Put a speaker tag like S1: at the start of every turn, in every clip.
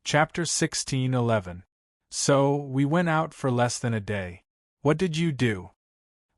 S1: Chapter 16:11. So, we went out for less than a day. What did you do?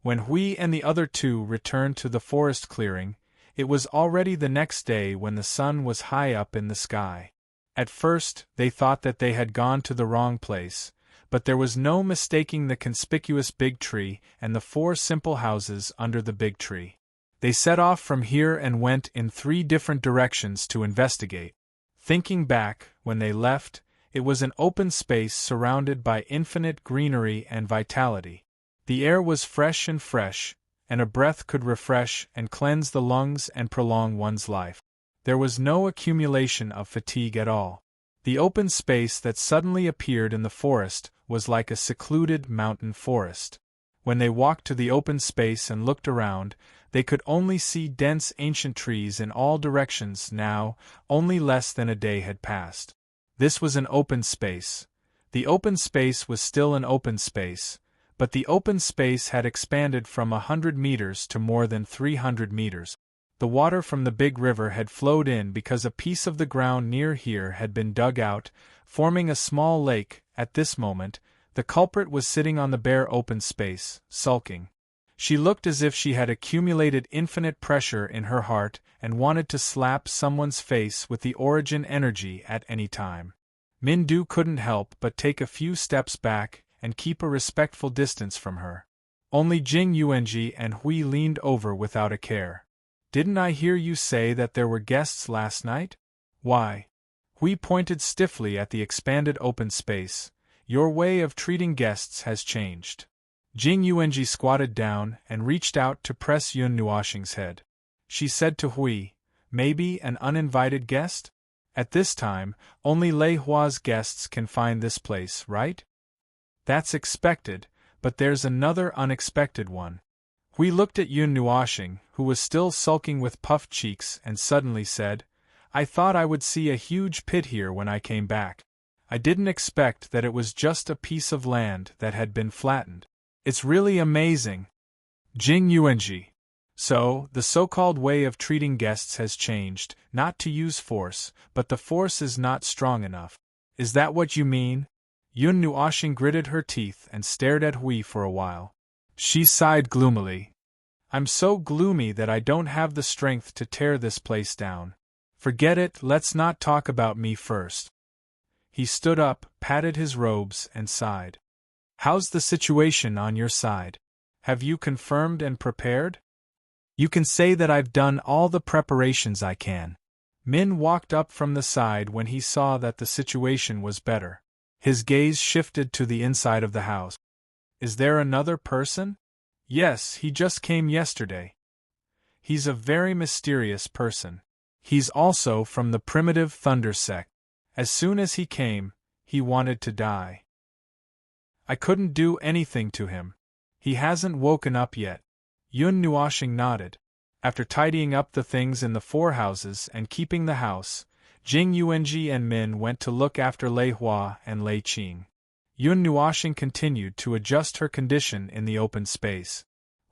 S1: When Hui and the other two returned to the forest clearing, it was already the next day when the sun was high up in the sky. At first, they thought that they had gone to the wrong place, but there was no mistaking the conspicuous big tree and the 4 simple houses under the big tree. They set off from here and went in 3 different directions to investigate. Thinking back, when they left, it was an open space surrounded by infinite greenery and vitality. The air was fresh, and a breath could refresh and cleanse the lungs and prolong one's life. There was no accumulation of fatigue at all. The open space that suddenly appeared in the forest was like a secluded mountain forest. When they walked to the open space and looked around, they could only see dense ancient trees in all directions now. Only less than a day had passed. This was an open space. The open space was still an open space, but the open space had expanded from 100 meters to more than 300 meters. The water from the big river had flowed in because a piece of the ground near here had been dug out, forming a small lake. At this moment, the culprit was sitting on the bare open space, sulking. She looked as if she had accumulated infinite pressure in her heart and wanted to slap someone's face with the origin energy at any time. Mindu couldn't help but take a few steps back and keep a respectful distance from her. Only Jing Yuanji and Hui leaned over without a care. "Didn't I hear you say that there were guests last night?" "Why?" Hui pointed stiffly at the expanded open space. "Your way of treating guests has changed." Jing Yuanji squatted down and reached out to press Yun Nuoxing's head. She said to Hui, "Maybe an uninvited guest? At this time, only Lei Hua's guests can find this place, right?" "That's expected, but there's another unexpected one." Hui looked at Yun Nuoxing, who was still sulking with puffed cheeks, and suddenly said, "I thought I would see a huge pit here when I came back. I didn't expect that it was just a piece of land that had been flattened. It's really amazing." Jing Yuanji. "So, the so-called way of treating guests has changed, not to use force, but the force is not strong enough. Is that what you mean?" Yun Nuoxing gritted her teeth and stared at Hui for a while. She sighed gloomily. "I'm so gloomy that I don't have the strength to tear this place down. Forget it, let's not talk about me first." He stood up, patted his robes, and sighed. "How's the situation on your side? Have you confirmed and prepared?" "You can say that I've done all the preparations I can." Min walked up from the side when he saw that the situation was better. His gaze shifted to the inside of the house. "Is there another person?" "Yes, he just came yesterday. He's a very mysterious person. He's also from the primitive Thunder sect. As soon as he came, he wanted to die. I couldn't do anything to him. He hasn't woken up yet." Yun Nuoxing nodded. After tidying up the things in the 4 houses and keeping the house, Jing Yuanji and Min went to look after Lei Hua and Lei Qing. Yun Nuoxing continued to adjust her condition in the open space.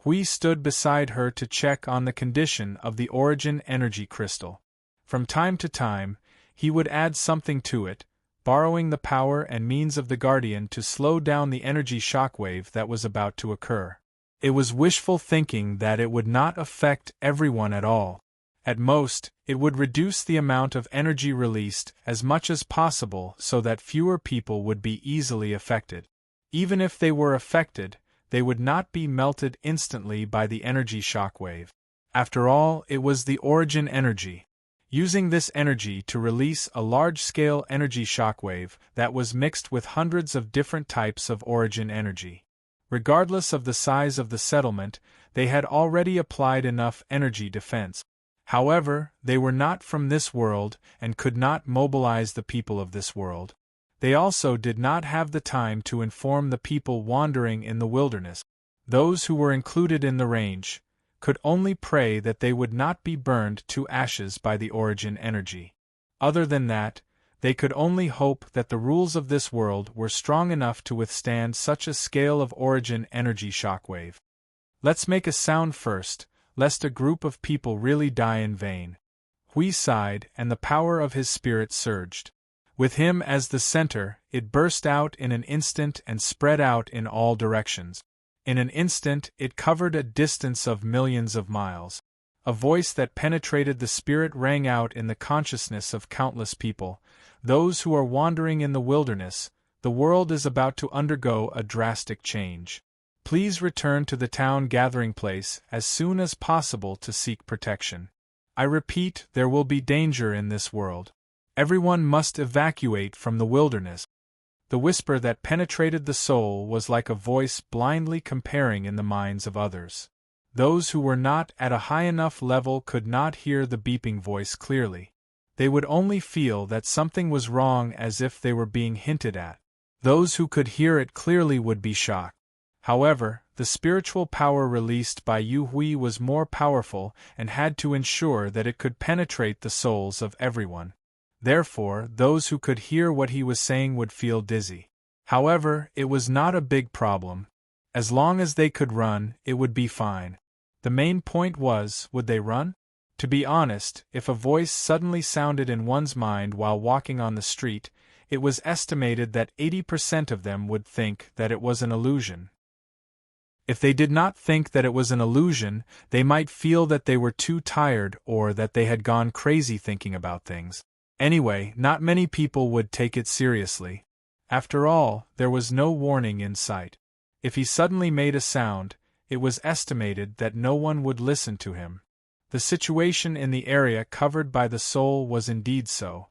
S1: Hui stood beside her to check on the condition of the origin energy crystal. From time to time, he would add something to it, borrowing the power and means of the guardian to slow down the energy shockwave that was about to occur. It was wishful thinking that it would not affect everyone at all. At most, it would reduce the amount of energy released as much as possible so that fewer people would be easily affected. Even if they were affected, they would not be melted instantly by the energy shockwave. After all, it was the origin energy. Using this energy to release a large-scale energy shockwave that was mixed with hundreds of different types of origin energy. Regardless of the size of the settlement, they had already applied enough energy defense. However, they were not from this world and could not mobilize the people of this world. They also did not have the time to inform the people wandering in the wilderness. Those who were included in the range could only pray that they would not be burned to ashes by the origin energy. Other than that, they could only hope that the rules of this world were strong enough to withstand such a scale of origin energy shockwave. "Let's make a sound first, lest a group of people really die in vain." Hui sighed, and the power of his spirit surged. With him as the center, it burst out in an instant and spread out in all directions. In an instant, it covered a distance of millions of miles. A voice that penetrated the spirit rang out in the consciousness of countless people. Those who are wandering in the wilderness, the world is about to undergo a drastic change. Please return to the town gathering place as soon as possible to seek protection. I repeat, there will be danger in this world. Everyone must evacuate from the wilderness. The whisper that penetrated the soul was like a voice blindly comparing in the minds of others. Those who were not at a high enough level could not hear the beeping voice clearly. They would only feel that something was wrong as if they were being hinted at. Those who could hear it clearly would be shocked. However, the spiritual power released by Yu Hui was more powerful and had to ensure that it could penetrate the souls of everyone. Therefore, those who could hear what he was saying would feel dizzy. However, it was not a big problem. As long as they could run, it would be fine. The main point was, would they run? To be honest, if a voice suddenly sounded in one's mind while walking on the street, it was estimated that 80% of them would think that it was an illusion. If they did not think that it was an illusion, they might feel that they were too tired or that they had gone crazy thinking about things. Anyway, not many people would take it seriously. After all, there was no warning in sight. If he suddenly made a sound, it was estimated that no one would listen to him. The situation in the area covered by the soul was indeed so.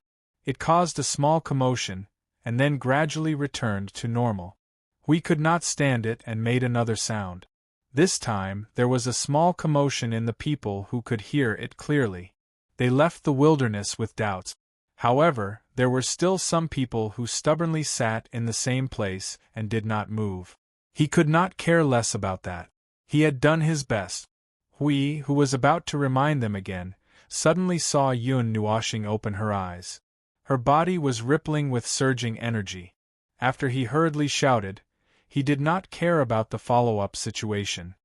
S1: It caused a small commotion, and then gradually returned to normal. We could not stand it and made another sound. This time, there was a small commotion in the people who could hear it clearly. They left the wilderness with doubts. However, there were still some people who stubbornly sat in the same place and did not move. He could not care less about that. He had done his best. Hui, who was about to remind them again, suddenly saw Yun Nuoxing open her eyes. Her body was rippling with surging energy. After he hurriedly shouted, he did not care about the follow-up situation.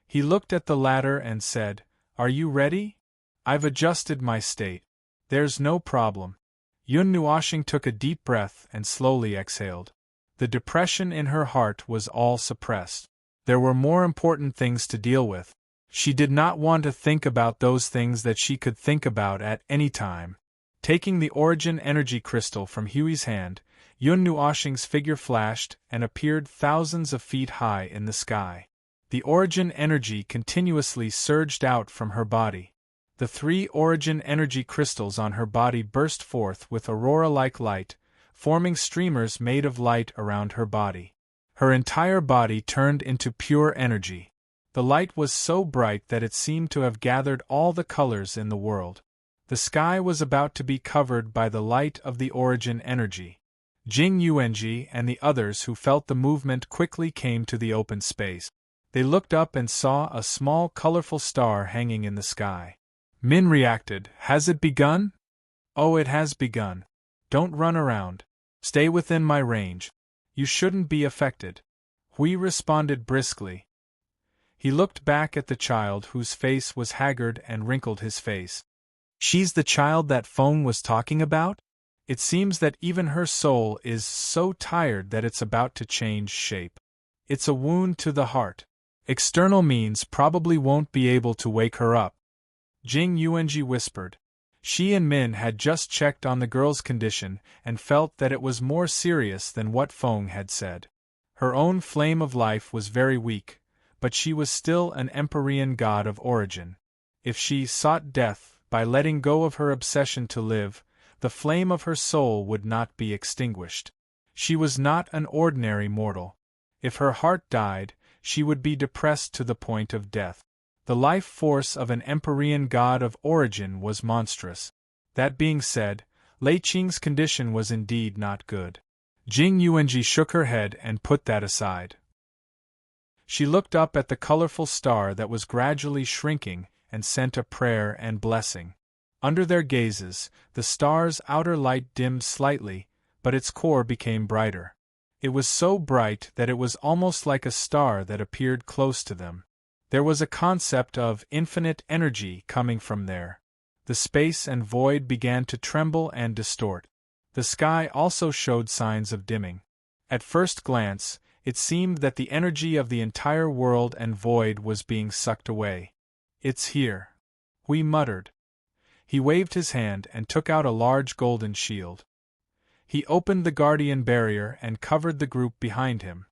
S1: He looked at the latter and said, "Are you ready? I've adjusted my state. There's no problem." Yun Nuoxing took a deep breath and slowly exhaled. The depression in her heart was all suppressed. There were more important things to deal with. She did not want to think about those things that she could think about at any time. Taking the origin energy crystal from Hui's hand, Yun Nuoxing's figure flashed and appeared thousands of feet high in the sky. The origin energy continuously surged out from her body. The 3 origin energy crystals on her body burst forth with aurora-like light, forming streamers made of light around her body. Her entire body turned into pure energy. The light was so bright that it seemed to have gathered all the colors in the world. The sky was about to be covered by the light of the origin energy. Jing Yuanji and the others who felt the movement quickly came to the open space. They looked up and saw a small colorful star hanging in the sky. Min reacted, "Has it begun?" "Oh, it has begun. Don't run around. Stay within my range. You shouldn't be affected." Hui responded briskly. He looked back at the child whose face was haggard and wrinkled his face. "She's the child that Feng was talking about? It seems that even her soul is so tired that it's about to change shape. It's a wound to the heart. External means probably won't be able to wake her up." Jing Yuanji whispered. She and Min had just checked on the girl's condition and felt that it was more serious than what Feng had said. Her own flame of life was very weak, but she was still an Empyrean god of origin. If she sought death, by letting go of her obsession to live, the flame of her soul would not be extinguished. She was not an ordinary mortal. If her heart died, she would be depressed to the point of death. The life force of an Empyrean god of origin was monstrous. That being said, Lei Qing's condition was indeed not good. Jing Yuanji shook her head and put that aside. She looked up at the colorful star that was gradually shrinking and sent a prayer and blessing. Under their gazes, the star's outer light dimmed slightly, but its core became brighter. It was so bright that it was almost like a star that appeared close to them. There was a concept of infinite energy coming from there. The space and void began to tremble and distort. The sky also showed signs of dimming. At first glance, it seemed that the energy of the entire world and void was being sucked away. "It's here," Hui muttered. He waved his hand and took out a large golden shield. He opened the guardian barrier and covered the group behind him.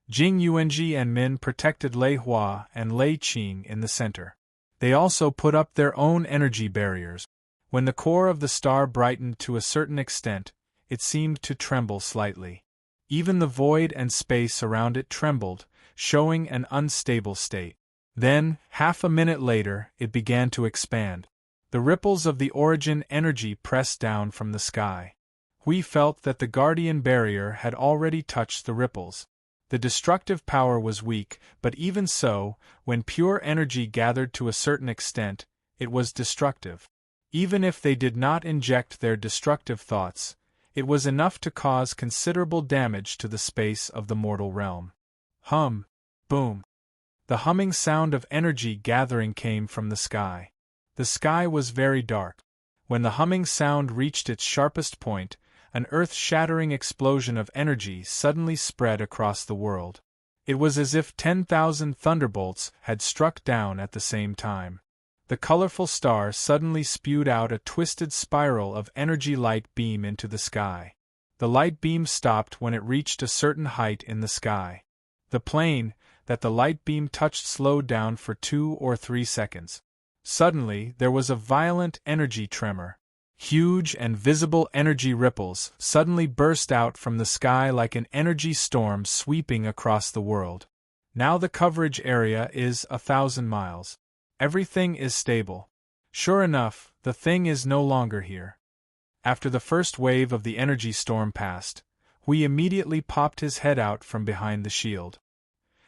S1: Jing Yuanji and Min protected Lei Hua and Lei Qing in the center. They also put up their own energy barriers. When the core of the star brightened to a certain extent, it seemed to tremble slightly. Even the void and space around it trembled, showing an unstable state. Then, half a minute later, it began to expand. The ripples of the origin energy pressed down from the sky. We felt that the guardian barrier had already touched the ripples. The destructive power was weak, but even so, when pure energy gathered to a certain extent, it was destructive. Even if they did not inject their destructive thoughts, it was enough to cause considerable damage to the space of the mortal realm. Hum. Boom. The humming sound of energy gathering came from the sky. The sky was very dark. When the humming sound reached its sharpest point, an earth-shattering explosion of energy suddenly spread across the world. It was as if 10,000 thunderbolts had struck down at the same time. The colorful star suddenly spewed out a twisted spiral of energy light beam into the sky. The light beam stopped when it reached a certain height in the sky. The plane that the light beam touched slowed down for 2 or 3 seconds. Suddenly, there was a violent energy tremor. Huge and visible energy ripples suddenly burst out from the sky like an energy storm sweeping across the world. Now the coverage area is 1,000 miles. Everything is stable. Sure enough, the thing is no longer here. After the first wave of the energy storm passed, Hui immediately popped his head out from behind the shield.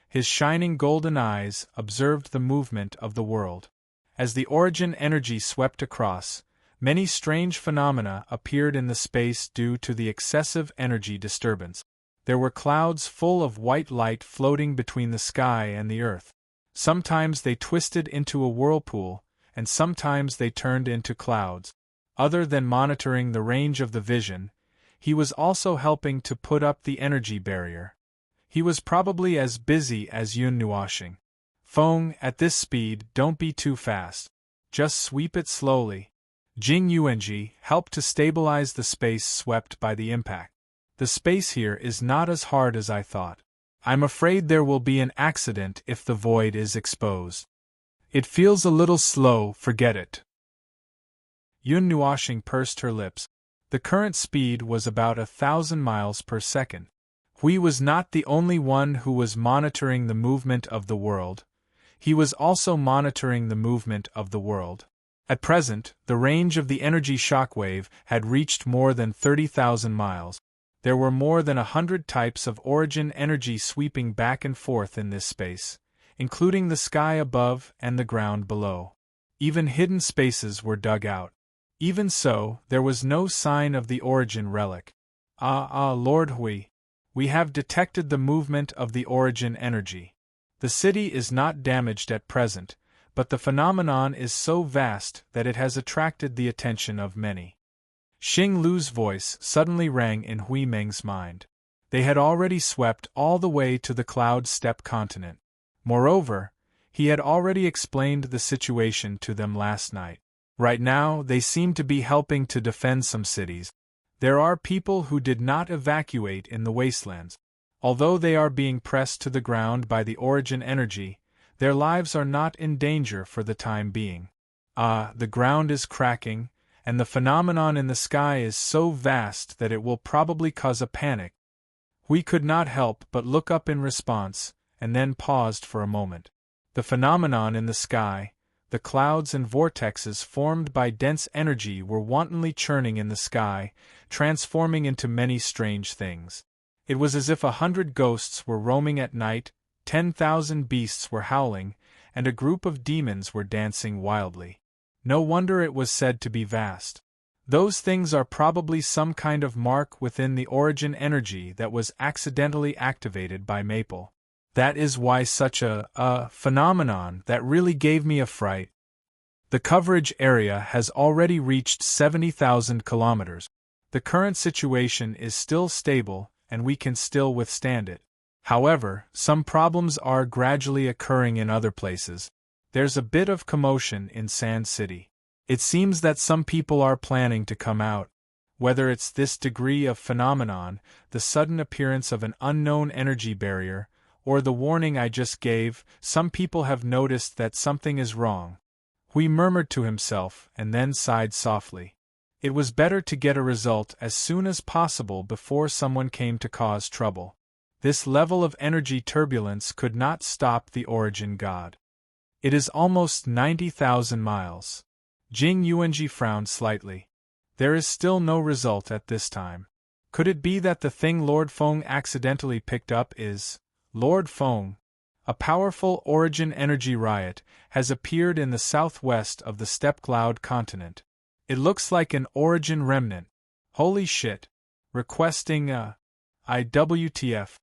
S1: His shining golden eyes observed the movement of the world. As the origin energy swept across, many strange phenomena appeared in the space due to the excessive energy disturbance. There were clouds full of white light floating between the sky and the earth. Sometimes they twisted into a whirlpool, and sometimes they turned into clouds. Other than monitoring the range of the vision, he was also helping to put up the energy barrier. He was probably as busy as Yun Nuoxing. "Feng, at this speed, don't be too fast. Just sweep it slowly." Jing Yuanji helped to stabilize the space swept by the impact. "The space here is not as hard as I thought. I'm afraid there will be an accident if the void is exposed. It feels a little slow, forget it." Yun Nuoxing pursed her lips. The current speed was about 1,000 miles per second. Hui was not the only one who was monitoring the movement of the world. He was also monitoring the movement of the world. At present, the range of the energy shockwave had reached more than 30,000 miles. There were more than 100 types of origin energy sweeping back and forth in this space, including the sky above and the ground below. Even hidden spaces were dug out. Even so, there was no sign of the origin relic. Lord Hui. We have detected the movement of the origin energy. The city is not damaged at present, but the phenomenon is so vast that it has attracted the attention of many. Xing Lu's voice suddenly rang in Hui Meng's mind. They had already swept all the way to the Cloud Steppe continent. Moreover, he had already explained the situation to them last night. Right now, they seem to be helping to defend some cities. There are people who did not evacuate in the wastelands. Although they are being pressed to the ground by the origin energy, their lives are not in danger for the time being. The ground is cracking, and the phenomenon in the sky is so vast that it will probably cause a panic. We could not help but look up in response, and then paused for a moment. The phenomenon in the sky, the clouds and vortexes formed by dense energy were wantonly churning in the sky, transforming into many strange things. It was as if 100 ghosts were roaming at night, 10,000 beasts were howling, and a group of demons were dancing wildly. No wonder it was said to be vast. Those things are probably some kind of mark within the origin energy that was accidentally activated by Maple. That is why such a phenomenon that really gave me a fright. The coverage area has already reached 70,000 kilometers. The current situation is still stable, and we can still withstand it. However, some problems are gradually occurring in other places. There's a bit of commotion in Sand City. It seems that some people are planning to come out. Whether it's this degree of phenomenon, the sudden appearance of an unknown energy barrier, or the warning I just gave, some people have noticed that something is wrong. Hui murmured to himself and then sighed softly. It was better to get a result as soon as possible before someone came to cause trouble. This level of energy turbulence could not stop the Origin God. It is almost 90,000 miles. Jing Yuanji frowned slightly. There is still no result at this time. Could it be that the thing Lord Feng accidentally picked up is Lord Feng? A powerful Origin energy riot has appeared in the southwest of the steppe cloud continent. It looks like an Origin remnant. Holy shit. Requesting a IWTF.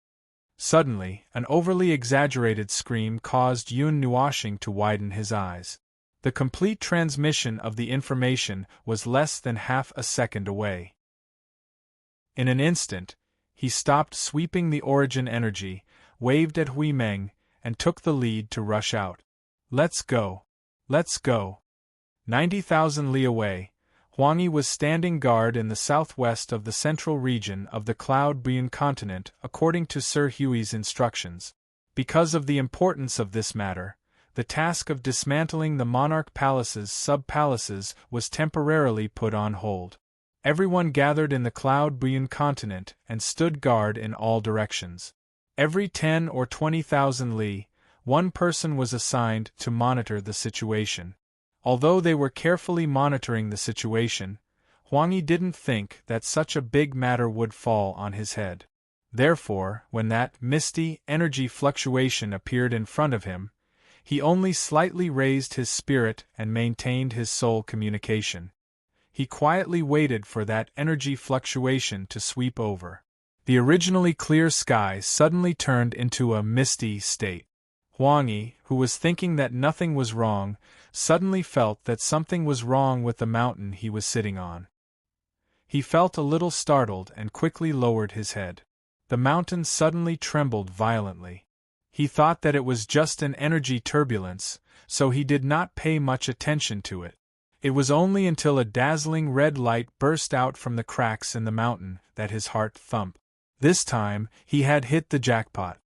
S1: Suddenly, an overly exaggerated scream caused Yun Nuoshing to widen his eyes. The complete transmission of the information was less than half a second away. In an instant, he stopped sweeping the Origin energy, waved at Hui Meng, and took the lead to rush out. Let's go. Let's go. 90,000 li away, Huang Yi was standing guard in the southwest of the central region of the Cloud Buyun continent according to Sir Huey's instructions. Because of the importance of this matter, the task of dismantling the monarch palace's sub-palaces was temporarily put on hold. Everyone gathered in the Cloud Buyun continent and stood guard in all directions. Every 10 or 20,000 li, one person was assigned to monitor the situation. Although they were carefully monitoring the situation, Huang Yi didn't think that such a big matter would fall on his head. Therefore, when that misty energy fluctuation appeared in front of him, he only slightly raised his spirit and maintained his soul communication. He quietly waited for that energy fluctuation to sweep over. The originally clear sky suddenly turned into a misty state. Huang Yi, who was thinking that nothing was wrong, suddenly felt that something was wrong with the mountain he was sitting on. He felt a little startled and quickly lowered his head. The mountain suddenly trembled violently. He thought that it was just an energy turbulence, so he did not pay much attention to it. It was only until a dazzling red light burst out from the cracks in the mountain that his heart thumped. This time, he had hit the jackpot.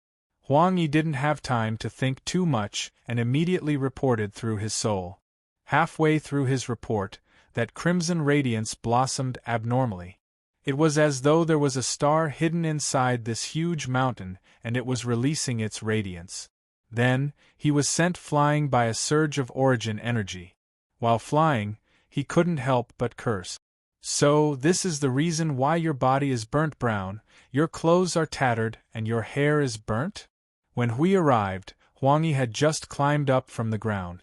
S1: Huang Yi didn't have time to think too much and immediately reported through his soul. Halfway through his report, that crimson radiance blossomed abnormally. It was as though there was a star hidden inside this huge mountain and it was releasing its radiance. Then, he was sent flying by a surge of Origin energy. While flying, he couldn't help but curse. So, this is the reason why your body is burnt brown, your clothes are tattered, and your hair is burnt? When Hui arrived, Huang Yi had just climbed up from the ground.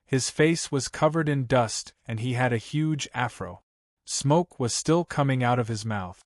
S1: His face was covered in dust and he had a huge afro. Smoke was still coming out of his mouth.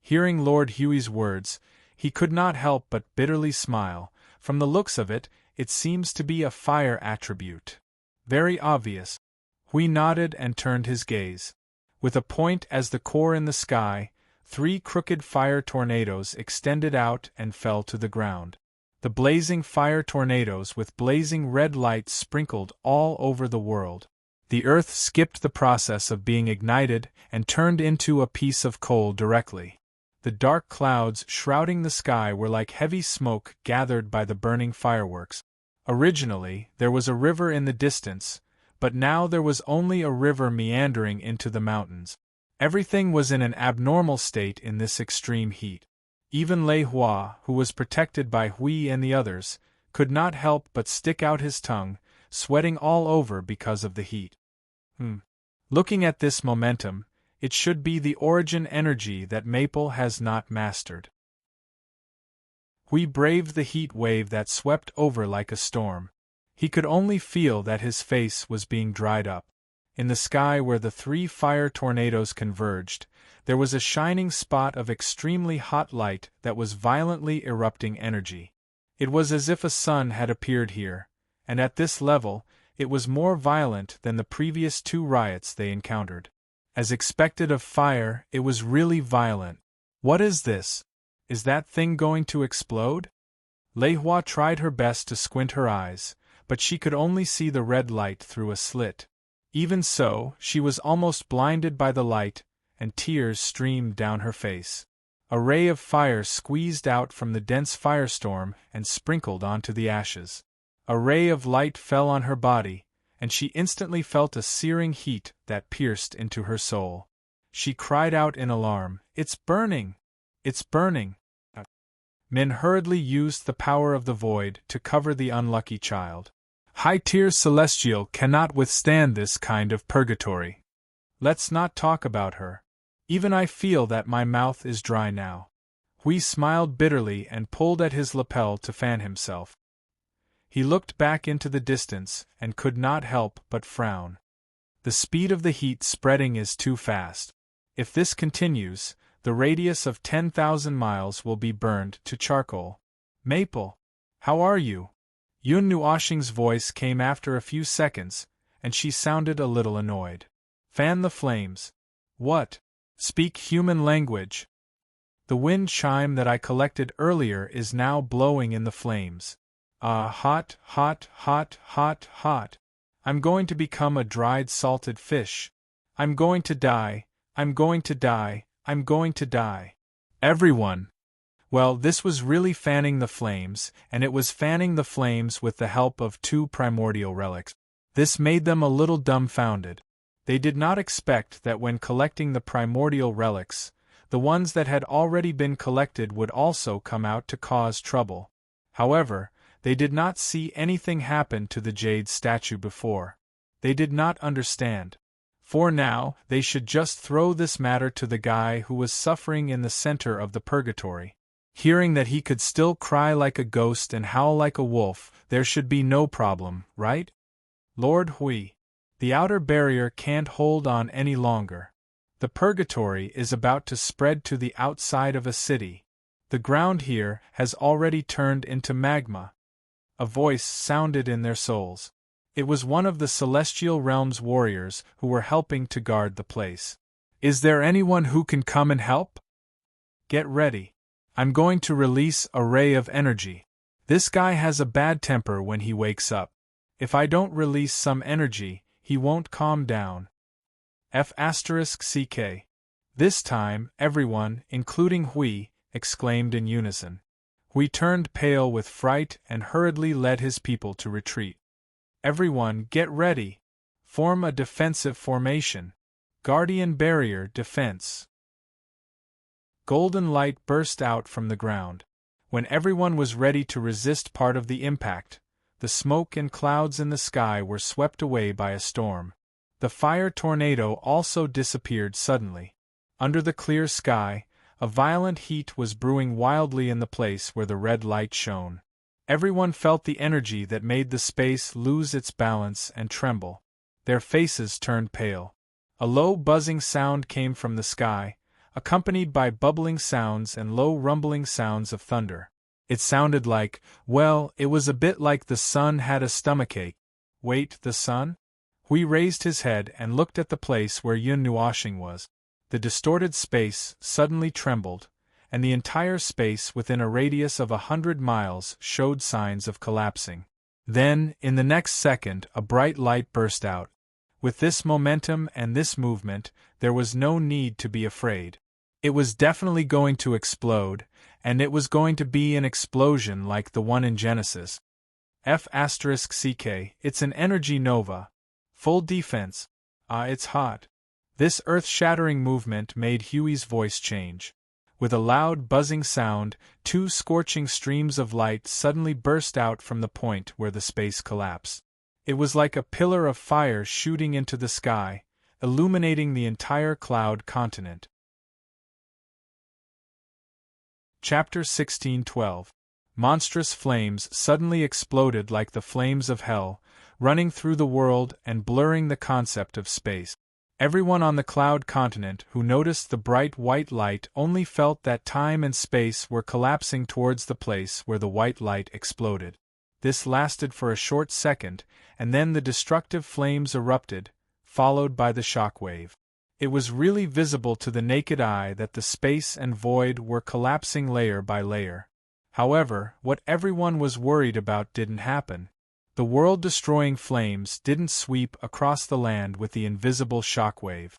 S1: Hearing Lord Huey's words, he could not help but bitterly smile. From the looks of it, it seems to be a fire attribute. Very obvious. Hui nodded and turned his gaze. With a point as the core in the sky, 3 crooked fire tornadoes extended out and fell to the ground. The blazing fire tornadoes with blazing red lights sprinkled all over the world. The earth skipped the process of being ignited and turned into a piece of coal directly. The dark clouds shrouding the sky were like heavy smoke gathered by the burning fireworks. Originally, there was a river in the distance, but now there was only a river meandering into the mountains. Everything was in an abnormal state in this extreme heat. Even Lei Hua, who was protected by Hui and the others, could not help but stick out his tongue, sweating all over because of the heat. Looking at this momentum, it should be the Origin energy that Maple has not mastered. Hui braved the heat wave that swept over like a storm. He could only feel that his face was being dried up. In the sky where the 3 fire tornadoes converged, there was a shining spot of extremely hot light that was violently erupting energy. It was as if a sun had appeared here, and at this level, it was more violent than the previous 2 riots they encountered. As expected of fire, it was really violent. What is this? Is that thing going to explode? Lei Hua tried her best to squint her eyes, but she could only see the red light through a slit. Even so, she was almost blinded by the light, and tears streamed down her face. A ray of fire squeezed out from the dense firestorm and sprinkled onto the ashes. A ray of light fell on her body, and she instantly felt a searing heat that pierced into her soul. She cried out in alarm, "It's burning! It's burning!" Min hurriedly used the power of the void to cover the unlucky child. High-tier celestial cannot withstand this kind of purgatory. Let's not talk about her. Even I feel that my mouth is dry now. Hui smiled bitterly and pulled at his lapel to fan himself. He looked back into the distance and could not help but frown. The speed of the heat spreading is too fast. If this continues, the radius of 10,000 miles will be burned to charcoal. Maple, how are you? Yun Nuoxing's voice came after a few seconds, and she sounded a little annoyed. Fan the flames. What? Speak human language. The wind chime that I collected earlier is now blowing in the flames. Hot, hot, hot, hot, hot. I'm going to become a dried salted fish. I'm going to die, I'm going to die, I'm going to die. Everyone! Well, this was really fanning the flames, and it was fanning the flames with the help of 2 primordial relics. This made them a little dumbfounded. They did not expect that when collecting the primordial relics, the ones that had already been collected would also come out to cause trouble. However, they did not see anything happen to the jade statue before. They did not understand. For now, they should just throw this matter to the guy who was suffering in the center of the purgatory. Hearing that he could still cry like a ghost and howl like a wolf, there should be no problem, right? Lord Hui. The outer barrier can't hold on any longer. The purgatory is about to spread to the outside of a city. The ground here has already turned into magma. A voice sounded in their souls. It was one of the Celestial Realm's warriors who were helping to guard the place. Is there anyone who can come and help? Get ready. I'm going to release a ray of energy. This guy has a bad temper when he wakes up. If I don't release some energy, he won't calm down. F***CK. This time, everyone, including Hui, exclaimed in unison. Hui turned pale with fright and hurriedly led his people to retreat. Everyone, get ready. Form a defensive formation. Guardian Barrier Defense. Golden light burst out from the ground. When everyone was ready to resist part of the impact, the smoke and clouds in the sky were swept away by a storm. The fire tornado also disappeared suddenly. Under the clear sky, a violent heat was brewing wildly in the place where the red light shone. Everyone felt the energy that made the space lose its balance and tremble. Their faces turned pale. A low buzzing sound came from the sky, accompanied by bubbling sounds and low rumbling sounds of thunder. It sounded like, well, it was a bit like the sun had a stomachache. Wait, the sun? Hui raised his head and looked at the place where Yun Nuoxing was. The distorted space suddenly trembled, and the entire space within a radius of 100 miles showed signs of collapsing. Then, in the next second, a bright light burst out. With this momentum and this movement, there was no need to be afraid. It was definitely going to explode, and it was going to be an explosion like the one in Genesis. F***CK, it's an energy nova. Full defense. It's hot. This earth-shattering movement made Huey's voice change. With a loud buzzing sound, 2 scorching streams of light suddenly burst out from the point where the space collapsed. It was like a pillar of fire shooting into the sky, illuminating the entire cloud continent. Chapter 16:12. Monstrous flames suddenly exploded like the flames of hell, running through the world and blurring the concept of space. Everyone on the cloud continent who noticed the bright white light only felt that time and space were collapsing towards the place where the white light exploded. This lasted for a short second, and then the destructive flames erupted, followed by the shock wave. It was really visible to the naked eye that the space and void were collapsing layer by layer. However, what everyone was worried about didn't happen. The world-destroying flames didn't sweep across the land with the invisible shockwave.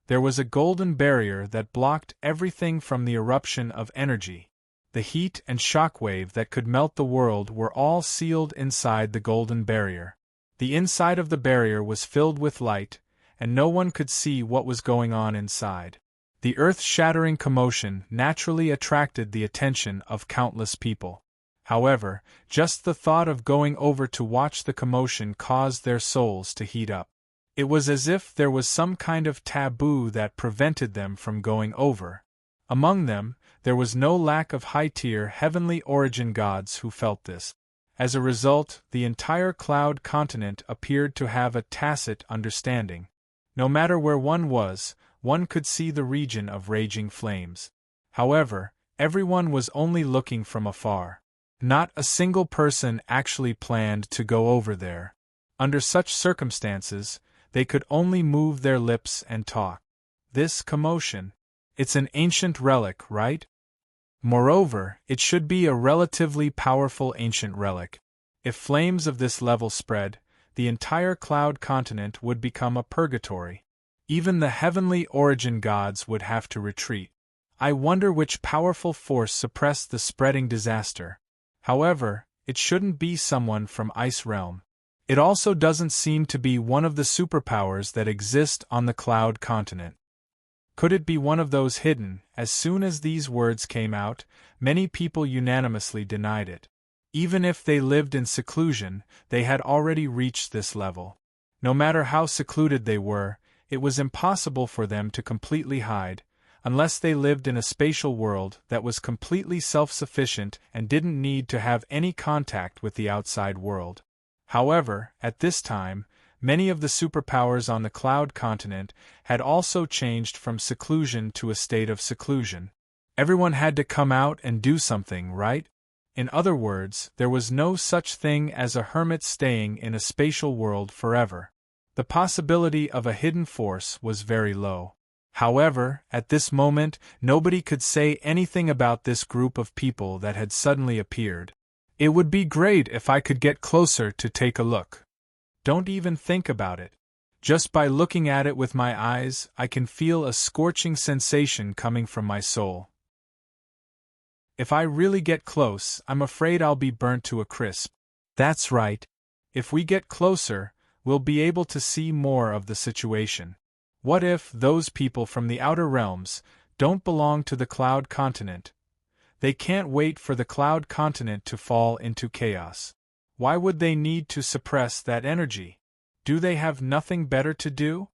S1: There was a golden barrier that blocked everything from the eruption of energy. The heat and shockwave that could melt the world were all sealed inside the golden barrier. The inside of the barrier was filled with light, and no one could see what was going on inside. The earth-shattering commotion naturally attracted the attention of countless people. However, just the thought of going over to watch the commotion caused their souls to heat up. It was as if there was some kind of taboo that prevented them from going over. Among them, there was no lack of high-tier heavenly origin gods who felt this. As a result, the entire cloud continent appeared to have a tacit understanding. No matter where one was, one could see the region of raging flames. However, everyone was only looking from afar. Not a single person actually planned to go over there. Under such circumstances, they could only move their lips and talk. This commotion. It's an ancient relic, right? Moreover, it should be a relatively powerful ancient relic. If flames of this level spread, the entire cloud continent would become a purgatory. Even the heavenly origin gods would have to retreat. I wonder which powerful force suppressed the spreading disaster. However, it shouldn't be someone from Ice Realm. It also doesn't seem to be one of the superpowers that exist on the cloud continent. Could it be one of those hidden? As soon as these words came out, many people unanimously denied it. Even if they lived in seclusion, they had already reached this level. No matter how secluded they were, it was impossible for them to completely hide, unless they lived in a spatial world that was completely self-sufficient and didn't need to have any contact with the outside world. However, at this time, many of the superpowers on the cloud continent had also changed from seclusion to a state of seclusion. Everyone had to come out and do something, right? In other words, there was no such thing as a hermit staying in a spatial world forever. The possibility of a hidden force was very low. However, at this moment, nobody could say anything about this group of people that had suddenly appeared. It would be great if I could get closer to take a look. Don't even think about it. Just by looking at it with my eyes, I can feel a scorching sensation coming from my soul. If I really get close, I'm afraid I'll be burnt to a crisp. That's right. If we get closer, we'll be able to see more of the situation. What if those people from the outer realms don't belong to the cloud continent? They can't wait for the cloud continent to fall into chaos. Why would they need to suppress that energy? Do they have nothing better to do?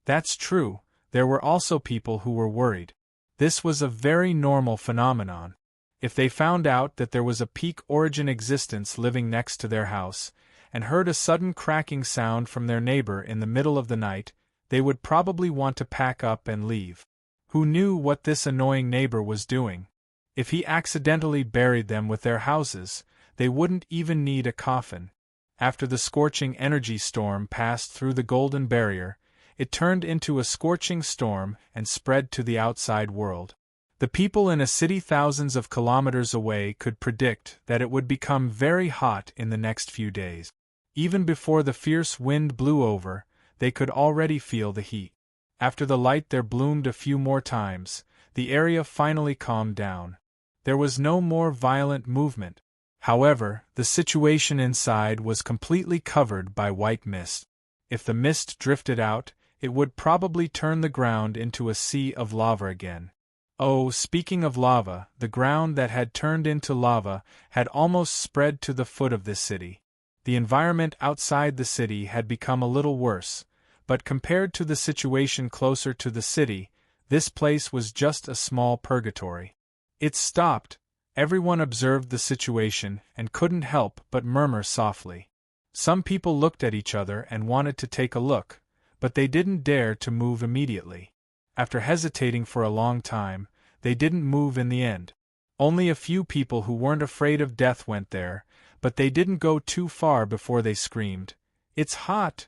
S1: That's true, there were also people who were worried. This was a very normal phenomenon. If they found out that there was a peak origin existence living next to their house, and heard a sudden cracking sound from their neighbor in the middle of the night, they would probably want to pack up and leave. Who knew what this annoying neighbor was doing? If he accidentally buried them with their houses, they wouldn't even need a coffin. After the scorching energy storm passed through the golden barrier, it turned into a scorching storm and spread to the outside world. The people in a city thousands of kilometers away could predict that it would become very hot in the next few days. Even before the fierce wind blew over, they could already feel the heat. After the light there bloomed a few more times, the area finally calmed down. There was no more violent movement. However, the situation inside was completely covered by white mist. If the mist drifted out, it would probably turn the ground into a sea of lava again. Oh, speaking of lava, the ground that had turned into lava had almost spread to the foot of this city. The environment outside the city had become a little worse, but compared to the situation closer to the city, this place was just a small purgatory. It stopped. Everyone observed the situation and couldn't help but murmur softly. Some people looked at each other and wanted to take a look, but they didn't dare to move immediately. After hesitating for a long time, they didn't move in the end. Only a few people who weren't afraid of death went there, but they didn't go too far before they screamed, "It's hot!"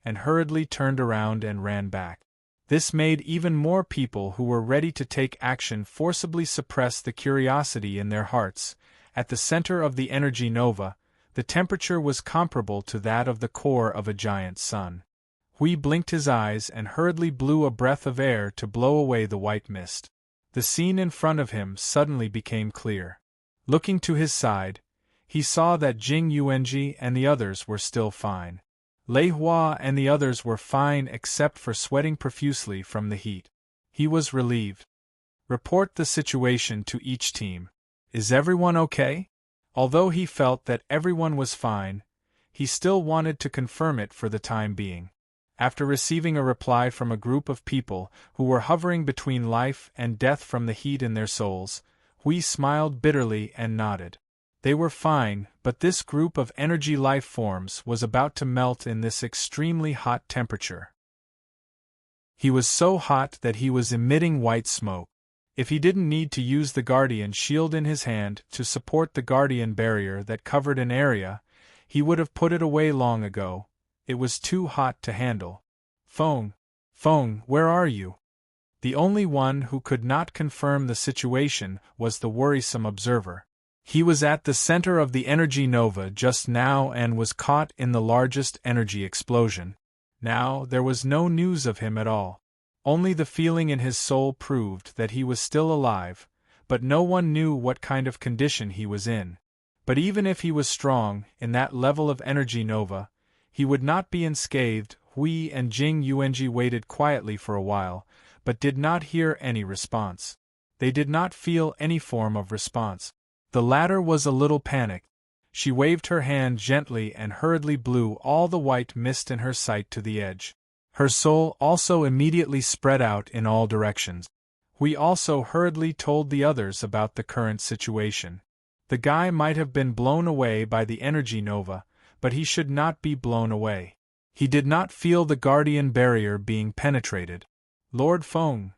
S1: and hurriedly turned around and ran back. This made even more people who were ready to take action forcibly suppress the curiosity in their hearts. At the center of the energy nova, the temperature was comparable to that of the core of a giant sun. Hui blinked his eyes and hurriedly blew a breath of air to blow away the white mist. The scene in front of him suddenly became clear. Looking to his side, he saw that Jing Yuanji and the others were still fine. Lei Hua and the others were fine except for sweating profusely from the heat. He was relieved. Report the situation to each team. Is everyone okay? Although he felt that everyone was fine, he still wanted to confirm it for the time being. After receiving a reply from a group of people who were hovering between life and death from the heat in their souls, Hui smiled bitterly and nodded. They were fine, but this group of energy life forms was about to melt in this extremely hot temperature. He was so hot that he was emitting white smoke. If he didn't need to use the Guardian Shield in his hand to support the Guardian Barrier that covered an area, he would have put it away long ago. It was too hot to handle. Feng, where are you? The only one who could not confirm the situation was the worrisome observer. He was at the center of the energy nova just now and was caught in the largest energy explosion. Now there was no news of him at all. Only the feeling in his soul proved that he was still alive, but no one knew what kind of condition he was in. But even if he was strong, in that level of energy nova, he would not be unscathed. Hui and Jing Yuanji waited quietly for a while, but did not hear any response. They did not feel any form of response. The latter was a little panicked. She waved her hand gently and hurriedly blew all the white mist in her sight to the edge. Her soul also immediately spread out in all directions. Hui also hurriedly told the others about the current situation. The guy might have been blown away by the energy nova, but he should not be blown away. He did not feel the Guardian Barrier being penetrated. Lord Feng.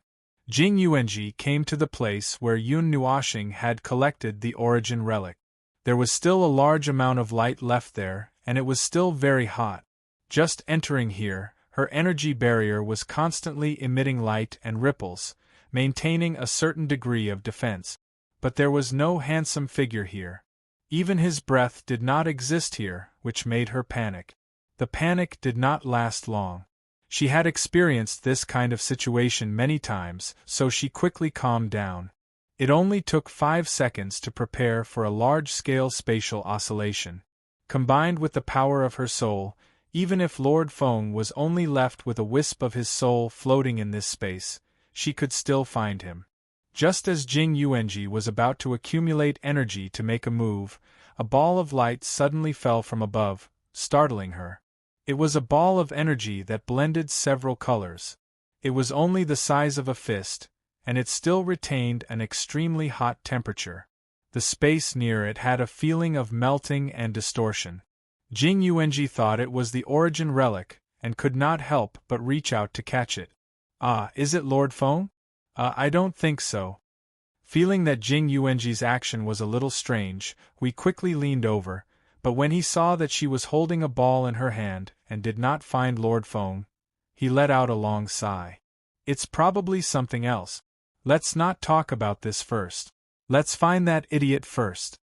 S1: Jing Yuanji came to the place where Yun Nuoxing had collected the origin relic. There was still a large amount of light left there, and it was still very hot. Just entering here, her energy barrier was constantly emitting light and ripples, maintaining a certain degree of defense. But there was no handsome figure here. Even his breath did not exist here, which made her panic. The panic did not last long. She had experienced this kind of situation many times, so she quickly calmed down. It only took 5 seconds to prepare for a large-scale spatial oscillation. Combined with the power of her soul, even if Lord Feng was only left with a wisp of his soul floating in this space, she could still find him. Just as Jing Yuanji was about to accumulate energy to make a move, a ball of light suddenly fell from above, startling her. It was a ball of energy that blended several colors. It was only the size of a fist, and it still retained an extremely hot temperature. The space near it had a feeling of melting and distortion. Jing Yuanji thought it was the origin relic, and could not help but reach out to catch it. Ah, is it Lord Feng? I don't think so. Feeling that Jing Yuanji's action was a little strange, we quickly leaned over, but when he saw that she was holding a ball in her hand and did not find Lord Feng, he let out a long sigh. It's probably something else. Let's not talk about this first. Let's find that idiot first.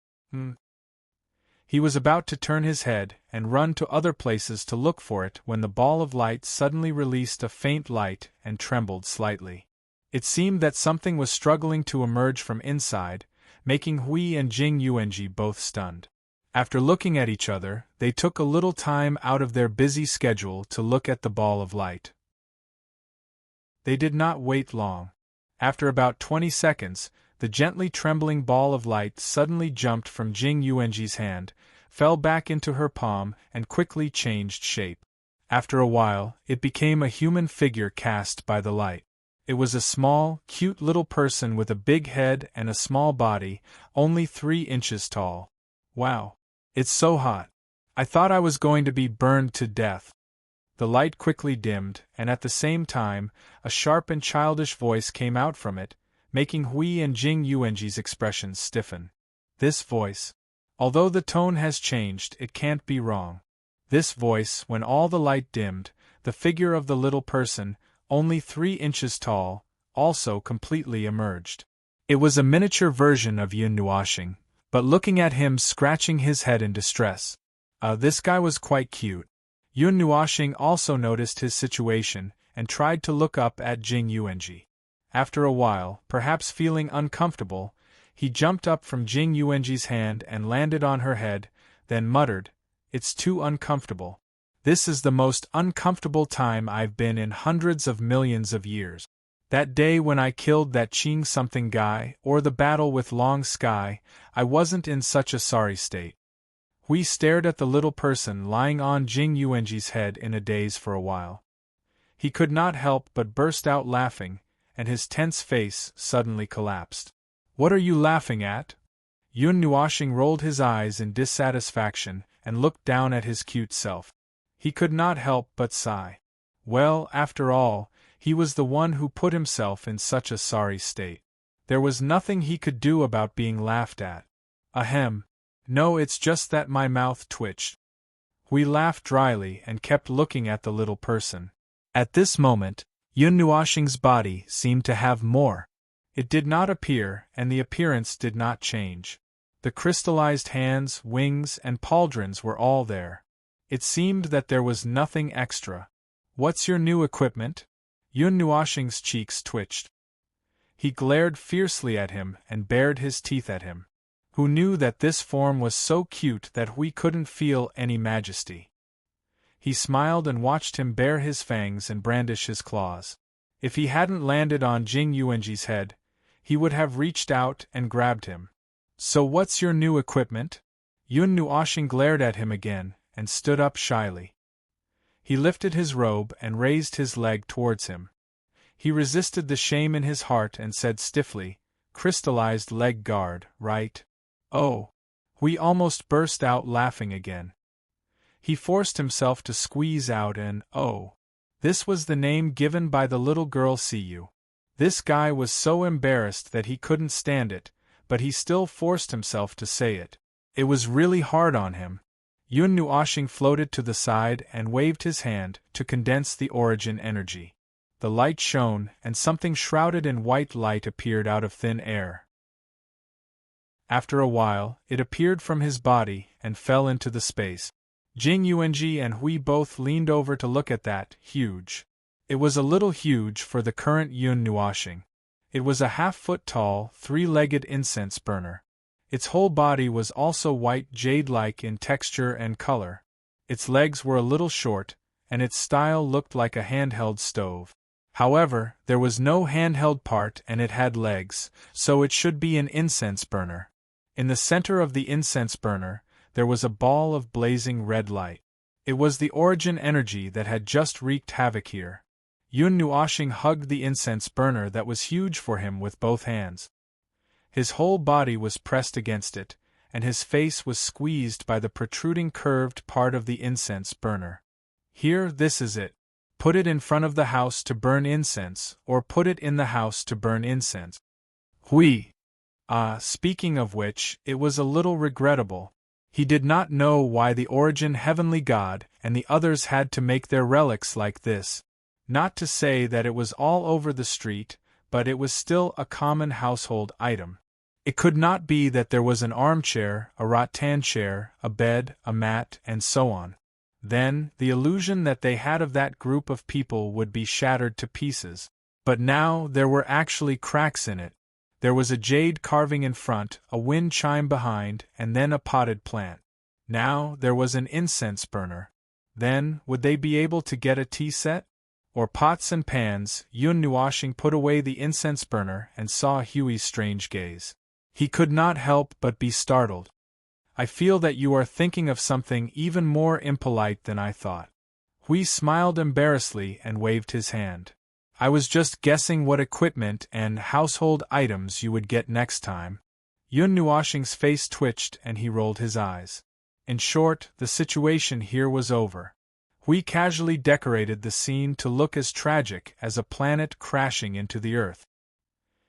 S1: He was about to turn his head and run to other places to look for it when the ball of light suddenly released a faint light and trembled slightly. It seemed that something was struggling to emerge from inside, making Hui and Jing Yuanji both stunned. After looking at each other, they took a little time out of their busy schedule to look at the ball of light. They did not wait long. After about 20 seconds, the gently trembling ball of light suddenly jumped from Jing Yuanji's hand, fell back into her palm, and quickly changed shape. After a while, it became a human figure cast by the light. It was a small, cute little person with a big head and a small body, only 3 inches tall. Wow! It's so hot. I thought I was going to be burned to death. The light quickly dimmed, and at the same time, a sharp and childish voice came out from it, making Hui and Jing Yuanji's expressions stiffen. This voice. Although the tone has changed, it can't be wrong. This voice, when all the light dimmed, the figure of the little person, only 3 inches tall, also completely emerged. It was a miniature version of Yun Nuoxing, but looking at him scratching his head in distress. This guy was quite cute. Yun Nuoxing also noticed his situation and tried to look up at Jing Yuanji. After a while, perhaps feeling uncomfortable, he jumped up from Jing Yuanji's hand and landed on her head, then muttered, "It's too uncomfortable. This is the most uncomfortable time I've been in hundreds of millions of years. That day when I killed that Qing something guy, or the battle with Long Sky, I wasn't in such a sorry state." We stared at the little person lying on Jing Yuanji's head in a daze for a while. He could not help but burst out laughing, and his tense face suddenly collapsed. "What are you laughing at?" Yun Nuoxing rolled his eyes in dissatisfaction and looked down at his cute self. He could not help but sigh. Well, after all, he was the one who put himself in such a sorry state. There was nothing he could do about being laughed at. Ahem. No, it's just that my mouth twitched. We laughed dryly and kept looking at the little person. At this moment, Yun Nuoxing's body seemed to have more. It did not appear, and the appearance did not change. The crystallized hands, wings, and pauldrons were all there. It seemed that there was nothing extra. "What's your new equipment?" Yun Nuoxing's cheeks twitched. He glared fiercely at him and bared his teeth at him. Who knew that this form was so cute that we couldn't feel any majesty? He smiled and watched him bare his fangs and brandish his claws. If he hadn't landed on Jing Yuanji's head, he would have reached out and grabbed him. "So what's your new equipment?" Yun Nuoxing glared at him again and stood up shyly. He lifted his robe and raised his leg towards him. He resisted the shame in his heart and said stiffly, "Crystallized leg guard, right?" "Oh!" We almost burst out laughing again. He forced himself to squeeze out an "oh." This was the name given by the little girl Siyu. This guy was so embarrassed that he couldn't stand it, but he still forced himself to say it. It was really hard on him. Yun Nuoxing floated to the side and waved his hand to condense the origin energy. The light shone, and something shrouded in white light appeared out of thin air. After a while, it appeared from his body and fell into the space. Jing Yuanji and Hui both leaned over to look at that, huge. It was a little huge for the current Yun Nuoxing. It was a half-foot tall, 3-legged incense burner. Its whole body was also white jade-like in texture and color. Its legs were a little short, and its style looked like a handheld stove. However, there was no handheld part and it had legs, so it should be an incense burner. In the center of the incense burner, there was a ball of blazing red light. It was the origin energy that had just wreaked havoc here. Yun Nuoxing hugged the incense burner that was huge for him with both hands. His whole body was pressed against it, and his face was squeezed by the protruding curved part of the incense burner. "Here, this is it. Put it in front of the house to burn incense, or put it in the house to burn incense." Hui. Speaking of which, it was a little regrettable. He did not know why the origin heavenly god and the others had to make their relics like this. Not to say that it was all over the street, but it was still a common household item. It could not be that there was an armchair, a rattan chair, a bed, a mat, and so on. Then, the illusion that they had of that group of people would be shattered to pieces. But now there were actually cracks in it. There was a jade carving in front, a wind chime behind, and then a potted plant. Now there was an incense burner. Then, would they be able to get a tea set? Or pots and pans? Yun Nuoxing put away the incense burner and saw Huey's strange gaze. He could not help but be startled. "I feel that you are thinking of something even more impolite than I thought." Hui smiled embarrassedly and waved his hand. "I was just guessing what equipment and household items you would get next time." Yun Nuoxing's face twitched and he rolled his eyes. In short, the situation here was over. Hui casually decorated the scene to look as tragic as a planet crashing into the earth.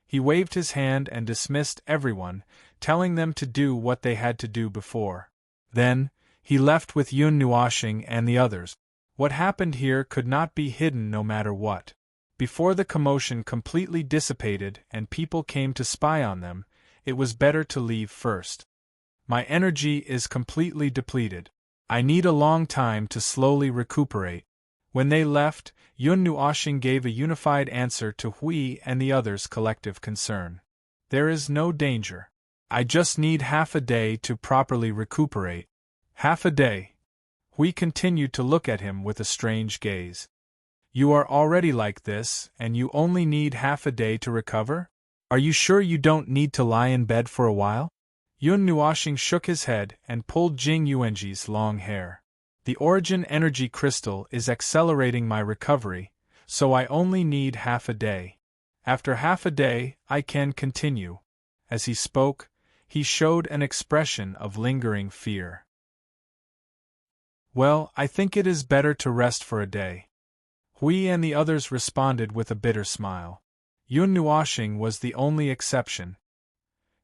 S1: He waved his hand and dismissed everyone, telling them to do what they had to do before. Then, he left with Yun Nuoxing and the others. What happened here could not be hidden no matter what. Before the commotion completely dissipated and people came to spy on them, it was better to leave first. My energy is completely depleted. I need a long time to slowly recuperate. When they left, Yun Nuoxing gave a unified answer to Hui and the others' collective concern. There is no danger. I just need half a day to properly recuperate. Half a day? Hui continued to look at him with a strange gaze. You are already like this, and you only need half a day to recover? Are you sure you don't need to lie in bed for a while? Yun Nuoxing shook his head and pulled Jing Yuanji's long hair. The origin energy crystal is accelerating my recovery, so I only need half a day. After half a day, I can continue. As he spoke, he showed an expression of lingering fear. Well, I think it is better to rest for a day. Hui and the others responded with a bitter smile. Yun Nuoxing was the only exception.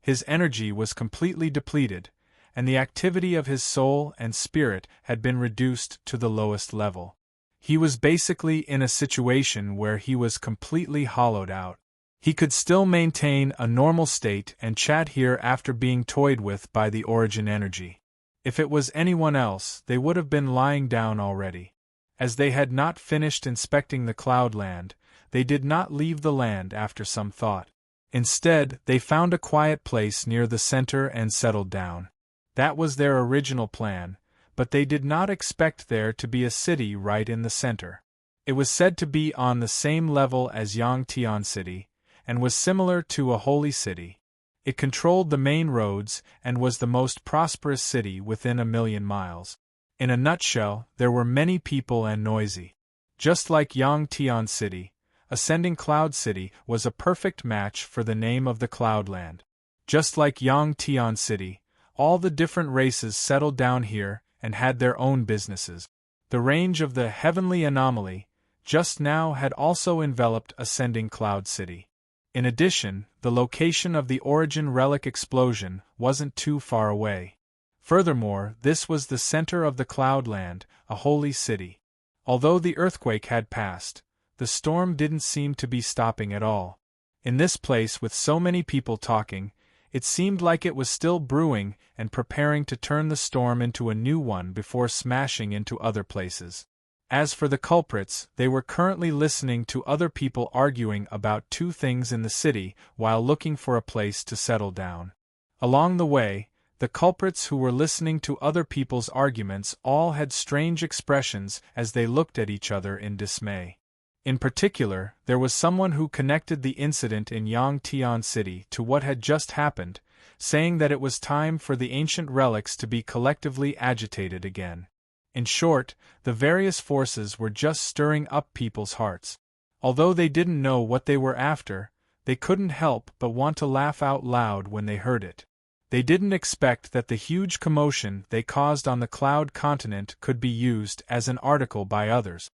S1: His energy was completely depleted, and the activity of his soul and spirit had been reduced to the lowest level. He was basically in a situation where he was completely hollowed out. He could still maintain a normal state and chat here after being toyed with by the origin energy. If it was anyone else, they would have been lying down already. As they had not finished inspecting the cloud land, they did not leave the land after some thought. Instead, they found a quiet place near the center and settled down. That was their original plan, but they did not expect there to be a city right in the center. It was said to be on the same level as Yangtian City, and was similar to a holy city. It controlled the main roads and was the most prosperous city within 1,000,000 miles. In a nutshell, there were many people and noisy. Just like Yangtian City, Ascending Cloud City was a perfect match for the name of the Cloudland. Just like Yangtian City, all the different races settled down here and had their own businesses. The range of the heavenly anomaly just now had also enveloped Ascending Cloud City. In addition, the location of the origin relic explosion wasn't too far away. Furthermore, this was the center of the Cloudland, a holy city. Although the earthquake had passed, the storm didn't seem to be stopping at all. In this place with so many people talking, it seemed like it was still brewing and preparing to turn the storm into a new one before smashing into other places. As for the culprits, they were currently listening to other people arguing about two things in the city while looking for a place to settle down. Along the way, the culprits who were listening to other people's arguments all had strange expressions as they looked at each other in dismay. In particular, there was someone who connected the incident in Yangtian City to what had just happened, saying that it was time for the ancient relics to be collectively agitated again. In short, the various forces were just stirring up people's hearts. Although they didn't know what they were after, they couldn't help but want to laugh out loud when they heard it. They didn't expect that the huge commotion they caused on the Cloud Continent could be used as an article by others.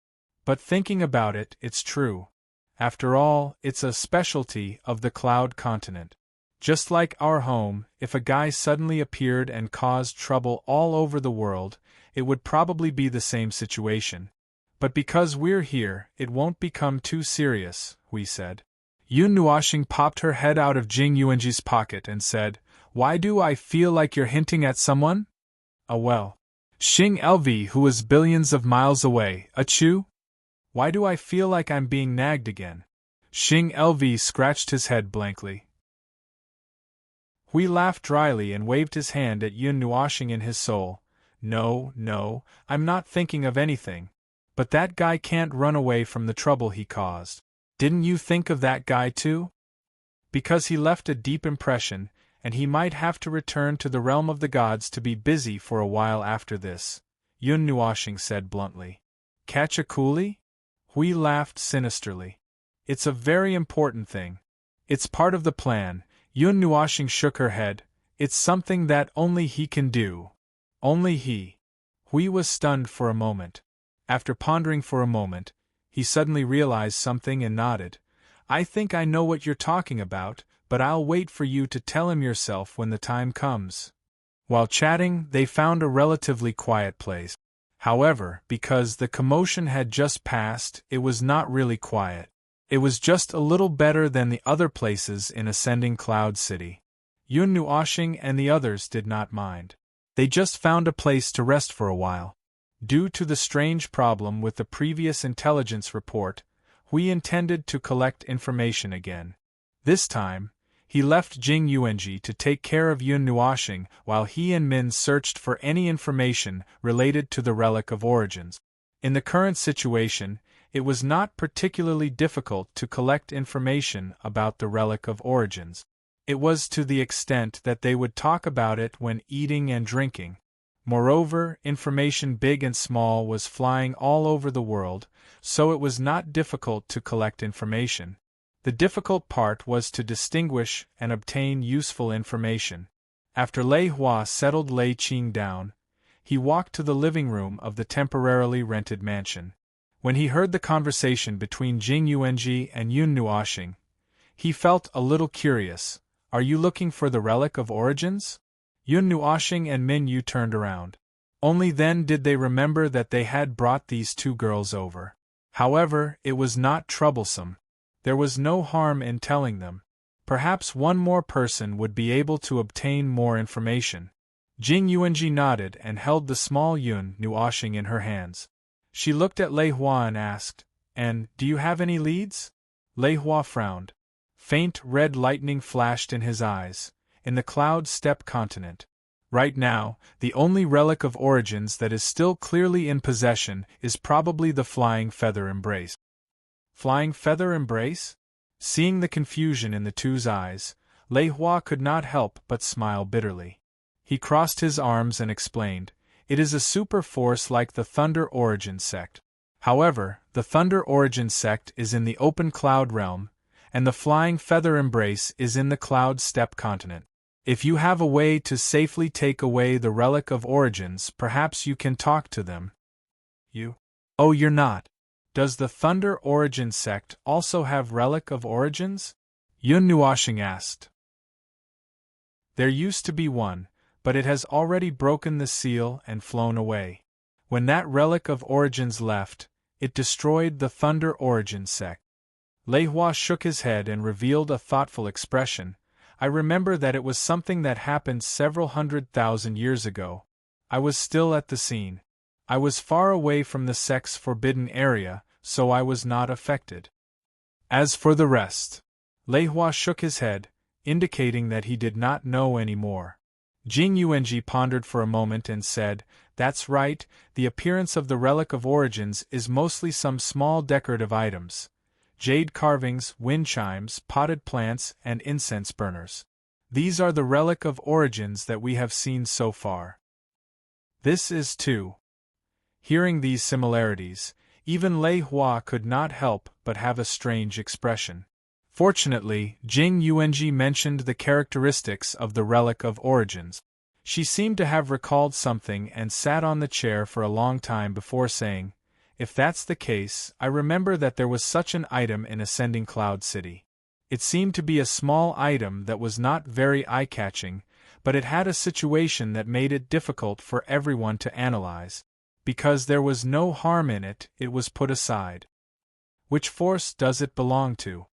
S1: But thinking about it, it's true. After all, it's a specialty of the Cloud Continent. Just like our home, if a guy suddenly appeared and caused trouble all over the world, it would probably be the same situation. But because we're here, it won't become too serious, we said. Yun Nuoxing popped her head out of Jing Yuanji's pocket and said, "Why do I feel like you're hinting at someone?" Well. Xing LV, who is billions of miles away, achoo? Why do I feel like I'm being nagged again? Xing LV scratched his head blankly. Hui laughed dryly and waved his hand at Yun Nuoxing in his soul. No, I'm not thinking of anything. But that guy can't run away from the trouble he caused. Didn't you think of that guy too? Because he left a deep impression, and he might have to return to the realm of the gods to be busy for a while after this, Yun Nuoxing said bluntly. Catch a coolie? Hui laughed sinisterly. It's a very important thing. It's part of the plan. Yun Nuoxing shook her head. It's something that only he can do. Only he. Hui was stunned for a moment. After pondering for a moment, he suddenly realized something and nodded. I think I know what you're talking about, but I'll wait for you to tell him yourself when the time comes. While chatting, they found a relatively quiet place. However, because the commotion had just passed, it was not really quiet. It was just a little better than the other places in Ascending Cloud City. Yun Nuoshing and the others did not mind. They just found a place to rest for a while. Due to the strange problem with the previous intelligence report, Hui intended to collect information again. This time, he left Jing Yuanji to take care of Yun Nuoshing while he and Min searched for any information related to the Relic of Origins. In the current situation, it was not particularly difficult to collect information about the Relic of Origins. It was to the extent that they would talk about it when eating and drinking. Moreover, information big and small was flying all over the world, so it was not difficult to collect information. The difficult part was to distinguish and obtain useful information. After Lei Hua settled Lei Qing down, he walked to the living room of the temporarily rented mansion. When he heard the conversation between Jing Yuanji and Yun Nuoshing, he felt a little curious. Are you looking for the Relic of Origins? Yun Nuoshing and Min Yu turned around. Only then did they remember that they had brought these two girls over. However, it was not troublesome. There was no harm in telling them. Perhaps one more person would be able to obtain more information. Jing Yuanji nodded and held the small Yun Nuoshing in her hands. She looked at Lei Hua and asked, "And, do you have any leads?" Lei Hua frowned. Faint red lightning flashed in his eyes. In the Cloud Steppe continent. Right now, the only relic of origins that is still clearly in possession is probably the Flying Feather Embrace. Flying Feather Embrace? Seeing the confusion in the two's eyes, Lei Hua could not help but smile bitterly. He crossed his arms and explained, "It is a super force like the Thunder Origin sect. However, the Thunder Origin sect is in the open cloud realm, and the Flying Feather Embrace is in the Cloud Steppe continent. If you have a way to safely take away the Relic of Origins, perhaps you can talk to them." "You? Oh, you're not. Does the Thunder Origin sect also have Relic of Origins?" Yun Nuoshing asked. "There used to be one, but it has already broken the seal and flown away. When that Relic of Origins left, it destroyed the Thunder Origin sect." Lei Hua shook his head and revealed a thoughtful expression. "I remember that it was something that happened several 100,000 years ago. I was still at the scene. I was far away from the sect's forbidden area, so I was not affected. As for the rest..." Lei Hua shook his head, indicating that he did not know any more. Jing Yuanji pondered for a moment and said, "That's right, the appearance of the Relic of Origins is mostly some small decorative items. Jade carvings, wind chimes, potted plants, and incense burners. These are the Relic of Origins that we have seen so far. This is too." Hearing these similarities, even Lei Hua could not help but have a strange expression. Fortunately, Jing Yuanji mentioned the characteristics of the Relic of Origins. She seemed to have recalled something and sat on the chair for a long time before saying, "If that's the case, I remember that there was such an item in Ascending Cloud City. It seemed to be a small item that was not very eye-catching, but it had a situation that made it difficult for everyone to analyze. Because there was no harm in it, it was put aside." "Which force does it belong to?"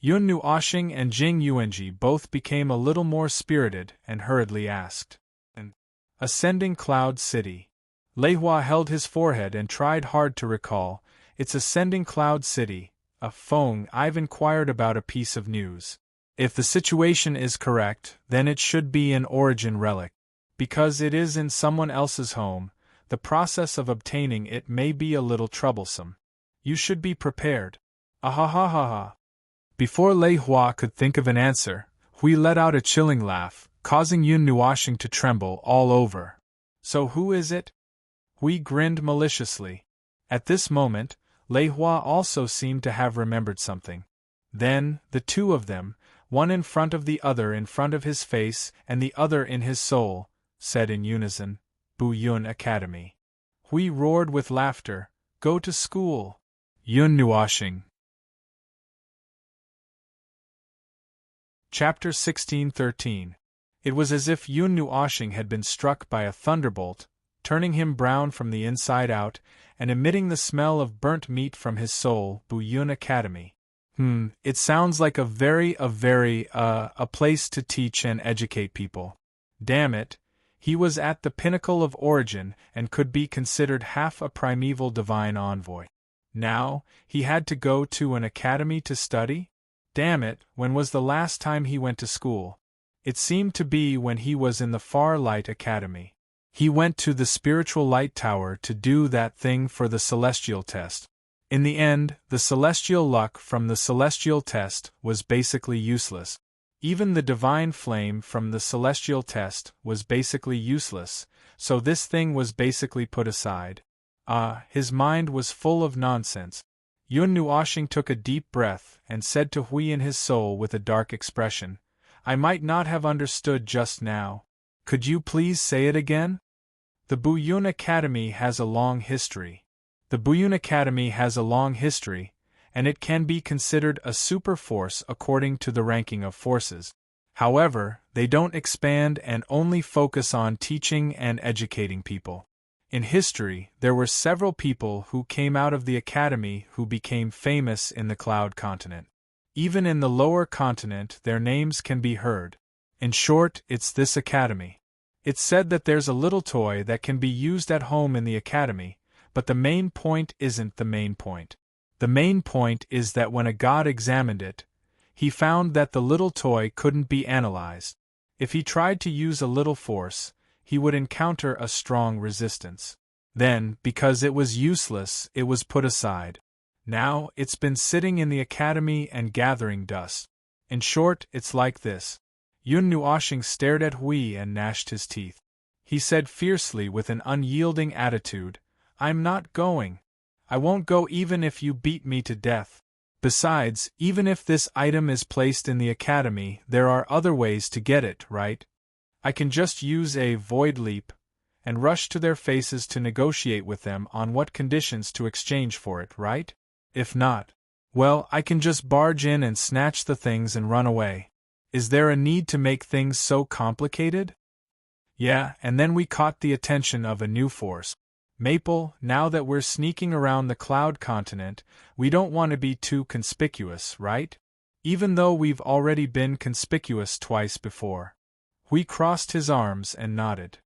S1: Yun Nuoshing and Jing Yuanji both became a little more spirited and hurriedly asked. "Ascending Cloud City." Lei Hua held his forehead and tried hard to recall. "It's Ascending Cloud City. Feng, I've inquired about a piece of news. If the situation is correct, then it should be an origin relic. Because it is in someone else's home, the process of obtaining it may be a little troublesome. You should be prepared." "Ahahaha." Before Lei Hua could think of an answer, Hui let out a chilling laugh, causing Yun Nuoshing to tremble all over. "So who is it?" Hui grinned maliciously. At this moment, Lei Hua also seemed to have remembered something. Then, the two of them, one in front of the other in front of his face and the other in his soul, said in unison, "Bu Yun Academy." Hui roared with laughter, "Go to school!" Yun Nuoshing. Chapter 1613. It was as if Yun Nuoshing had been struck by a thunderbolt, turning him brown from the inside out, and emitting the smell of burnt meat from his soul. Bu Yun Academy. It sounds like a place to teach and educate people. Damn it, he was at the pinnacle of origin and could be considered half a primeval divine envoy. Now, he had to go to an academy to study? Damn it, when was the last time he went to school? It seemed to be when he was in the Far Light Academy. He went to the Spiritual Light Tower to do that thing for the Celestial Test. In the end, the celestial luck from the Celestial Test was basically useless. Even the divine flame from the Celestial Test was basically useless, so this thing was basically put aside. His mind was full of nonsense. Yun Nuoshing took a deep breath and said to Hui in his soul with a dark expression, "I might not have understood just now. Could you please say it again?" The Buyun Academy has a long history. The Buyun Academy has a long history, and it can be considered a super force according to the ranking of forces. However, they don't expand and only focus on teaching and educating people. In history, there were several people who came out of the academy who became famous in the Cloud Continent. Even in the lower continent, their names can be heard. In short, it's this academy. It's said that there's a little toy that can be used at home in the academy, but the main point isn't the main point. The main point is that when a god examined it, he found that the little toy couldn't be analyzed. If he tried to use a little force, he would encounter a strong resistance. Then, because it was useless, it was put aside. Now, it's been sitting in the academy and gathering dust. In short, it's like this. Yun Nuoshing stared at Hui and gnashed his teeth. He said fiercely with an unyielding attitude, "I'm not going. I won't go even if you beat me to death. Besides, even if this item is placed in the academy, there are other ways to get it, right? I can just use a void leap and rush to their faces to negotiate with them on what conditions to exchange for it, right? If not, well, I can just barge in and snatch the things and run away. Is there a need to make things so complicated?" Yeah, and then we caught the attention of a new force. Maple, now that we're sneaking around the Cloud Continent, we don't want to be too conspicuous, right? Even though we've already been conspicuous twice before. Hui crossed his arms and nodded.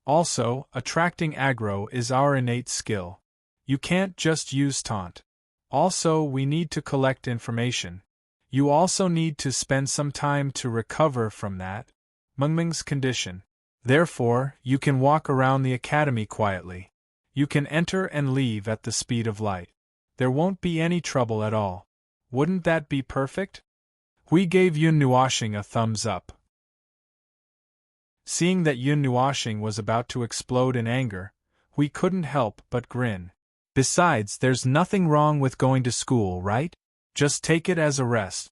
S1: Also, attracting aggro is our innate skill. You can't just use taunt. Also, we need to collect information. You also need to spend some time to recover from that Mengming's condition. Therefore, you can walk around the academy quietly. You can enter and leave at the speed of light. There won't be any trouble at all. Wouldn't that be perfect? Hui gave Yun Nuoshing a thumbs up. Seeing that Yun Nuoshing was about to explode in anger, Hui couldn't help but grin. Besides, there's nothing wrong with going to school, right? Just take it as a rest.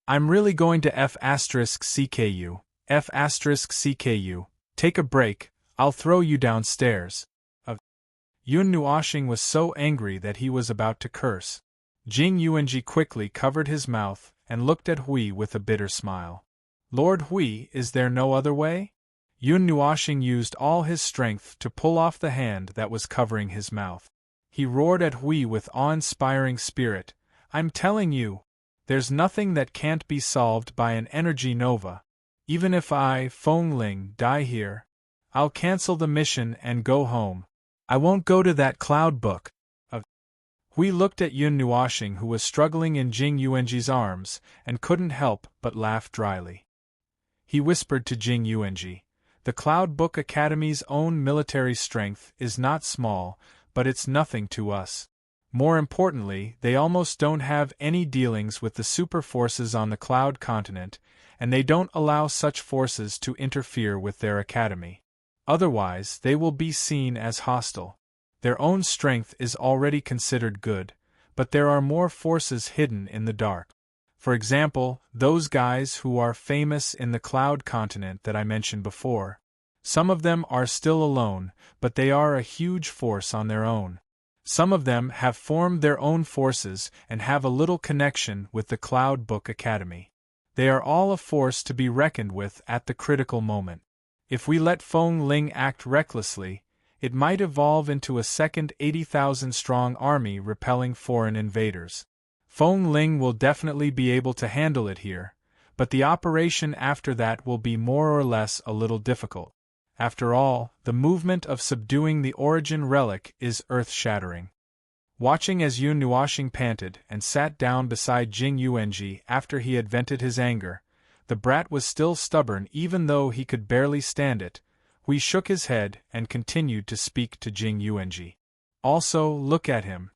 S1: I'm really going to F*CKU. F*CKU. Take a break, I'll throw you downstairs. Yun Nuoshing was so angry that he was about to curse. Jing Yuanji quickly covered his mouth and looked at Hui with a bitter smile. Lord Hui, is there no other way? Yun Nuoshing used all his strength to pull off the hand that was covering his mouth. He roared at Hui with awe-inspiring spirit, I'm telling you, there's nothing that can't be solved by an energy nova. Even if I, Feng Ling, die here, I'll cancel the mission and go home. I won't go to that cloud book. Hui looked at Yun Nuoshing, who was struggling in Jing Yuanji's arms, and couldn't help but laugh dryly. He whispered to Jing Yuanji, the Cloud Book Academy's own military strength is not small, but it's nothing to us. More importantly, they almost don't have any dealings with the super forces on the Cloud Continent, and they don't allow such forces to interfere with their academy. Otherwise, they will be seen as hostile. Their own strength is already considered good, but there are more forces hidden in the dark. For example, those guys who are famous in the Cloud Continent that I mentioned before. Some of them are still alone, but they are a huge force on their own. Some of them have formed their own forces and have a little connection with the Cloud Book Academy. They are all a force to be reckoned with at the critical moment. If we let Feng Ling act recklessly, it might evolve into a second 80,000-strong army repelling foreign invaders. Feng Ling will definitely be able to handle it here, but the operation after that will be more or less a little difficult. After all, the movement of subduing the origin relic is earth-shattering. Watching as Yun Nuoxing panted and sat down beside Jing Yuanji after he had vented his anger, the brat was still stubborn even though he could barely stand it. Hui shook his head and continued to speak to Jing Yuanji. Also, look at him.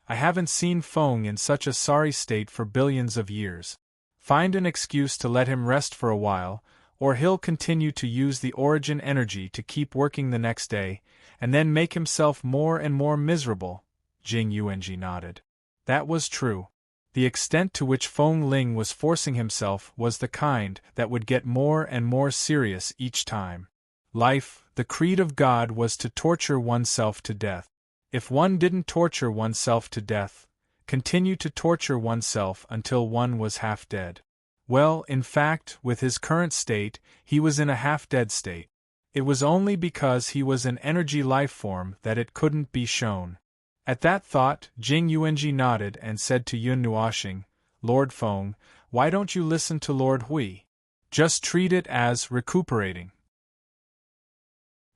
S1: I haven't seen Feng in such a sorry state for billions of years. Find an excuse to let him rest for a while, or he'll continue to use the origin energy to keep working the next day, and then make himself more and more miserable. Jing Yuanji nodded. That was true. The extent to which Feng Ling was forcing himself was the kind that would get more and more serious each time. Life, the creed of God, was to torture oneself to death. If one didn't torture oneself to death, continue to torture oneself until one was half dead. Well, in fact, with his current state, he was in a half-dead state. It was only because he was an energy life form that it couldn't be shown. At that thought, Jing Yuanji nodded and said to Yun Nuoxing, Lord Feng, why don't you listen to Lord Hui? Just treat it as recuperating.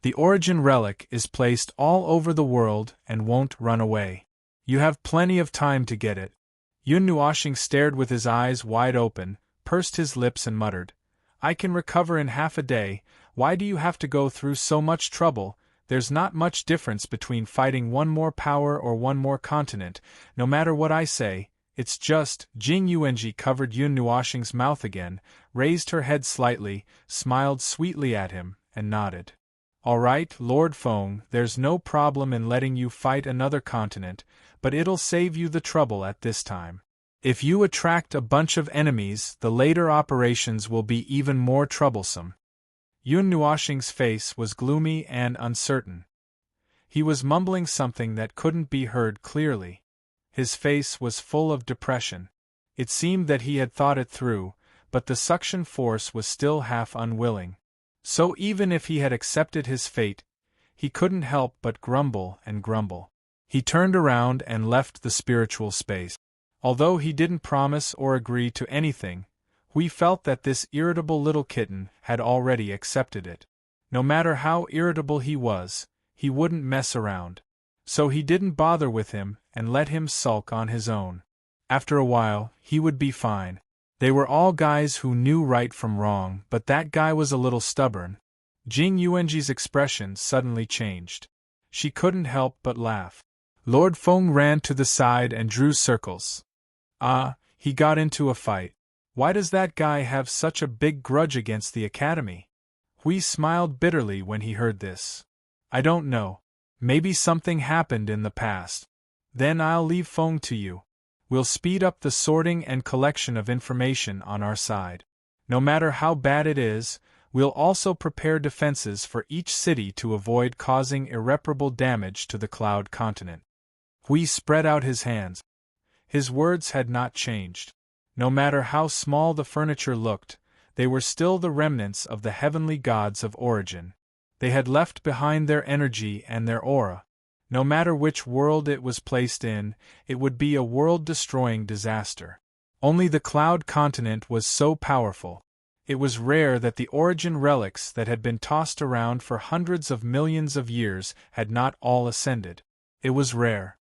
S1: The origin relic is placed all over the world and won't run away. You have plenty of time to get it. Yun Nuoxing stared with his eyes wide open, pursed his lips and muttered, I can recover in half a day. Why do you have to go through so much trouble? There's not much difference between fighting one more power or one more continent, no matter what I say. It's just. Jing Yuanji covered Yun Nuoxing's mouth again, raised her head slightly, smiled sweetly at him, and nodded. All right, Lord Feng, there's no problem in letting you fight another continent, but it'll save you the trouble at this time. If you attract a bunch of enemies, the later operations will be even more troublesome. Yun Nuoxing's face was gloomy and uncertain. He was mumbling something that couldn't be heard clearly. His face was full of depression. It seemed that he had thought it through, but the suction force was still half unwilling. So even if he had accepted his fate, he couldn't help but grumble and grumble. He turned around and left the spiritual space. Although he didn't promise or agree to anything, we felt that this irritable little kitten had already accepted it. No matter how irritable he was, he wouldn't mess around. So he didn't bother with him and let him sulk on his own. After a while, he would be fine. They were all guys who knew right from wrong, but that guy was a little stubborn. Jing Yuanji's expression suddenly changed. She couldn't help but laugh. Lord Feng ran to the side and drew circles. Ah, he got into a fight. Why does that guy have such a big grudge against the academy? Hui smiled bitterly when he heard this. I don't know. Maybe something happened in the past. Then I'll leave Feng to you. We'll speed up the sorting and collection of information on our side. No matter how bad it is, we'll also prepare defenses for each city to avoid causing irreparable damage to the Cloud Continent. Hui spread out his hands. His words had not changed. No matter how small the furniture looked, they were still the remnants of the heavenly gods of origin. They had left behind their energy and their aura. No matter which world it was placed in, it would be a world-destroying disaster. Only the Cloud Continent was so powerful. It was rare that the origin relics that had been tossed around for hundreds of millions of years had not all ascended. It was rare.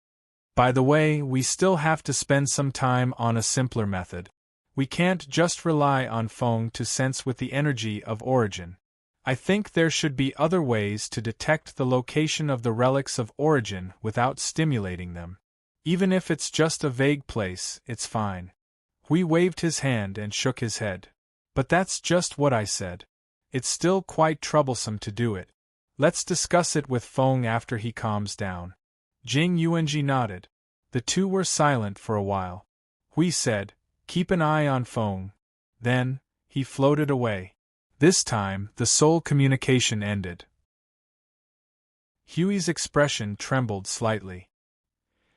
S1: By the way, we still have to spend some time on a simpler method. We can't just rely on Feng to sense with the energy of origin. I think there should be other ways to detect the location of the relics of origin without stimulating them. Even if it's just a vague place, it's fine. Hui waved his hand and shook his head. But that's just what I said. It's still quite troublesome to do it. Let's discuss it with Feng after he calms down. Jing Yuanji nodded. The two were silent for a while. Hui said, keep an eye on Feng. Then, he floated away. This time, the soul communication ended. Huey's expression trembled slightly.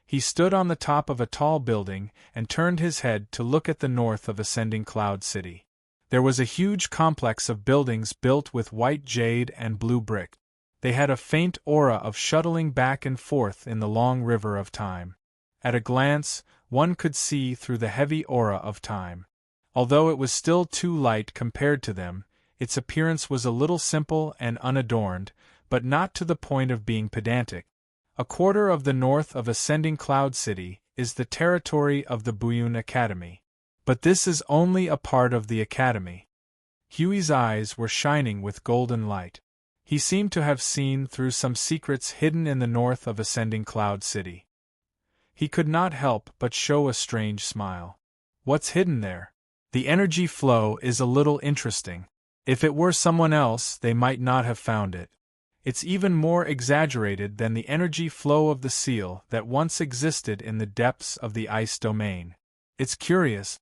S1: He stood on the top of a tall building and turned his head to look at the north of ascending Cloud City. There was a huge complex of buildings built with white jade and blue brick. They had a faint aura of shuttling back and forth in the long river of time. At a glance, One could see through the heavy aura of time. Although it was still too light compared to them, its appearance was a little simple and unadorned, but not to the point of being pedantic. A quarter of the north of Ascending Cloud City is the territory of the Buyun Academy. But this is only a part of the academy. Huey's eyes were shining with golden light. He seemed to have seen through some secrets hidden in the north of Ascending Cloud City. He could not help but show a strange smile. What's hidden there? The energy flow is a little interesting. If it were someone else, they might not have found it. It's even more exaggerated than the energy flow of the seal that once existed in the depths of the ice domain. It's curious.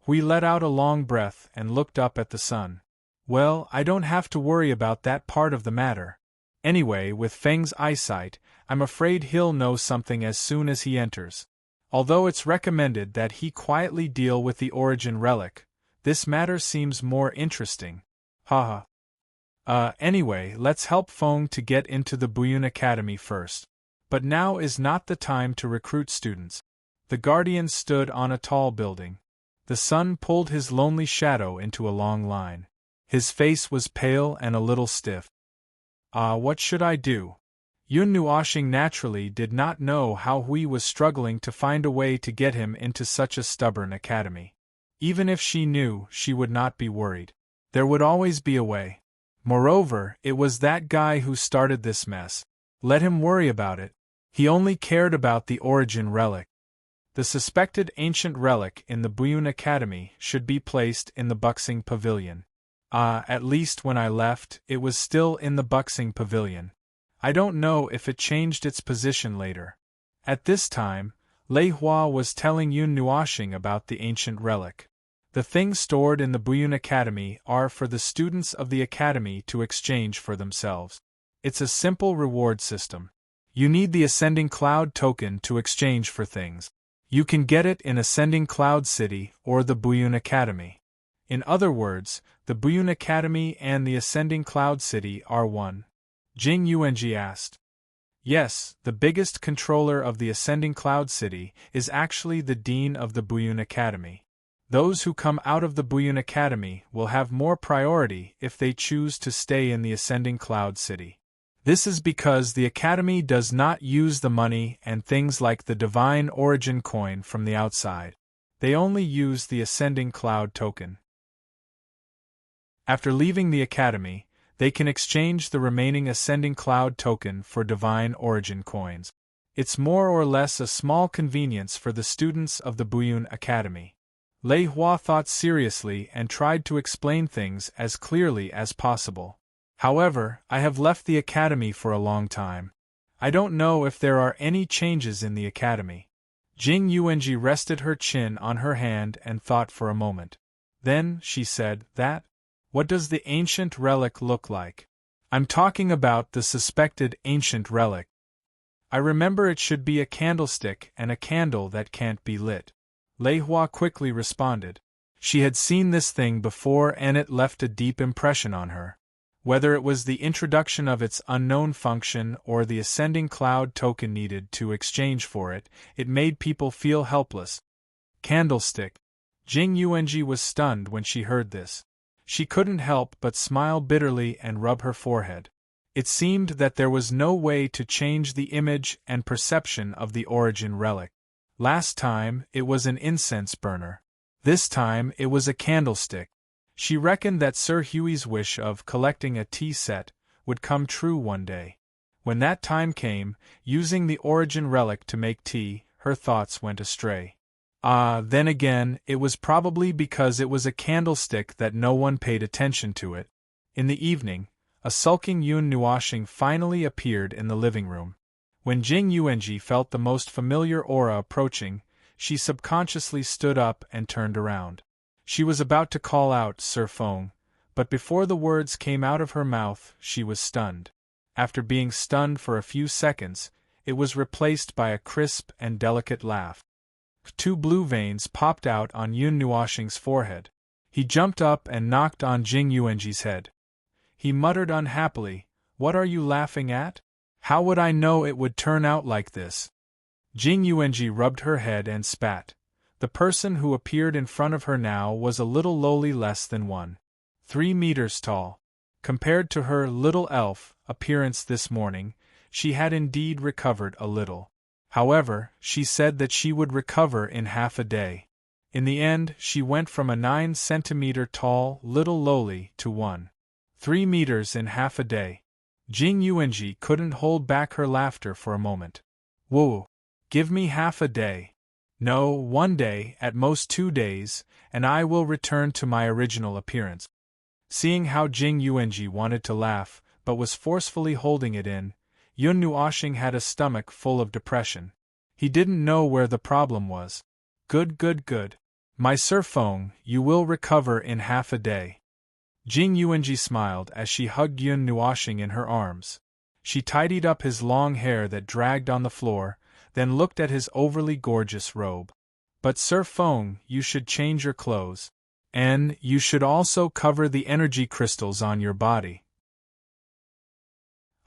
S1: We let out a long breath and looked up at the sun. Well, I don't have to worry about that part of the matter. Anyway, with Feng's eyesight, I'm afraid he'll know something as soon as he enters. Although it's recommended that he quietly deal with the origin relic, this matter seems more interesting. Haha. Anyway, let's help Feng to get into the Buyun Academy first. But now is not the time to recruit students. The guardian stood on a tall building. The sun pulled his lonely shadow into a long line. His face was pale and a little stiff. What should I do? Yun Nuoxing naturally did not know how Hui was struggling to find a way to get him into such a stubborn academy. Even if she knew, she would not be worried. There would always be a way. Moreover, it was that guy who started this mess. Let him worry about it. He only cared about the origin relic. The suspected ancient relic in the Buyun Academy should be placed in the Buxing Pavilion. At least when I left, it was still in the Buxing Pavilion. I don't know if it changed its position later. At this time, Lei Hua was telling Yun Nuoxing about the ancient relic. The things stored in the Buyun Academy are for the students of the academy to exchange for themselves. It's a simple reward system. You need the Ascending Cloud token to exchange for things. You can get it in Ascending Cloud City or the Buyun Academy. In other words, the Buyun Academy and the Ascending Cloud City are one. Jing Yuanji asked. Yes, the biggest controller of the Ascending Cloud City is actually the Dean of the Buyun Academy. Those who come out of the Buyun Academy will have more priority if they choose to stay in the Ascending Cloud City. This is because the Academy does not use the money and things like the Divine Origin coin from the outside. They only use the Ascending Cloud token. After leaving the Academy, they can exchange the remaining Ascending Cloud token for Divine Origin coins. It's more or less a small convenience for the students of the Buyun Academy. Lei Hua thought seriously and tried to explain things as clearly as possible. However, I have left the academy for a long time. I don't know if there are any changes in the academy. Jing Yuanji rested her chin on her hand and thought for a moment. Then, she said, what does the ancient relic look like? I'm talking about the suspected ancient relic. I remember it should be a candlestick and a candle that can't be lit. Lei Hua quickly responded. She had seen this thing before and it left a deep impression on her. Whether it was the introduction of its unknown function or the Ascending Cloud token needed to exchange for it, it made people feel helpless. Candlestick. Jing Yuanji was stunned when she heard this. She couldn't help but smile bitterly and rub her forehead. It seemed that there was no way to change the image and perception of the origin relic. Last time, it was an incense burner. This time, it was a candlestick. She reckoned that Sir Huey's wish of collecting a tea set would come true one day. When that time came, using the origin relic to make tea, her thoughts went astray. Then again, it was probably because it was a candlestick that no one paid attention to it. In the evening, a sulking Yun Nuoxing finally appeared in the living room. When Jing Yuanji felt the most familiar aura approaching, she subconsciously stood up and turned around. She was about to call out Sir Feng, but before the words came out of her mouth, she was stunned. After being stunned for a few seconds, it was replaced by a crisp and delicate laugh. Two blue veins popped out on Yun Nuoxing's forehead. He jumped up and knocked on Jing Yuanji's head. He muttered unhappily, "What are you laughing at? How would I know it would turn out like this?" Jing Yuanji rubbed her head and spat. The person who appeared in front of her now was a little lowly less than 3 meters tall. Compared to her little elf appearance this morning, she had indeed recovered a little. However, she said that she would recover in half a day. In the end, she went from a 9-centimeter tall little lowly to 3 meters in half a day. Jing Yuanji couldn't hold back her laughter for a moment. Whoa! Give me half a day. No, 1 day, at most 2 days, and I will return to my original appearance. Seeing how Jing Yuanji wanted to laugh, but was forcefully holding it in, Yun Nuoxing had a stomach full of depression. He didn't know where the problem was. Good. My Sir Feng, you will recover in half a day. Jing Yuanji smiled as she hugged Yun Nuoxing in her arms. She tidied up his long hair that dragged on the floor, then looked at his overly gorgeous robe. But Sir Feng, you should change your clothes. And you should also cover the energy crystals on your body.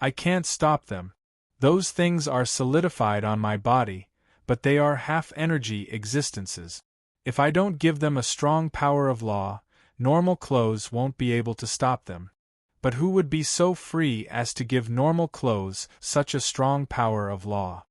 S1: I can't stop them. Those things are solidified on my body, but they are half-energy existences. If I don't give them a strong power of law, normal clothes won't be able to stop them. But who would be so free as to give normal clothes such a strong power of law?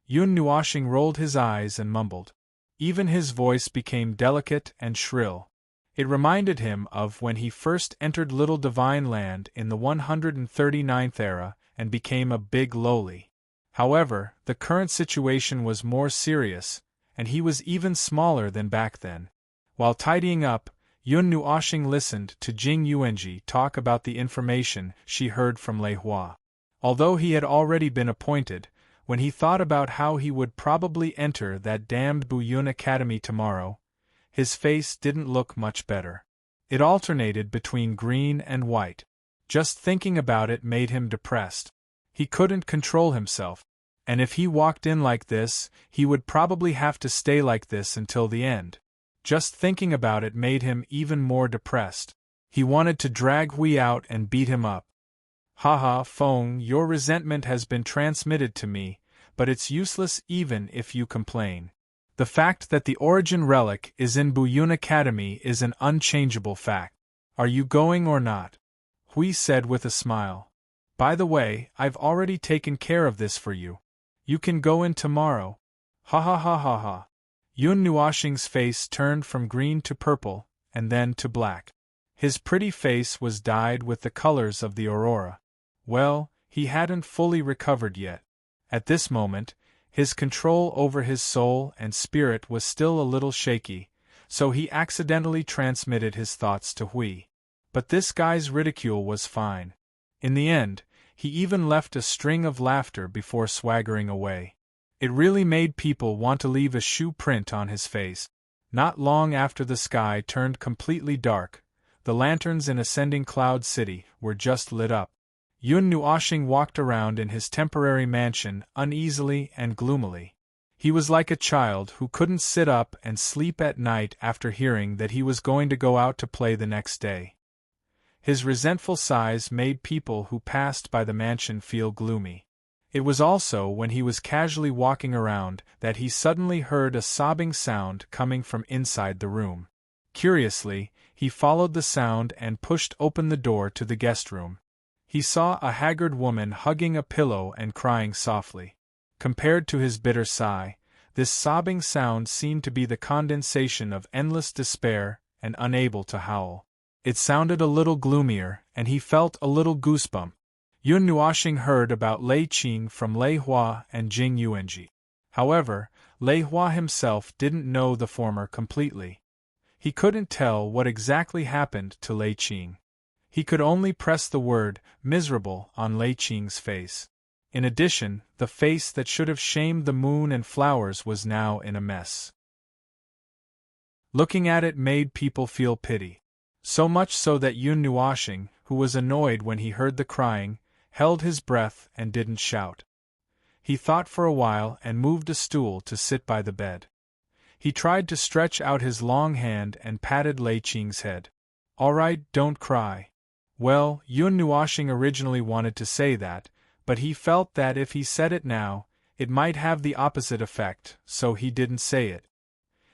S1: Yun Nuoxing rolled his eyes and mumbled. Even his voice became delicate and shrill. It reminded him of when he first entered Little Divine Land in the 139th era and became a big lowly. However, the current situation was more serious, and he was even smaller than back then. While tidying up, Yun Nuoxing listened to Jing Yuanji talk about the information she heard from Lei Hua. Although he had already been appointed, when he thought about how he would probably enter that damned Buyun Academy tomorrow, his face didn't look much better. It alternated between green and white. Just thinking about it made him depressed. He couldn't control himself, and if he walked in like this, he would probably have to stay like this until the end. Just thinking about it made him even more depressed. He wanted to drag Hui out and beat him up. Haha, Feng, your resentment has been transmitted to me, but it's useless even if you complain. The fact that the origin relic is in Buyun Academy is an unchangeable fact. Are you going or not? Hui said with a smile. By the way, I've already taken care of this for you. You can go in tomorrow. Ha. Yun Nuoxing's face turned from green to purple, and then to black. His pretty face was dyed with the colors of the aurora. Well, he hadn't fully recovered yet. At this moment, his control over his soul and spirit was still a little shaky, so he accidentally transmitted his thoughts to Hui. But this guy's ridicule was fine. In the end, he even left a string of laughter before swaggering away. It really made people want to leave a shoe print on his face. Not long after the sky turned completely dark, the lanterns in Ascending Cloud City were just lit up. Yun Nuoxing walked around in his temporary mansion uneasily and gloomily. He was like a child who couldn't sit up and sleep at night after hearing that he was going to go out to play the next day. His resentful sighs made people who passed by the mansion feel gloomy. It was also when he was casually walking around that he suddenly heard a sobbing sound coming from inside the room. Curiously, he followed the sound and pushed open the door to the guest room. He saw a haggard woman hugging a pillow and crying softly. Compared to his bitter sigh, this sobbing sound seemed to be the condensation of endless despair and unable to howl. It sounded a little gloomier, and he felt a little goosebump. Yun Nuoxing heard about Lei Qing from Lei Hua and Jing Yuanji. However, Lei Hua himself didn't know the former completely. He couldn't tell what exactly happened to Lei Qing. He could only press the word miserable on Lei Qing's face. In addition, the face that should have shamed the moon and flowers was now in a mess. Looking at it made people feel pity. So much so that Yun Nuoxing, who was annoyed when he heard the crying, held his breath and didn't shout. He thought for a while and moved a stool to sit by the bed. He tried to stretch out his long hand and patted Lei Qing's head. All right, don't cry. Well, Yun Nuoxing originally wanted to say that, but he felt that if he said it now, It might have the opposite effect, so he didn't say it.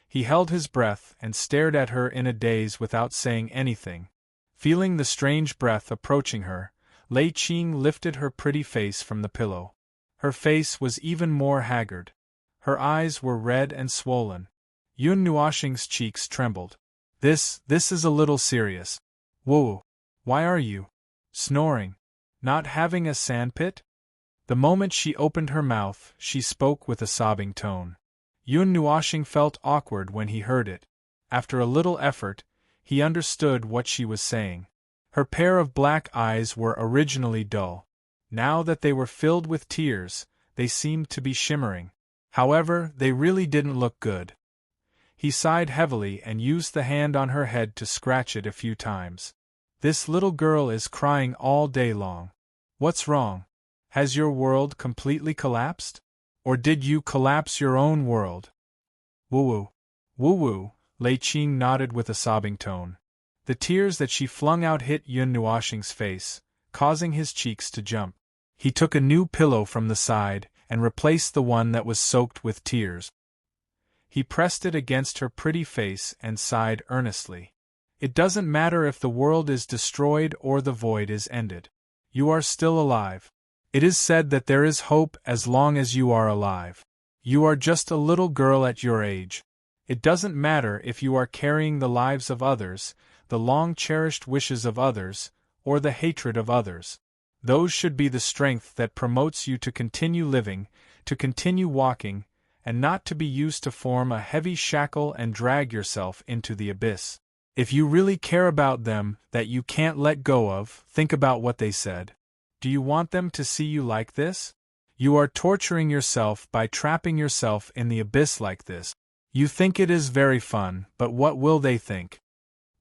S1: He held his breath and stared at her in a daze without saying anything. Feeling the strange breath approaching her, Lei Qing lifted her pretty face from the pillow. Her face was even more haggard. Her eyes were red and swollen. Yun Nuoxing's cheeks trembled. This is a little serious. Whoa! Why are you snoring? Not having a sandpit? The moment she opened her mouth, she spoke with a sobbing tone. Yun Nuoxing felt awkward when he heard it. After a little effort, he understood what she was saying. Her pair of black eyes were originally dull. Now that they were filled with tears, they seemed to be shimmering. However, they really didn't look good. He sighed heavily and used the hand on her head to scratch it a few times. This little girl is crying all day long. What's wrong? Has your world completely collapsed? Or did you collapse your own world? Woo-woo. Woo-woo, Lei Qing nodded with a sobbing tone. The tears that she flung out hit Yun Nuoxing's face, causing his cheeks to jump. He took a new pillow from the side and replaced the one that was soaked with tears. He pressed it against her pretty face and sighed earnestly. It doesn't matter if the world is destroyed or the void is ended. You are still alive. It is said that there is hope as long as you are alive. You are just a little girl at your age. It doesn't matter if you are carrying the lives of others, the long-cherished wishes of others, or the hatred of others. Those should be the strength that promotes you to continue living, to continue walking, and not to be used to form a heavy shackle and drag yourself into the abyss. If you really care about them that you can't let go of, think about what they said. Do you want them to see you like this? You are torturing yourself by trapping yourself in the abyss like this. You think it is very fun, but what will they think?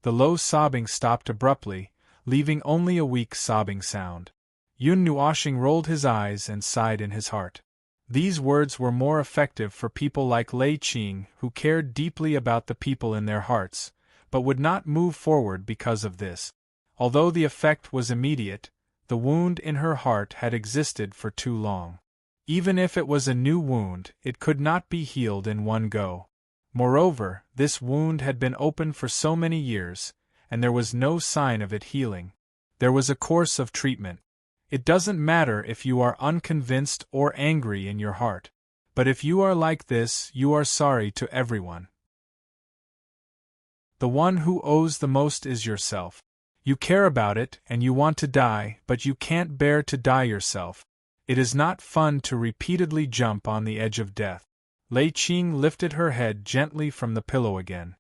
S1: The low sobbing stopped abruptly, leaving only a weak sobbing sound. Yun Nuoxing rolled his eyes and sighed in his heart. These words were more effective for people like Lei Qing who cared deeply about the people in their hearts, but would not move forward because of this. Although the effect was immediate, the wound in her heart had existed for too long. Even if it was a new wound, it could not be healed in one go. Moreover, this wound had been open for so many years, and there was no sign of it healing. There was a course of treatment. It doesn't matter if you are unconvinced or angry in your heart. But if you are like this, you are sorry to everyone. The one who owes the most is yourself. You care about it and you want to die, but you can't bear to die yourself. It is not fun to repeatedly jump on the edge of death. Lei Qing lifted her head gently from the pillow again.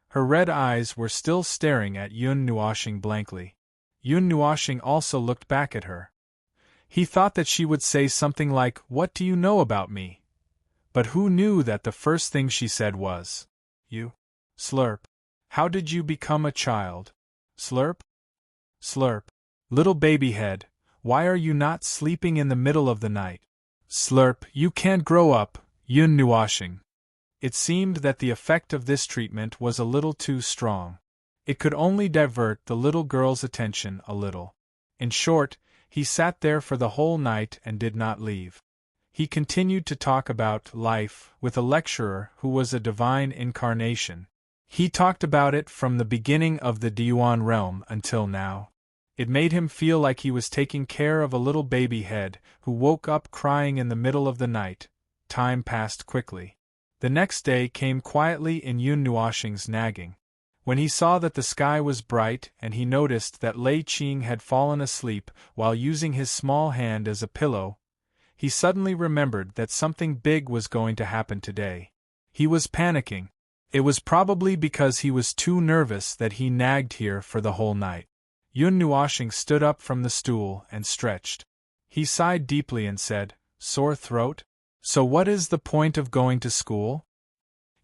S1: Her red eyes were still staring at Yun Nuoxing blankly. Yun Nuoxing also looked back at her. He thought that she would say something like, "What do you know about me?" But who knew that the first thing she said was, "You? Slurp. How did you become a child? Slurp? Slurp. Little baby head, why are you not sleeping in the middle of the night? Slurp, you can't grow up, Yun Nuoxing." It seemed that the effect of this treatment was a little too strong. It could only divert the little girl's attention a little. In short, he sat there for the whole night and did not leave. He continued to talk about life with a lecturer who was a divine incarnation. He talked about it from the beginning of the Diuan realm until now. It made him feel like he was taking care of a little baby head who woke up crying in the middle of the night. Time passed quickly. The next day came quietly in Yun Nuoxing's nagging. When he saw that the sky was bright and he noticed that Lei Qing had fallen asleep while using his small hand as a pillow, he suddenly remembered that something big was going to happen today. He was panicking. It was probably because he was too nervous that he nagged here for the whole night. Yun Nuoxing stood up from the stool and stretched. He sighed deeply and said, "Sore throat? So what is the point of going to school?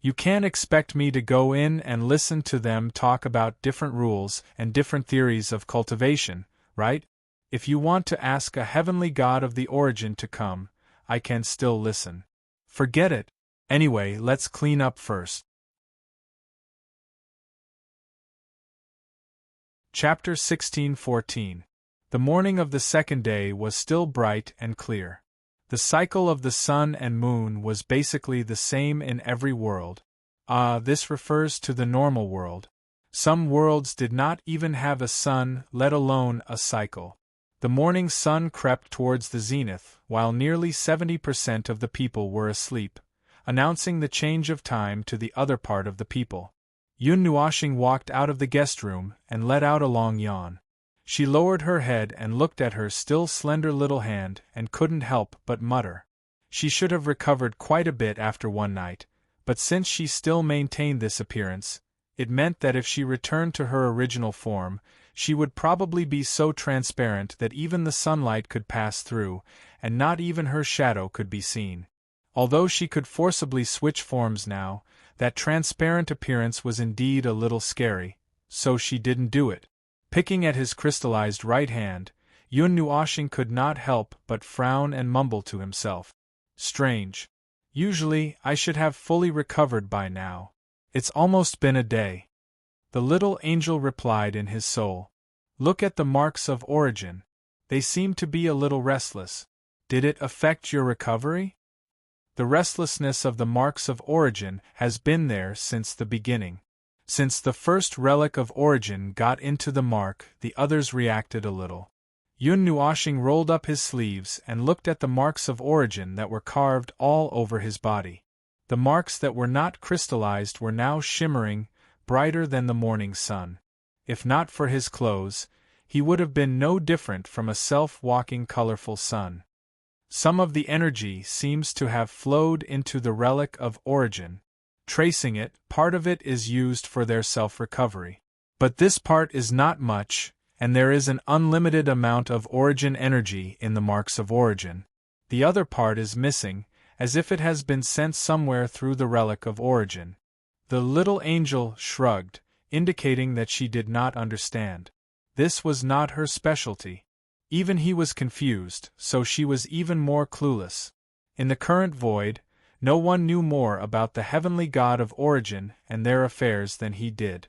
S1: You can't expect me to go in and listen to them talk about different rules and different theories of cultivation, right? If you want to ask a heavenly god of the origin to come, I can still listen. Forget it. Anyway, let's clean up first." Chapter 16:14. The morning of the second day was still bright and clear. The cycle of the sun and moon was basically the same in every world. This refers to the normal world. Some worlds did not even have a sun, let alone a cycle. The morning sun crept towards the zenith, while nearly 70% of the people were asleep, announcing the change of time to the other part of the people. Yun Nuoxing walked out of the guest room and let out a long yawn. She lowered her head and looked at her still slender little hand and couldn't help but mutter. She should have recovered quite a bit after one night, but since she still maintained this appearance, it meant that if she returned to her original form, she would probably be so transparent that even the sunlight could pass through, and not even her shadow could be seen. Although she could forcibly switch forms now, that transparent appearance was indeed a little scary, so she didn't do it. Picking at his crystallized right hand, Yun Nuoxing could not help but frown and mumble to himself. Strange. Usually, I should have fully recovered by now. It's almost been a day. The little angel replied in his soul. Look at the marks of origin. They seem to be a little restless. Did it affect your recovery? The restlessness of the marks of origin has been there since the beginning. Since the first relic of origin got into the mark, the others reacted a little. Yun Nuoxing rolled up his sleeves and looked at the marks of origin that were carved all over his body. The marks that were not crystallized were now shimmering, brighter than the morning sun. If not for his clothes, he would have been no different from a self-walking colorful sun. Some of the energy seems to have flowed into the relic of origin. Tracing it, part of it is used for their self-recovery. But this part is not much, and there is an unlimited amount of origin energy in the marks of origin. The other part is missing, as if it has been sent somewhere through the relic of origin. The little angel shrugged, indicating that she did not understand. This was not her specialty. Even he was confused, so she was even more clueless. In the current void, no one knew more about the heavenly god of origin and their affairs than he did.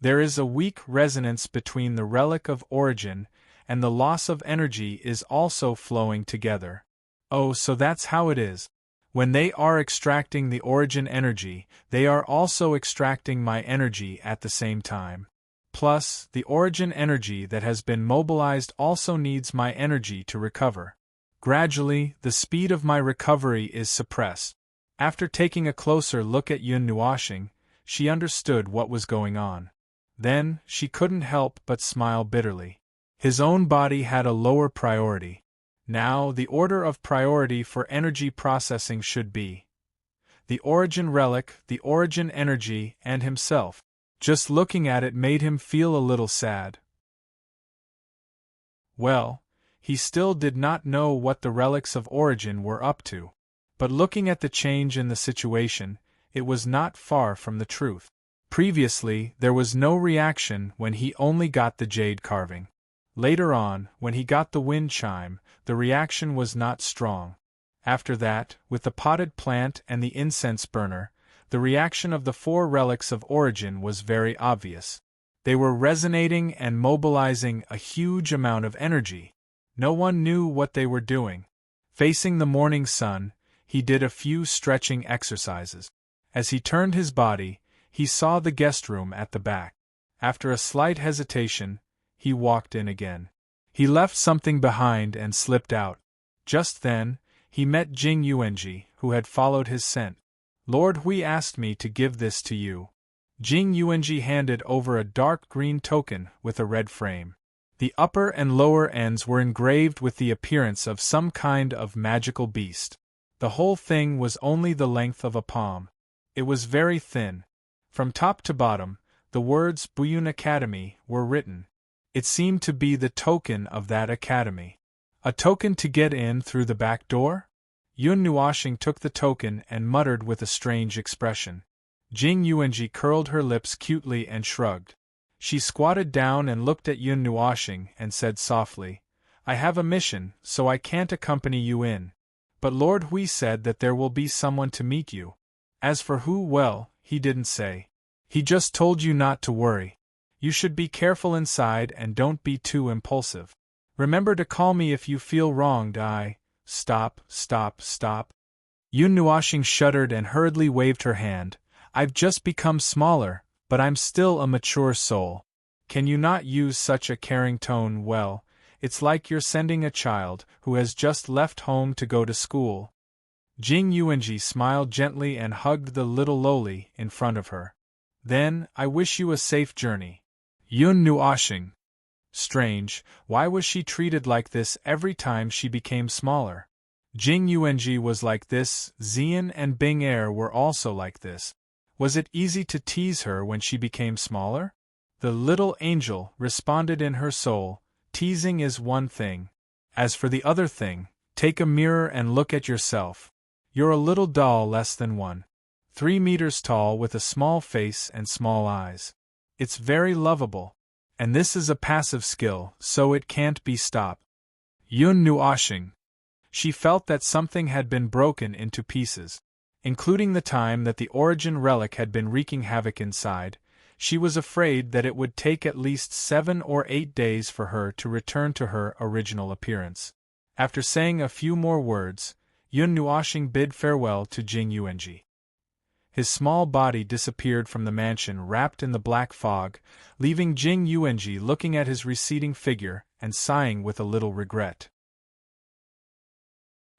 S1: There is a weak resonance between the relic of origin, and the loss of energy is also flowing together. Oh, so that's how it is. When they are extracting the origin energy, they are also extracting my energy at the same time. Plus, the origin energy that has been mobilized also needs my energy to recover. Gradually, the speed of my recovery is suppressed. After taking a closer look at Yun Nuoxing, she understood what was going on. Then, she couldn't help but smile bitterly. His own body had a lower priority. Now, the order of priority for energy processing should be the origin relic, the origin energy, and himself. Just looking at it made him feel a little sad. Well, he still did not know what the relics of origin were up to. But looking at the change in the situation, it was not far from the truth. Previously, there was no reaction when he only got the jade carving. Later on, when he got the wind chime, the reaction was not strong. After that, with the potted plant and the incense burner, the reaction of the 4 relics of origin was very obvious. They were resonating and mobilizing a huge amount of energy. No one knew what they were doing. Facing the morning sun, he did a few stretching exercises. As he turned his body, he saw the guest room at the back. After a slight hesitation, he walked in again. He left something behind and slipped out. Just then, he met Jing Yuanji, who had followed his scent. Lord Hui asked me to give this to you. Jing Yuanji handed over a dark green token with a red frame. The upper and lower ends were engraved with the appearance of some kind of magical beast. The whole thing was only the length of a palm. It was very thin. From top to bottom, the words Buyun Academy were written. It seemed to be the token of that academy. A token to get in through the back door? Yun Nuoxing took the token and muttered with a strange expression. Jing Yuanji curled her lips cutely and shrugged. She squatted down and looked at Yun Nuoxing and said softly, I have a mission, so I can't accompany you in. But Lord Hui said that there will be someone to meet you. As for who, well, he didn't say. He just told you not to worry. You should be careful inside and don't be too impulsive. Remember to call me if you feel wronged. Stop, stop, stop. Yun Nuoxing shuddered and hurriedly waved her hand. I've just become smaller, but I'm still a mature soul. Can you not use such a caring tone? Well, it's like you're sending a child who has just left home to go to school. Jing Yuanji smiled gently and hugged the little lowly in front of her. Then, I wish you a safe journey. Yun Nuoxing. Strange, why was she treated like this every time she became smaller? Jing Yuanji was like this, Xian and Bing Er were also like this. Was it easy to tease her when she became smaller? The little angel responded in her soul, teasing is one thing. As for the other thing, take a mirror and look at yourself. You're a little doll less than 3 meters tall with a small face and small eyes. It's very lovable. And this is a passive skill, so it can't be stopped. Yun Nuoxing. She felt that something had been broken into pieces. Including the time that the origin relic had been wreaking havoc inside, she was afraid that it would take at least 7 or 8 days for her to return to her original appearance. After saying a few more words, Yun Nuoxing bid farewell to Jing Yuanji. His small body disappeared from the mansion wrapped in the black fog, leaving Jing Yuanji looking at his receding figure and sighing with a little regret.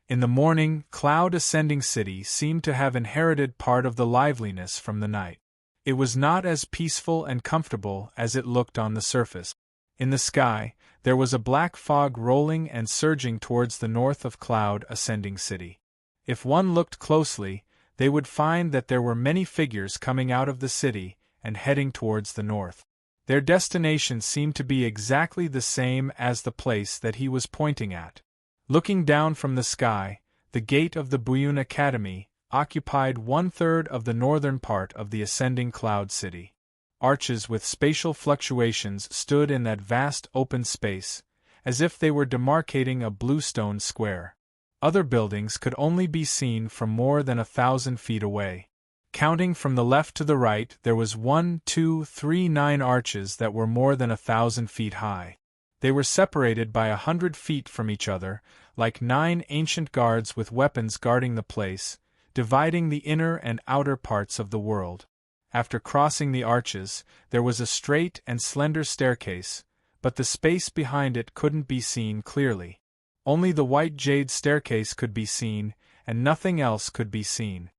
S1: In the morning, Cloud Ascending City seemed to have inherited part of the liveliness from the night. It was not as peaceful and comfortable as it looked on the surface. In the sky, there was a black fog rolling and surging towards the north of Cloud Ascending City. If one looked closely, they would find that there were many figures coming out of the city and heading towards the north. Their destination seemed to be exactly the same as the place that he was pointing at. Looking down from the sky, the gate of the Buyun Academy occupied 1/3 of the northern part of the ascending cloud city. Arches with spatial fluctuations stood in that vast open space, as if they were demarcating a bluestone square. Other buildings could only be seen from more than 1,000 feet away. Counting from the left to the right, there was 1, 2, 3, 9 arches that were more than 1,000 feet high. They were separated by 100 feet from each other, like 9 ancient guards with weapons guarding the place, dividing the inner and outer parts of the world. After crossing the arches, there was a straight and slender staircase, but the space behind it couldn't be seen clearly. Only the white jade staircase could be seen, and nothing else could be seen.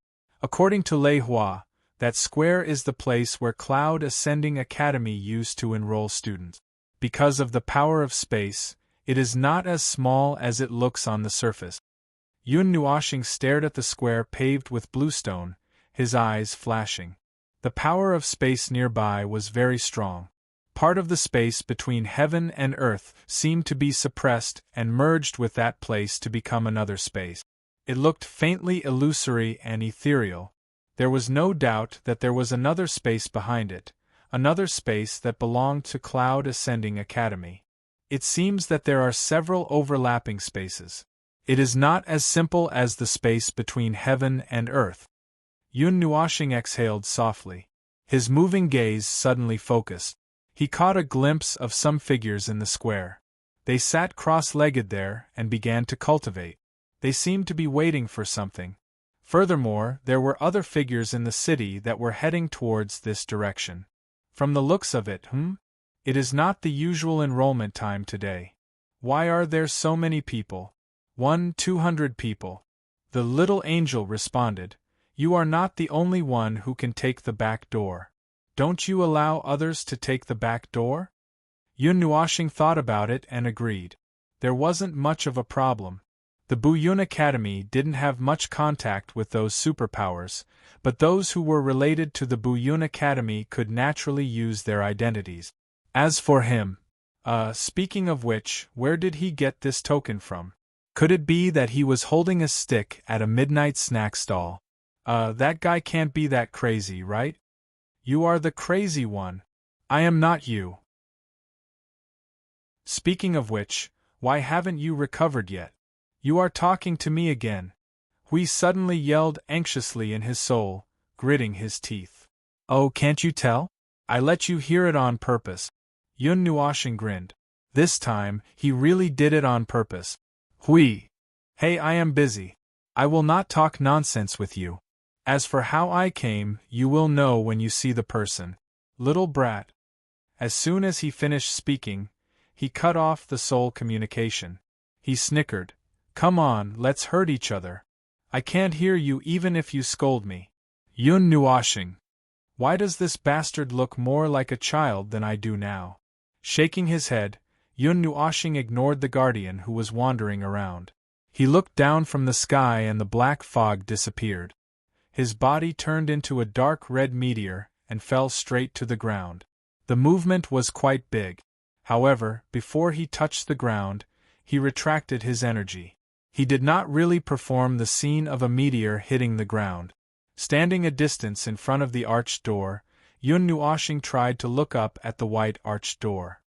S1: According to Lei Hua, that square is the place where Cloud Ascending Academy used to enroll students. Because of the power of space, it is not as small as it looks on the surface. Yun Nuoxing stared at the square paved with bluestone, his eyes flashing. The power of space nearby was very strong. Part of the space between heaven and earth seemed to be suppressed and merged with that place to become another space. It looked faintly illusory and ethereal. There was no doubt that there was another space behind it, another space that belonged to Cloud Ascending Academy. It seems that there are several overlapping spaces. It is not as simple as the space between heaven and earth. Yun Nuoxing exhaled softly. His moving gaze suddenly focused. He caught a glimpse of some figures in the square. They sat cross-legged there and began to cultivate. They seemed to be waiting for something. Furthermore, there were other figures in the city that were heading towards this direction. From the looks of it, it is not the usual enrollment time today. Why are there so many people? 200 people. The little angel responded, You are not the only one who can take the back door. Don't you allow others to take the back door? Yun Nuoxing thought about it and agreed. There wasn't much of a problem. The Buyun Academy didn't have much contact with those superpowers, but those who were related to the Buyun Academy could naturally use their identities. As for him, speaking of which, where did he get this token from? Could it be that he was holding a stick at a midnight snack stall? That guy can't be that crazy, right? You are the crazy one. I am not you. Speaking of which, why haven't you recovered yet? You are talking to me again. Hui suddenly yelled anxiously in his soul, gritting his teeth. Oh, can't you tell? I let you hear it on purpose. Yun Nuoxing grinned. This time, he really did it on purpose. Hui. Hey, I am busy. I will not talk nonsense with you. As for how I came, you will know when you see the person. Little brat. As soon as he finished speaking, he cut off the soul communication. He snickered. Come on, let's hurt each other. I can't hear you even if you scold me. Yun Nuashing. Why does this bastard look more like a child than I do now? Shaking his head, Yun Nuashing ignored the guardian who was wandering around. He looked down from the sky and the black fog disappeared. His body turned into a dark red meteor and fell straight to the ground. The movement was quite big. However, before he touched the ground, he retracted his energy. He did not really perform the scene of a meteor hitting the ground. Standing a distance in front of the arched door, Yun Nuashing tried to look up at the white arched door.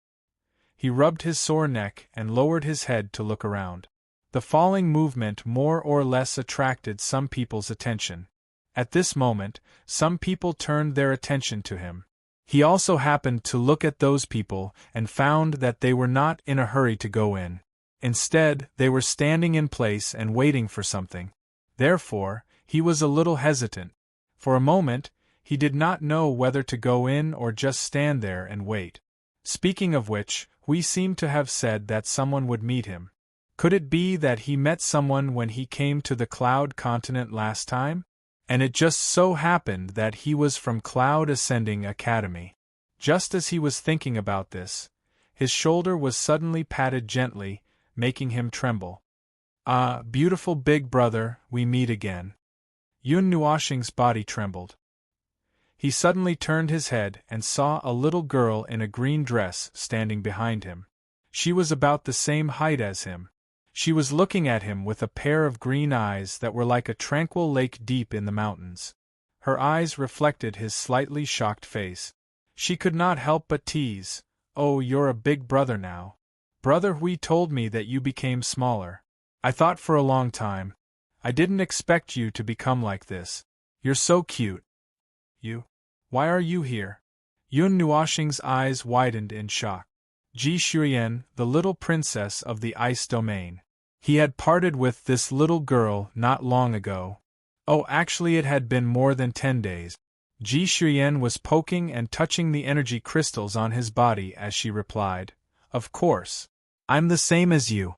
S1: He rubbed his sore neck and lowered his head to look around. The falling movement more or less attracted some people's attention. At this moment, some people turned their attention to him. He also happened to look at those people and found that they were not in a hurry to go in. Instead, they were standing in place and waiting for something. Therefore, he was a little hesitant. For a moment, he did not know whether to go in or just stand there and wait. Speaking of which, we seem to have said that someone would meet him. Could it be that he met someone when he came to the Cloud Continent last time? And it just so happened that he was from Cloud Ascending Academy. Just as he was thinking about this, his shoulder was suddenly patted gently, making him tremble. Ah, beautiful big brother, we meet again. Yun Nuashing's body trembled. He suddenly turned his head and saw a little girl in a green dress standing behind him. She was about the same height as him. She was looking at him with a pair of green eyes that were like a tranquil lake deep in the mountains. Her eyes reflected his slightly shocked face. She could not help but tease, "Oh, you're a big brother now. Brother Hui told me that you became smaller. I thought for a long time. I didn't expect you to become like this. You're so cute." "You? Why are you here?" Yun Nuashing's eyes widened in shock. Ji Shuyan, the little princess of the ice domain. He had parted with this little girl not long ago. Oh, actually it had been more than 10 days. Ji Shuyan was poking and touching the energy crystals on his body as she replied, "Of course. I'm the same as you."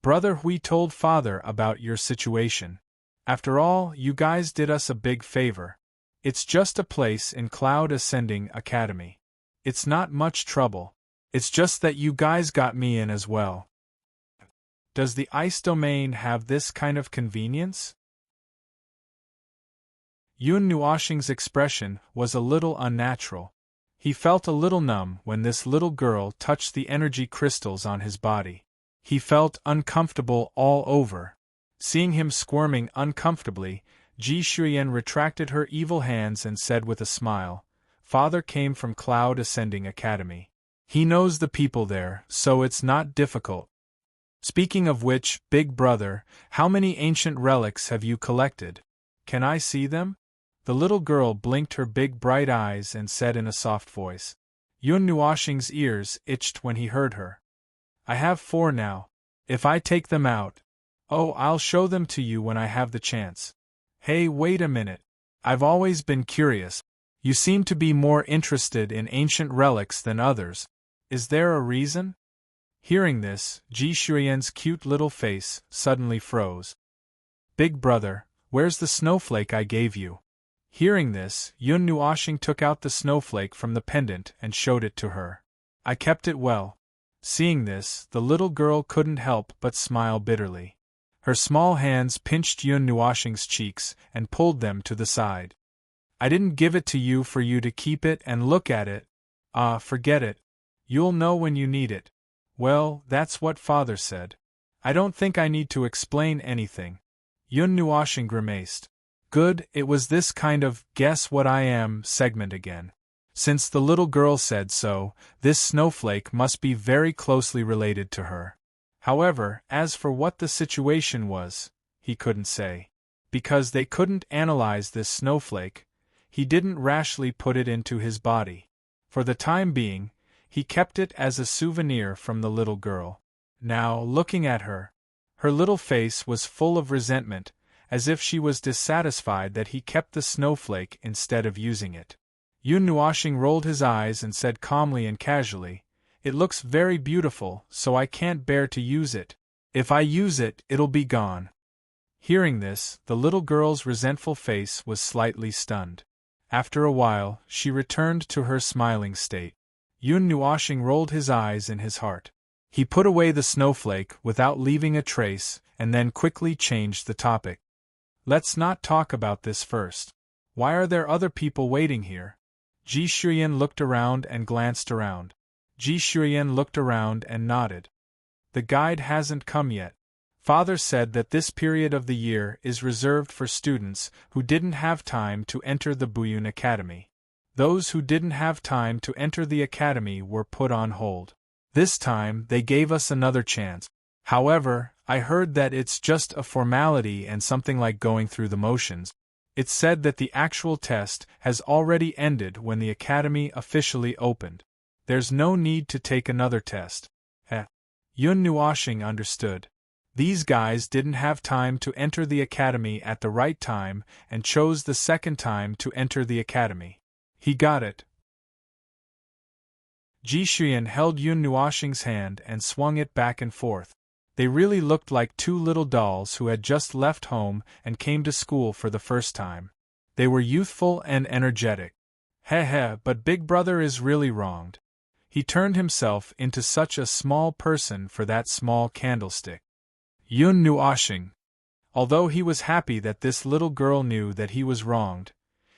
S1: Brother Hui told father about your situation. After all, you guys did us a big favor. It's just a place in Cloud Ascending Academy. It's not much trouble. It's just that you guys got me in as well. Does the ice domain have this kind of convenience? Yun Nuashing's expression was a little unnatural. He felt a little numb when this little girl touched the energy crystals on his body. He felt uncomfortable all over. Seeing him squirming uncomfortably, Ji Shuyan retracted her evil hands and said with a smile, "Father came from Cloud Ascending Academy. He knows the people there, so it's not difficult. Speaking of which, big brother, how many ancient relics have you collected? Can I see them?" The little girl blinked her big bright eyes and said in a soft voice. Yun Nuashing's ears itched when he heard her. "I have 4 now. If I take them out... Oh, I'll show them to you when I have the chance." "Hey, wait a minute. I've always been curious. You seem to be more interested in ancient relics than others. Is there a reason?" Hearing this, Ji Shuyan's cute little face suddenly froze. "Big brother, where's the snowflake I gave you?" Hearing this, Yun Nuashing took out the snowflake from the pendant and showed it to her. "I kept it well." Seeing this, the little girl couldn't help but smile bitterly. Her small hands pinched Yun Nuashing's cheeks and pulled them to the side. "I didn't give it to you for you to keep it and look at it. Ah, forget it. You'll know when you need it." "Well, that's what father said. I don't think I need to explain anything." Yun Nuashing grimaced. Good, it was this kind of "guess what I am" segment again. Since the little girl said so, this snowflake must be very closely related to her. However, as for what the situation was, he couldn't say. Because they couldn't analyze this snowflake, he didn't rashly put it into his body. For the time being, he kept it as a souvenir from the little girl. Now, looking at her, Her little face was full of resentment, as if she was dissatisfied that he kept the snowflake instead of using it. Yun Nuoshing rolled his eyes and said calmly and casually, "It looks very beautiful, so I can't bear to use it. If I use it, it'll be gone." Hearing this, the little girl's resentful face was slightly stunned. After a while, she returned to her smiling state. Yun Nuoshing rolled his eyes in his heart. He put away the snowflake without leaving a trace, and then quickly changed the topic. "Let's not talk about this first. Why are there other people waiting here?" Ji Shuyan looked around and glanced around. Ji Shuyan looked around and nodded. "The guide hasn't come yet. Father said that this period of the year is reserved for students who didn't have time to enter the Buyun Academy. Those who didn't have time to enter the academy were put on hold. This time they gave us another chance. However, I heard that it's just a formality and something like going through the motions. It's said that the actual test has already ended when the academy officially opened. There's no need to take another test." Yun Nuoshing understood. These guys didn't have time to enter the academy at the right time and chose the second time to enter the academy. He got it. Ji Shuyan held Yun Nuoshing's hand and swung it back and forth. They really looked like two little dolls who had just left home and came to school for the first time. They were youthful and energetic. But Big Brother is really wronged. He turned himself into such a small person for that small candlestick. Yun Nuoshing. Although he was happy that this little girl knew that he was wronged,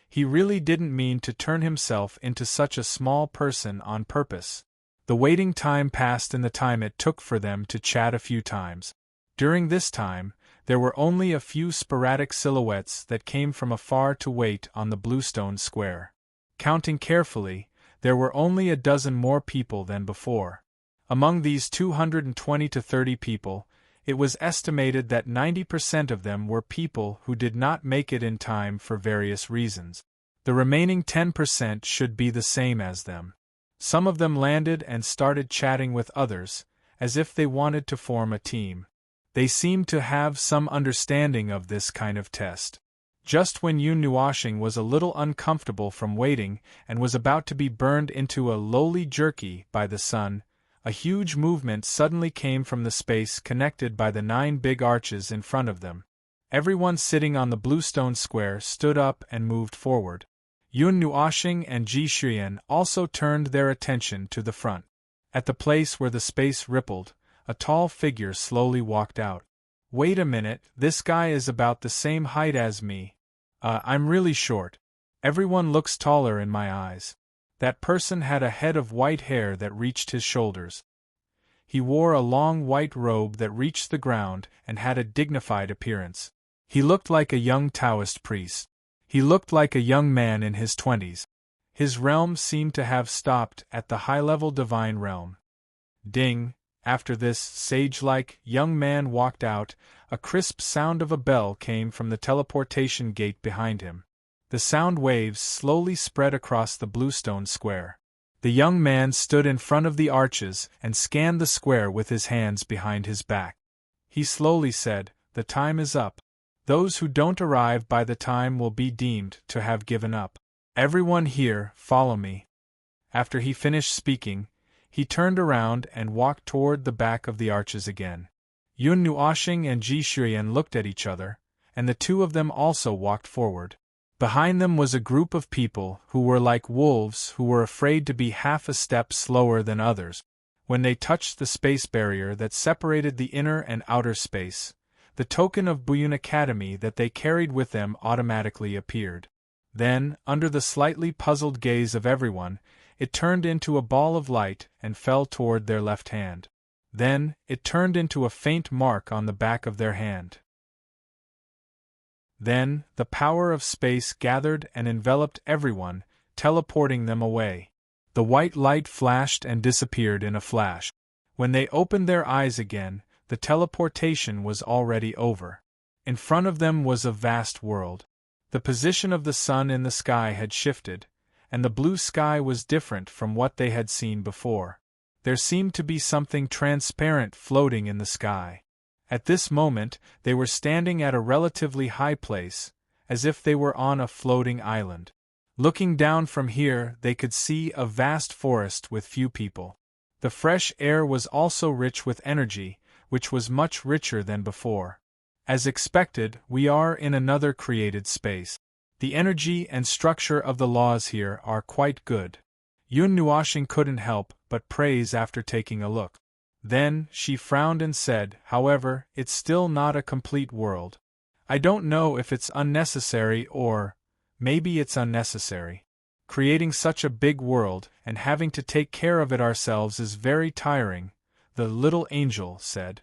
S1: he really didn't mean to turn himself into such a small person on purpose. The waiting time passed in the time it took for them to chat a few times. During this time, there were only a few sporadic silhouettes that came from afar to wait on the bluestone square. Counting carefully, there were only a dozen more people than before. Among these 220 to 30 people, it was estimated that 90% of them were people who did not make it in time for various reasons. The remaining 10% should be the same as them. Some of them landed and started chatting with others, as if they wanted to form a team. They seemed to have some understanding of this kind of test. Just when Yun Nuoshing was a little uncomfortable from waiting and was about to be burned into a lowly jerky by the sun, a huge movement suddenly came from the space connected by the 9 big arches in front of them. Everyone sitting on the bluestone square stood up and moved forward. Yun Nuoshing and Ji Shuyan also turned their attention to the front. At the place where the space rippled, a tall figure slowly walked out. "Wait a minute, this guy is about the same height as me. I'm really short. Everyone looks taller in my eyes." That person had a head of white hair that reached his shoulders. He wore a long white robe that reached the ground and had a dignified appearance. He looked like a young Taoist priest. He looked like a young man in his 20s. His realm seemed to have stopped at the high-level divine realm. Ding! After this sage-like young man walked out, a crisp sound of a bell came from the teleportation gate behind him. The sound waves slowly spread across the bluestone square. The young man stood in front of the arches and scanned the square with his hands behind his back. He slowly said, "The time is up. Those who don't arrive by the time will be deemed to have given up. Everyone here, follow me." After he finished speaking, he turned around and walked toward the back of the arches again. Yun Nuoshing and Ji Shuyan looked at each other, and the two of them also walked forward. Behind them was a group of people who were like wolves who were afraid to be half a step slower than others. When they touched the space barrier that separated the inner and outer space, the token of Buyun Academy that they carried with them automatically appeared. Then, under the slightly puzzled gaze of everyone, it turned into a ball of light and fell toward their left hand. Then, it turned into a faint mark on the back of their hand. Then, the power of space gathered and enveloped everyone, teleporting them away. The white light flashed and disappeared in a flash. When they opened their eyes again, the teleportation was already over. In front of them was a vast world. The position of the sun in the sky had shifted, and the blue sky was different from what they had seen before. There seemed to be something transparent floating in the sky. At this moment, they were standing at a relatively high place, as if they were on a floating island. Looking down from here, they could see a vast forest with few people. The fresh air was also rich with energy, which was much richer than before. As expected, we are in another created space. The energy and structure of the laws here are quite good. Yun Nuoshing couldn't help but praise after taking a look. Then, she frowned and said, however, it's still not a complete world. I don't know if it's unnecessary or, maybe it's unnecessary. Creating such a big world and having to take care of it ourselves is very tiring, the little angel said.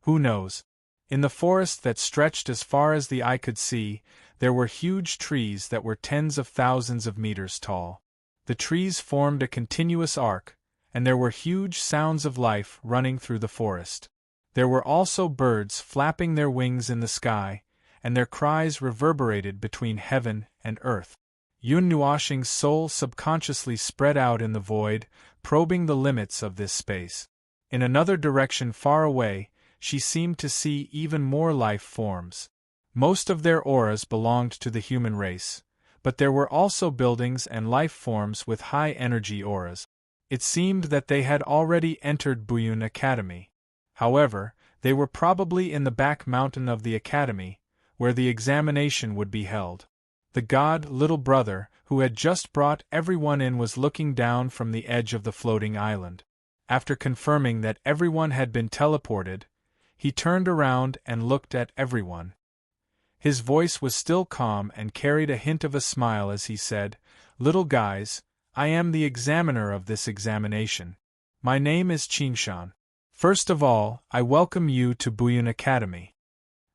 S1: Who knows? In the forest that stretched as far as the eye could see, there were huge trees that were tens of thousands of meters tall. The trees formed a continuous arc, and there were huge sounds of life running through the forest. There were also birds flapping their wings in the sky, and their cries reverberated between heaven and earth. Yun Nuoshing's soul subconsciously spread out in the void, probing the limits of this space. In another direction far away, she seemed to see even more life forms. Most of their auras belonged to the human race, but there were also buildings and life forms with high energy auras. It seemed that they had already entered Buyun Academy. However, they were probably in the back mountain of the academy, where the examination would be held. The god, little brother, who had just brought everyone in, was looking down from the edge of the floating island. After confirming that everyone had been teleported, he turned around and looked at everyone. His voice was still calm and carried a hint of a smile as he said, "Little guys, I am the examiner of this examination. My name is Qingshan. First of all, I welcome you to Buyun Academy.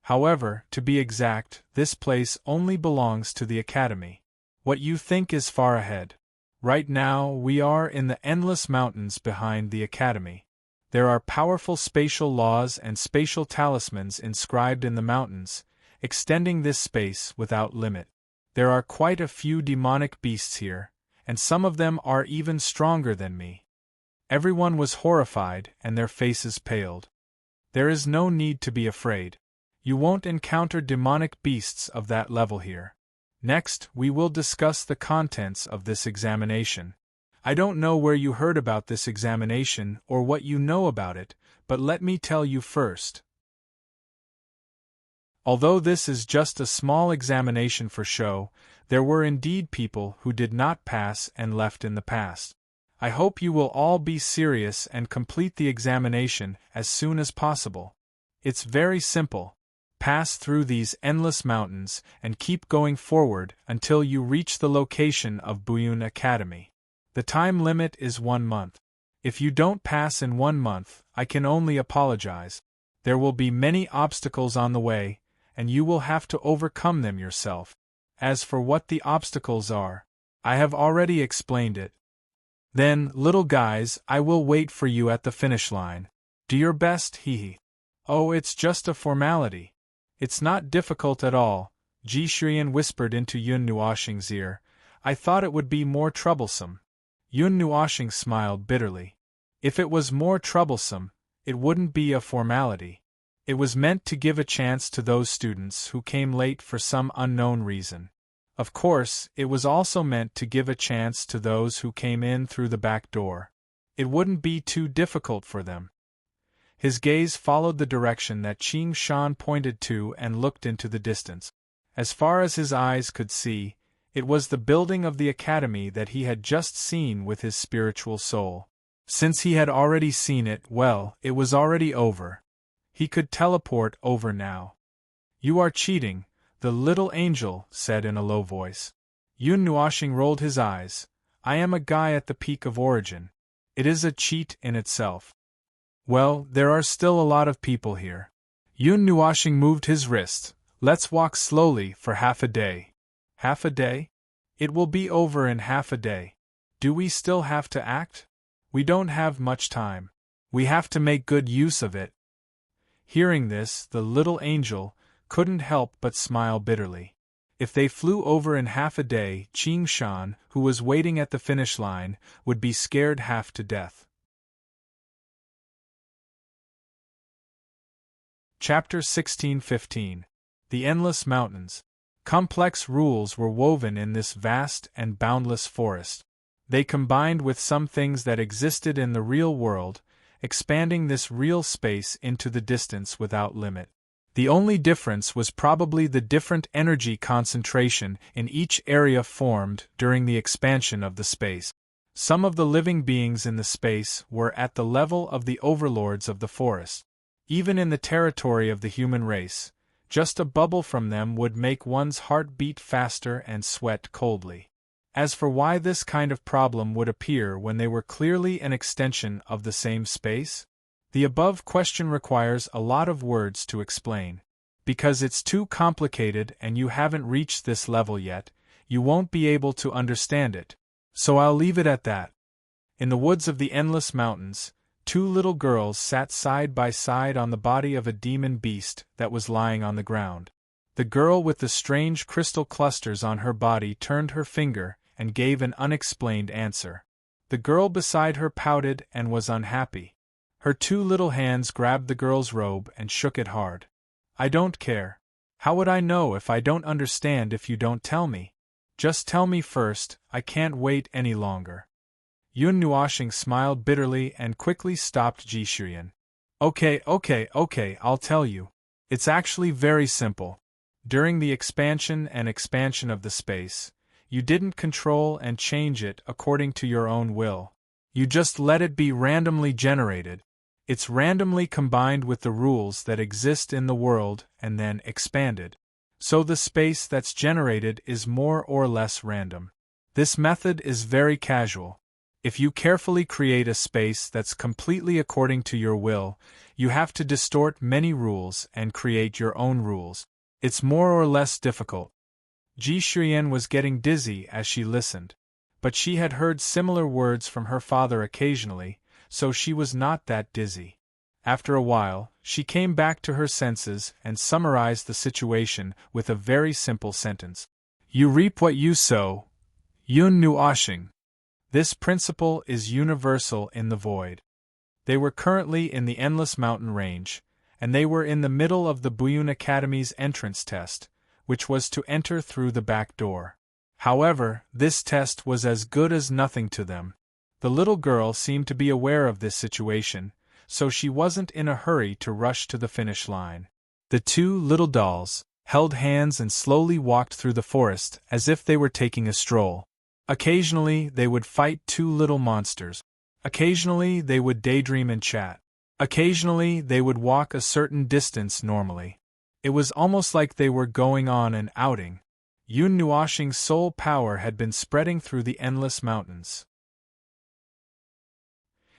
S1: However, to be exact, this place only belongs to the academy. What you think is far ahead. Right now, we are in the endless mountains behind the academy. There are powerful spatial laws and spatial talismans inscribed in the mountains, extending this space without limit. There are quite a few demonic beasts here, and some of them are even stronger than me." Everyone was horrified, and their faces paled. "There is no need to be afraid. You won't encounter demonic beasts of that level here. Next, we will discuss the contents of this examination. I don't know where you heard about this examination or what you know about it, but let me tell you first. Although this is just a small examination for show, there were indeed people who did not pass and left in the past. I hope you will all be serious and complete the examination as soon as possible. It's very simple. Pass through these endless mountains and keep going forward until you reach the location of Buyun Academy. The time limit is 1 month. If you don't pass in 1 month, I can only apologize. There will be many obstacles on the way, and you will have to overcome them yourself. As for what the obstacles are, I have already explained it. Then, little guys, I will wait for you at the finish line. Do your best, hee. Oh, it's just a formality. It's not difficult at all, Ji Shuyan whispered into Yun Nuoshing's ear. I thought it would be more troublesome. Yun Nuoshing smiled bitterly. If it was more troublesome, it wouldn't be a formality. It was meant to give a chance to those students who came late for some unknown reason. Of course, it was also meant to give a chance to those who came in through the back door. It wouldn't be too difficult for them. His gaze followed the direction that Qingshan pointed to and looked into the distance. As far as his eyes could see, it was the building of the academy that he had just seen with his spiritual soul. Since he had already seen it, well, it was already over. He could teleport over now. You are cheating, the little angel said in a low voice. Yun Nuoshing rolled his eyes. I am a guy at the peak of origin. It is a cheat in itself. Well, there are still a lot of people here. Yun Nuoshing moved his wrist. Let's walk slowly for half a day. Half a day? It will be over in half a day. Do we still have to act? We don't have much time. We have to make good use of it. Hearing this, the little angel couldn't help but smile bitterly. If they flew over in half a day, Qingshan, who was waiting at the finish line, would be scared half to death. Chapter 16:15. The Endless Mountains. Complex rules were woven in this vast and boundless forest. They combined with some things that existed in the real world, expanding this real space into the distance without limit. The only difference was probably the different energy concentration in each area formed during the expansion of the space. Some of the living beings in the space were at the level of the overlords of the forest. Even in the territory of the human race, just a bubble from them would make one's heart beat faster and sweat coldly. As for why this kind of problem would appear when they were clearly an extension of the same space, the above question requires a lot of words to explain. Because it's too complicated and you haven't reached this level yet, you won't be able to understand it. So I'll leave it at that. In the woods of the Endless Mountains, two little girls sat side by side on the body of a demon beast that was lying on the ground. The girl with the strange crystal clusters on her body turned her finger and gave an unexplained answer. The girl beside her pouted and was unhappy. Her two little hands grabbed the girl's robe and shook it hard. I don't care. How would I know if I don't understand if you don't tell me? Just tell me first, I can't wait any longer. Yun Nuoshing smiled bitterly and quickly stopped Ji Shuyan. Okay, I'll tell you. It's actually very simple. During the expansion of the space, you didn't control and change it according to your own will. You just let it be randomly generated. It's randomly combined with the rules that exist in the world and then expanded. So the space that's generated is more or less random. This method is very casual. If you carefully create a space that's completely according to your will, you have to distort many rules and create your own rules. It's more or less difficult. Ji Shuyan was getting dizzy as she listened. But she had heard similar words from her father occasionally, so she was not that dizzy. After a while, she came back to her senses and summarized the situation with a very simple sentence. You reap what you sow. Yun Nuoshing. This principle is universal in the void. They were currently in the Endless Mountain Range, and they were in the middle of the Buyun Academy's entrance test, which was to enter through the back door. However, this test was as good as nothing to them. The little girl seemed to be aware of this situation, so she wasn't in a hurry to rush to the finish line. The two little dolls held hands and slowly walked through the forest as if they were taking a stroll. Occasionally, they would fight two little monsters. Occasionally, they would daydream and chat. Occasionally, they would walk a certain distance normally. It was almost like they were going on an outing. Yun Nuoshing's soul power had been spreading through the Endless Mountains.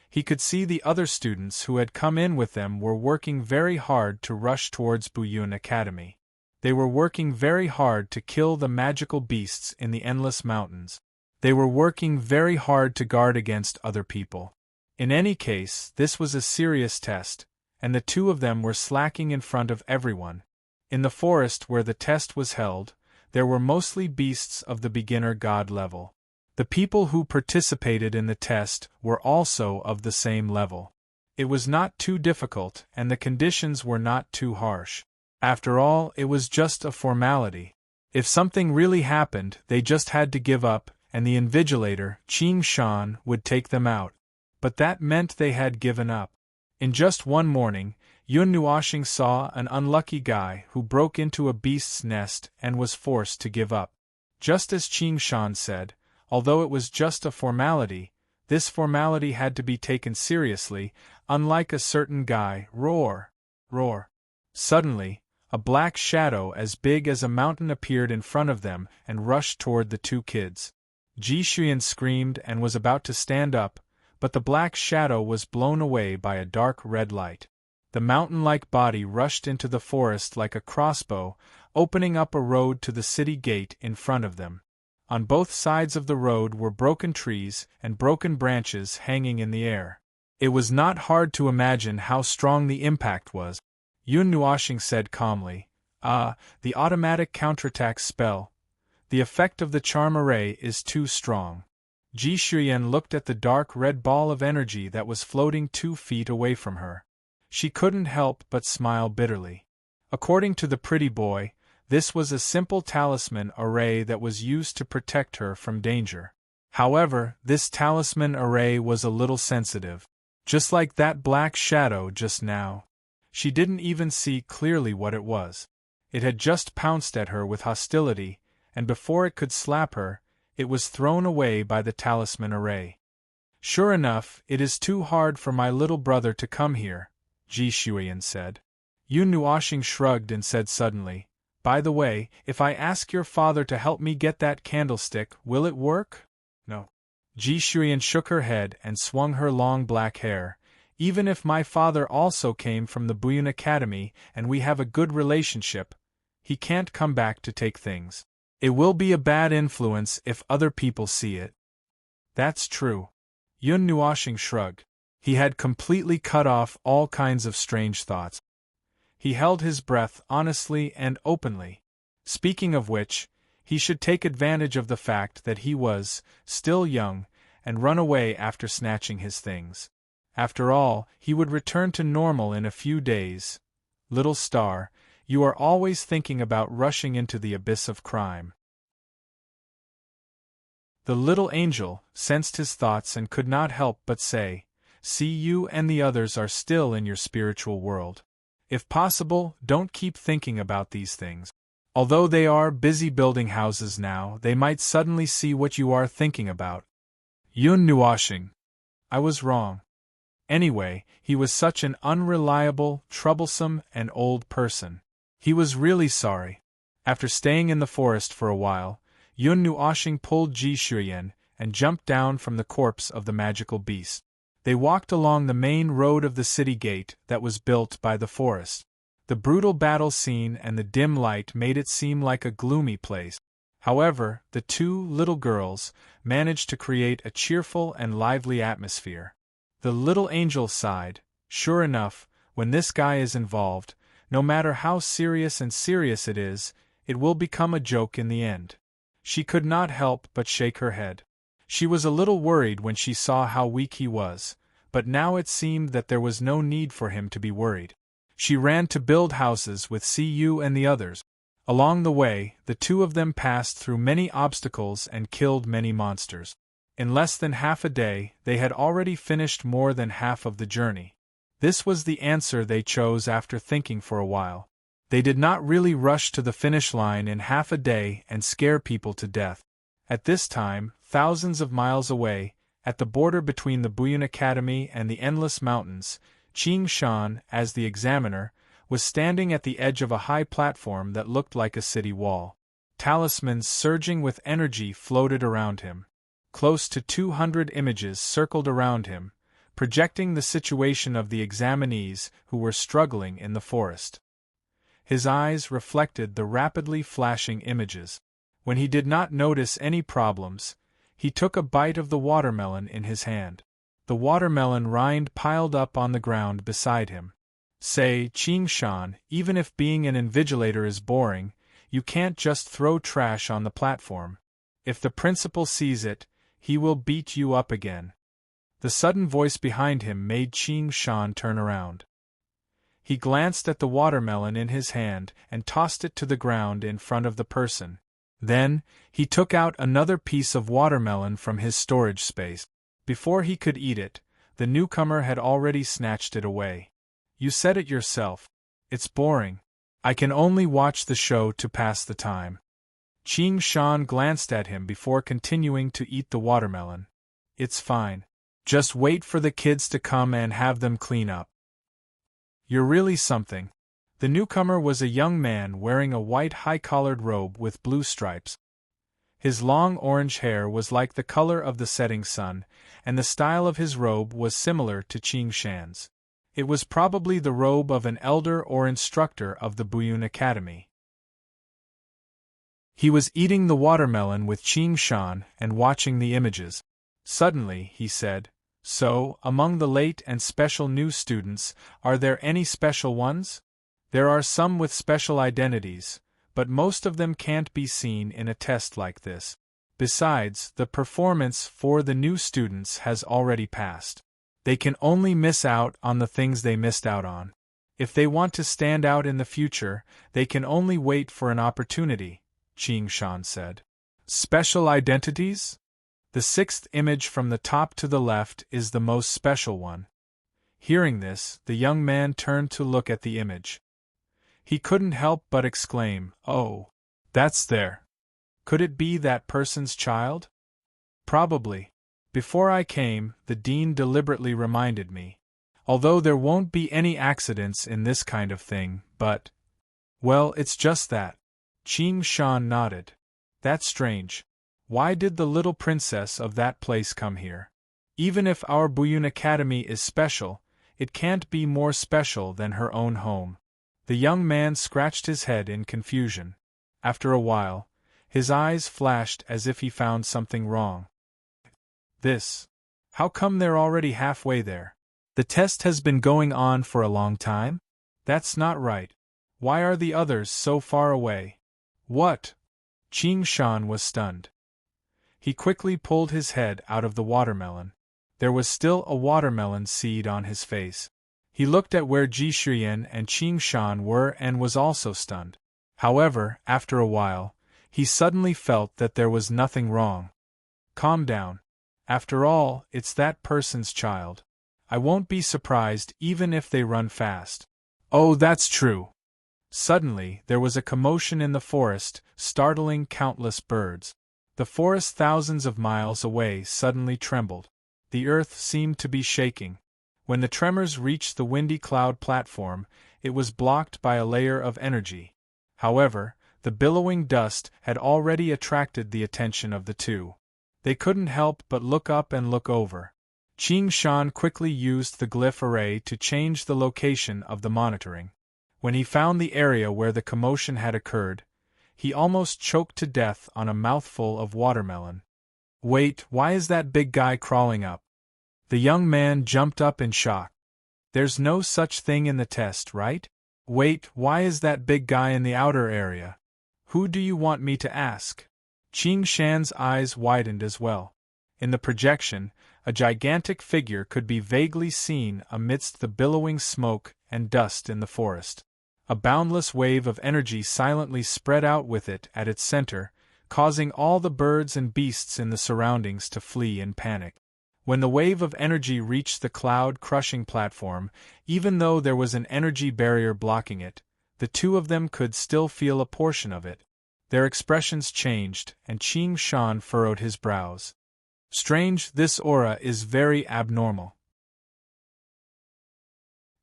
S1: He could see the other students who had come in with them were working very hard to rush towards Buyun Academy. They were working very hard to kill the magical beasts in the Endless Mountains. They were working very hard to guard against other people. In any case, this was a serious test, and the two of them were slacking in front of everyone. In the forest where the test was held, there were mostly beasts of the beginner god level. The people who participated in the test were also of the same level. It was not too difficult, and the conditions were not too harsh. After all, it was just a formality. If something really happened, they just had to give up, and the invigilator, Qing Shan, would take them out. But that meant they had given up. In just one morning, Yun Nuoshing saw an unlucky guy who broke into a beast's nest and was forced to give up. Just as Qing Shan said, although it was just a formality, this formality had to be taken seriously, unlike a certain guy, roar. Suddenly, a black shadow as big as a mountain appeared in front of them and rushed toward the two kids. Ji Shuyan screamed and was about to stand up, but the black shadow was blown away by a dark red light. The mountain-like body rushed into the forest like a crossbow, opening up a road to the city gate in front of them. On both sides of the road were broken trees and broken branches hanging in the air. It was not hard to imagine how strong the impact was. Yun Nuoshing said calmly, the automatic counterattack spell. The effect of the charm array is too strong. Ji Shuyan looked at the dark red ball of energy that was floating 2 feet away from her. She couldn't help but smile bitterly. According to the pretty boy, this was a simple talisman array that was used to protect her from danger. However, this talisman array was a little sensitive. Just like that black shadow just now. She didn't even see clearly what it was. It had just pounced at her with hostility, and before it could slap her, it was thrown away by the talisman array. Sure enough, it is too hard for my little brother to come here, Ji Shuiyan said. Yun Nuoxing shrugged and said suddenly, by the way, if I ask your father to help me get that candlestick, will it work? No. Ji Shuiyan shook her head and swung her long black hair. Even if my father also came from the Buyun Academy and we have a good relationship, he can't come back to take things. It will be a bad influence if other people see it. That's true. Yun Nuoxing shrugged. He had completely cut off all kinds of strange thoughts. He held his breath honestly and openly. Speaking of which, he should take advantage of the fact that he was still young and run away after snatching his things. After all, he would return to normal in a few days. Little star, you are always thinking about rushing into the abyss of crime. The little angel sensed his thoughts and could not help but say, see, you and the others are still in your spiritual world. If possible, don't keep thinking about these things. Although they are busy building houses now, they might suddenly see what you are thinking about. Yun Nuoxing. I was wrong. Anyway, he was such an unreliable, troublesome, and old person. He was really sorry. After staying in the forest for a while, Yun Nuoxing pulled Ji Shuiyan and jumped down from the corpse of the magical beast. They walked along the main road of the city gate that was built by the forest. The brutal battle scene and the dim light made it seem like a gloomy place. However, the two little girls managed to create a cheerful and lively atmosphere. The little angel sighed. Sure enough, when this guy is involved, no matter how serious it is, it will become a joke in the end. She could not help but shake her head. She was a little worried when she saw how weak he was, but now it seemed that there was no need for him to be worried. She ran to build houses with Cu and the others. Along the way, the two of them passed through many obstacles and killed many monsters. In less than half a day, they had already finished more than half of the journey. This was the answer they chose after thinking for a while. They did not really rush to the finish line in half a day and scare people to death. At this time, thousands of miles away, at the border between the Buyun Academy and the Endless Mountains, Qing Shan, as the examiner, was standing at the edge of a high platform that looked like a city wall. Talismans surging with energy floated around him. Close to 200 images circled around him, projecting the situation of the examinees who were struggling in the forest. His eyes reflected the rapidly flashing images. When he did not notice any problems, he took a bite of the watermelon in his hand. The watermelon rind piled up on the ground beside him. Say, Qing Shan, even if being an invigilator is boring, you can't just throw trash on the platform. If the principal sees it, he will beat you up again. The sudden voice behind him made Qing Shan turn around. He glanced at the watermelon in his hand and tossed it to the ground in front of the person. Then, he took out another piece of watermelon from his storage space. Before he could eat it, the newcomer had already snatched it away. You said it yourself. It's boring. I can only watch the show to pass the time. Qing Shan glanced at him before continuing to eat the watermelon. It's fine. Just wait for the kids to come and have them clean up. You're really something. The newcomer was a young man wearing a white high-collared robe with blue stripes. His long orange hair was like the color of the setting sun, and the style of his robe was similar to Qing Shan's. It was probably the robe of an elder or instructor of the Buyun Academy. He was eating the watermelon with Qing Shan and watching the images. Suddenly, he said, So, among the late and special new students, are there any special ones? There are some with special identities, but most of them can't be seen in a test like this. Besides, the performance for the new students has already passed. They can only miss out on the things they missed out on. If they want to stand out in the future, they can only wait for an opportunity, Qing Shan said. Special identities? The sixth image from the top to the left is the most special one. Hearing this, the young man turned to look at the image. He couldn't help but exclaim, "Oh, that's there. Could it be that person's child?" Probably. Before I came, the dean deliberately reminded me. Although there won't be any accidents in this kind of thing, but… Well, it's just that. Qing Shan nodded. That's strange. Why did the little princess of that place come here? Even if our Buyun Academy is special, it can't be more special than her own home. The young man scratched his head in confusion. After a while, his eyes flashed as if he found something wrong. This. How come they're already halfway there? The test has been going on for a long time? That's not right. Why are the others so far away? What? Qing Shan was stunned. He quickly pulled his head out of the watermelon. There was still a watermelon seed on his face. He looked at where Ji Shuyan and Qing Shan were and was also stunned. However, after a while, he suddenly felt that there was nothing wrong. Calm down. After all, it's that person's child. I won't be surprised even if they run fast. Oh, that's true. Suddenly, there was a commotion in the forest, startling countless birds. The forest thousands of miles away suddenly trembled. The earth seemed to be shaking. When the tremors reached the windy cloud platform, it was blocked by a layer of energy. However, the billowing dust had already attracted the attention of the two. They couldn't help but look up and look over. Qing Shan quickly used the glyph array to change the location of the monitoring. When he found the area where the commotion had occurred, he almost choked to death on a mouthful of watermelon. Wait, why is that big guy crawling up? The young man jumped up in shock. There's no such thing in the test, right? Wait, why is that big guy in the outer area? Who do you want me to ask? Qing Shan's eyes widened as well. In the projection, a gigantic figure could be vaguely seen amidst the billowing smoke and dust in the forest. A boundless wave of energy silently spread out with it at its center, causing all the birds and beasts in the surroundings to flee in panic. When the wave of energy reached the cloud-crushing platform, even though there was an energy barrier blocking it, the two of them could still feel a portion of it. Their expressions changed, and Qing Shan furrowed his brows. Strange, this aura is very abnormal.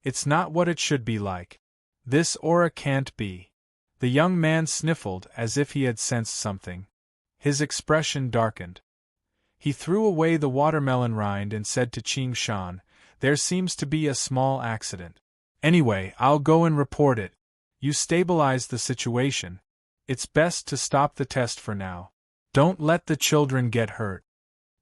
S1: It's not what it should be like. This aura can't be. The young man sniffled as if he had sensed something. His expression darkened. He threw away the watermelon rind and said to Qing Shan, "There seems to be a small accident. Anyway, I'll go and report it. You stabilize the situation. It's best to stop the test for now. Don't let the children get hurt."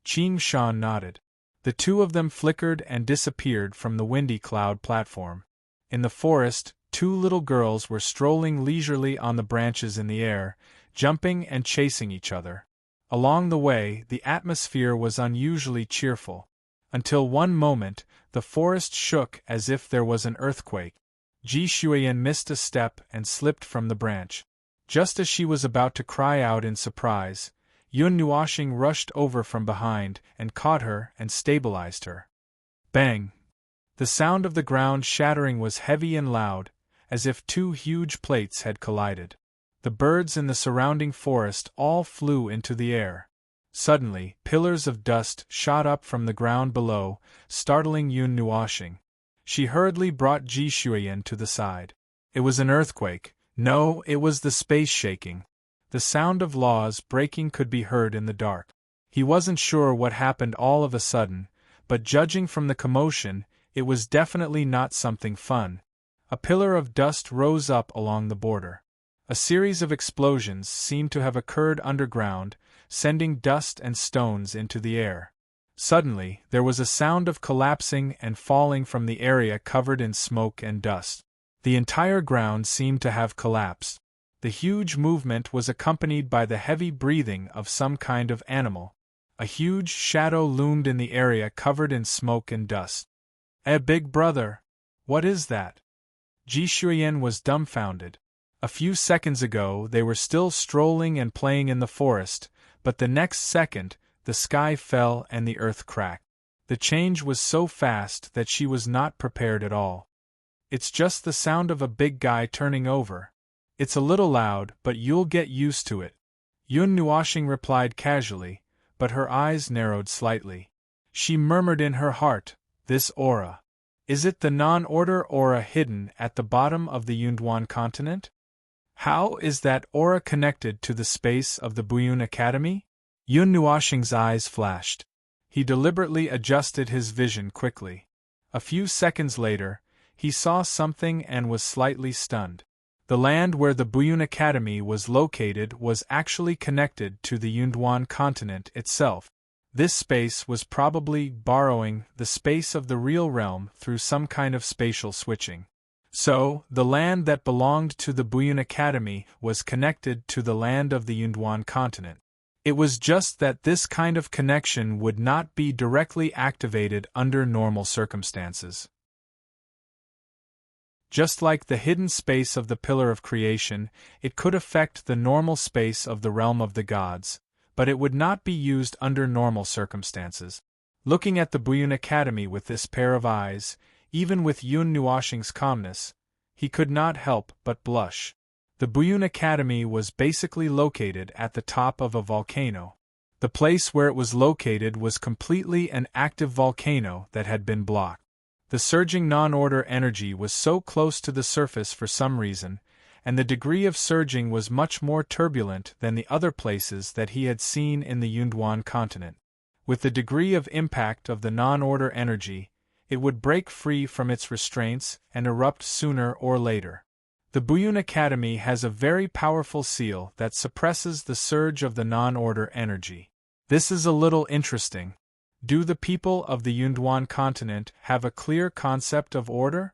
S1: Qing Shan nodded. The two of them flickered and disappeared from the windy cloud platform. In the forest, two little girls were strolling leisurely on the branches in the air, jumping and chasing each other. Along the way, the atmosphere was unusually cheerful. Until one moment, the forest shook as if there was an earthquake. Ji Shuyan missed a step and slipped from the branch. Just as she was about to cry out in surprise, Yun Nuoxing rushed over from behind and caught her and stabilized her. Bang! The sound of the ground shattering was heavy and loud, as if two huge plates had collided. The birds in the surrounding forest all flew into the air. Suddenly, pillars of dust shot up from the ground below, startling Yun Nuoxing. She hurriedly brought Ji Shuyan to the side. It was an earthquake. No, it was the space shaking. The sound of laws breaking could be heard in the dark. He wasn't sure what happened all of a sudden, but judging from the commotion, it was definitely not something fun. A pillar of dust rose up along the border. A series of explosions seemed to have occurred underground, sending dust and stones into the air. Suddenly, there was a sound of collapsing and falling from the area covered in smoke and dust. The entire ground seemed to have collapsed. The huge movement was accompanied by the heavy breathing of some kind of animal. A huge shadow loomed in the area covered in smoke and dust. Big brother! What is that? Ji Shuyan was dumbfounded. A few seconds ago they were still strolling and playing in the forest, but the next second, the sky fell and the earth cracked. The change was so fast that she was not prepared at all. It's just the sound of a big guy turning over. It's a little loud, but you'll get used to it. Yun Nuoxing replied casually, but her eyes narrowed slightly. She murmured in her heart, this aura. Is it the non-order aura hidden at the bottom of the Yunduan continent? How is that aura connected to the space of the Buyun Academy? Yun Nuoxing's eyes flashed. He deliberately adjusted his vision quickly. A few seconds later, he saw something and was slightly stunned. The land where the Buyun Academy was located was actually connected to the Yunduan continent itself. This space was probably borrowing the space of the real realm through some kind of spatial switching. So, the land that belonged to the Buyun Academy was connected to the land of the Yunduan continent. It was just that this kind of connection would not be directly activated under normal circumstances. Just like the hidden space of the Pillar of Creation, it could affect the normal space of the realm of the gods, but it would not be used under normal circumstances. Looking at the Buyun Academy with this pair of eyes, even with Yun Nuoxing's calmness, he could not help but blush. The Buyun Academy was basically located at the top of a volcano. The place where it was located was completely an active volcano that had been blocked. The surging non-order energy was so close to the surface for some reason, and the degree of surging was much more turbulent than the other places that he had seen in the Yunduan continent. With the degree of impact of the non-order energy, it would break free from its restraints and erupt sooner or later. The Buyun Academy has a very powerful seal that suppresses the surge of the non-order energy. This is a little interesting. Do the people of the Yunduan continent have a clear concept of order?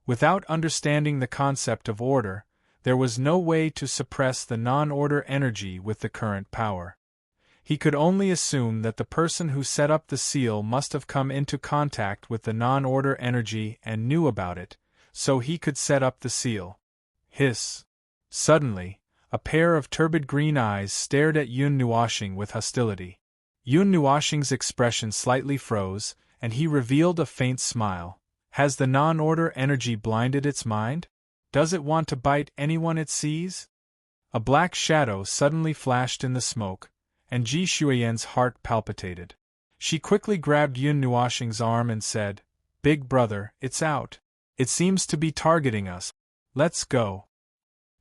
S1: Without understanding the concept of order, there was no way to suppress the non-order energy with the current power. He could only assume that the person who set up the seal must have come into contact with the non-order energy and knew about it, so he could set up the seal. Hiss! Suddenly, a pair of turbid green eyes stared at Yun Nuoxing with hostility. Yun Nuoxing's expression slightly froze, and he revealed a faint smile. Has the non-order energy blinded its mind? Does it want to bite anyone it sees? A black shadow suddenly flashed in the smoke, and Ji Shuyan's heart palpitated. She quickly grabbed Yun Nuoxing's arm and said, "Big brother, it's out. It seems to be targeting us. Let's go."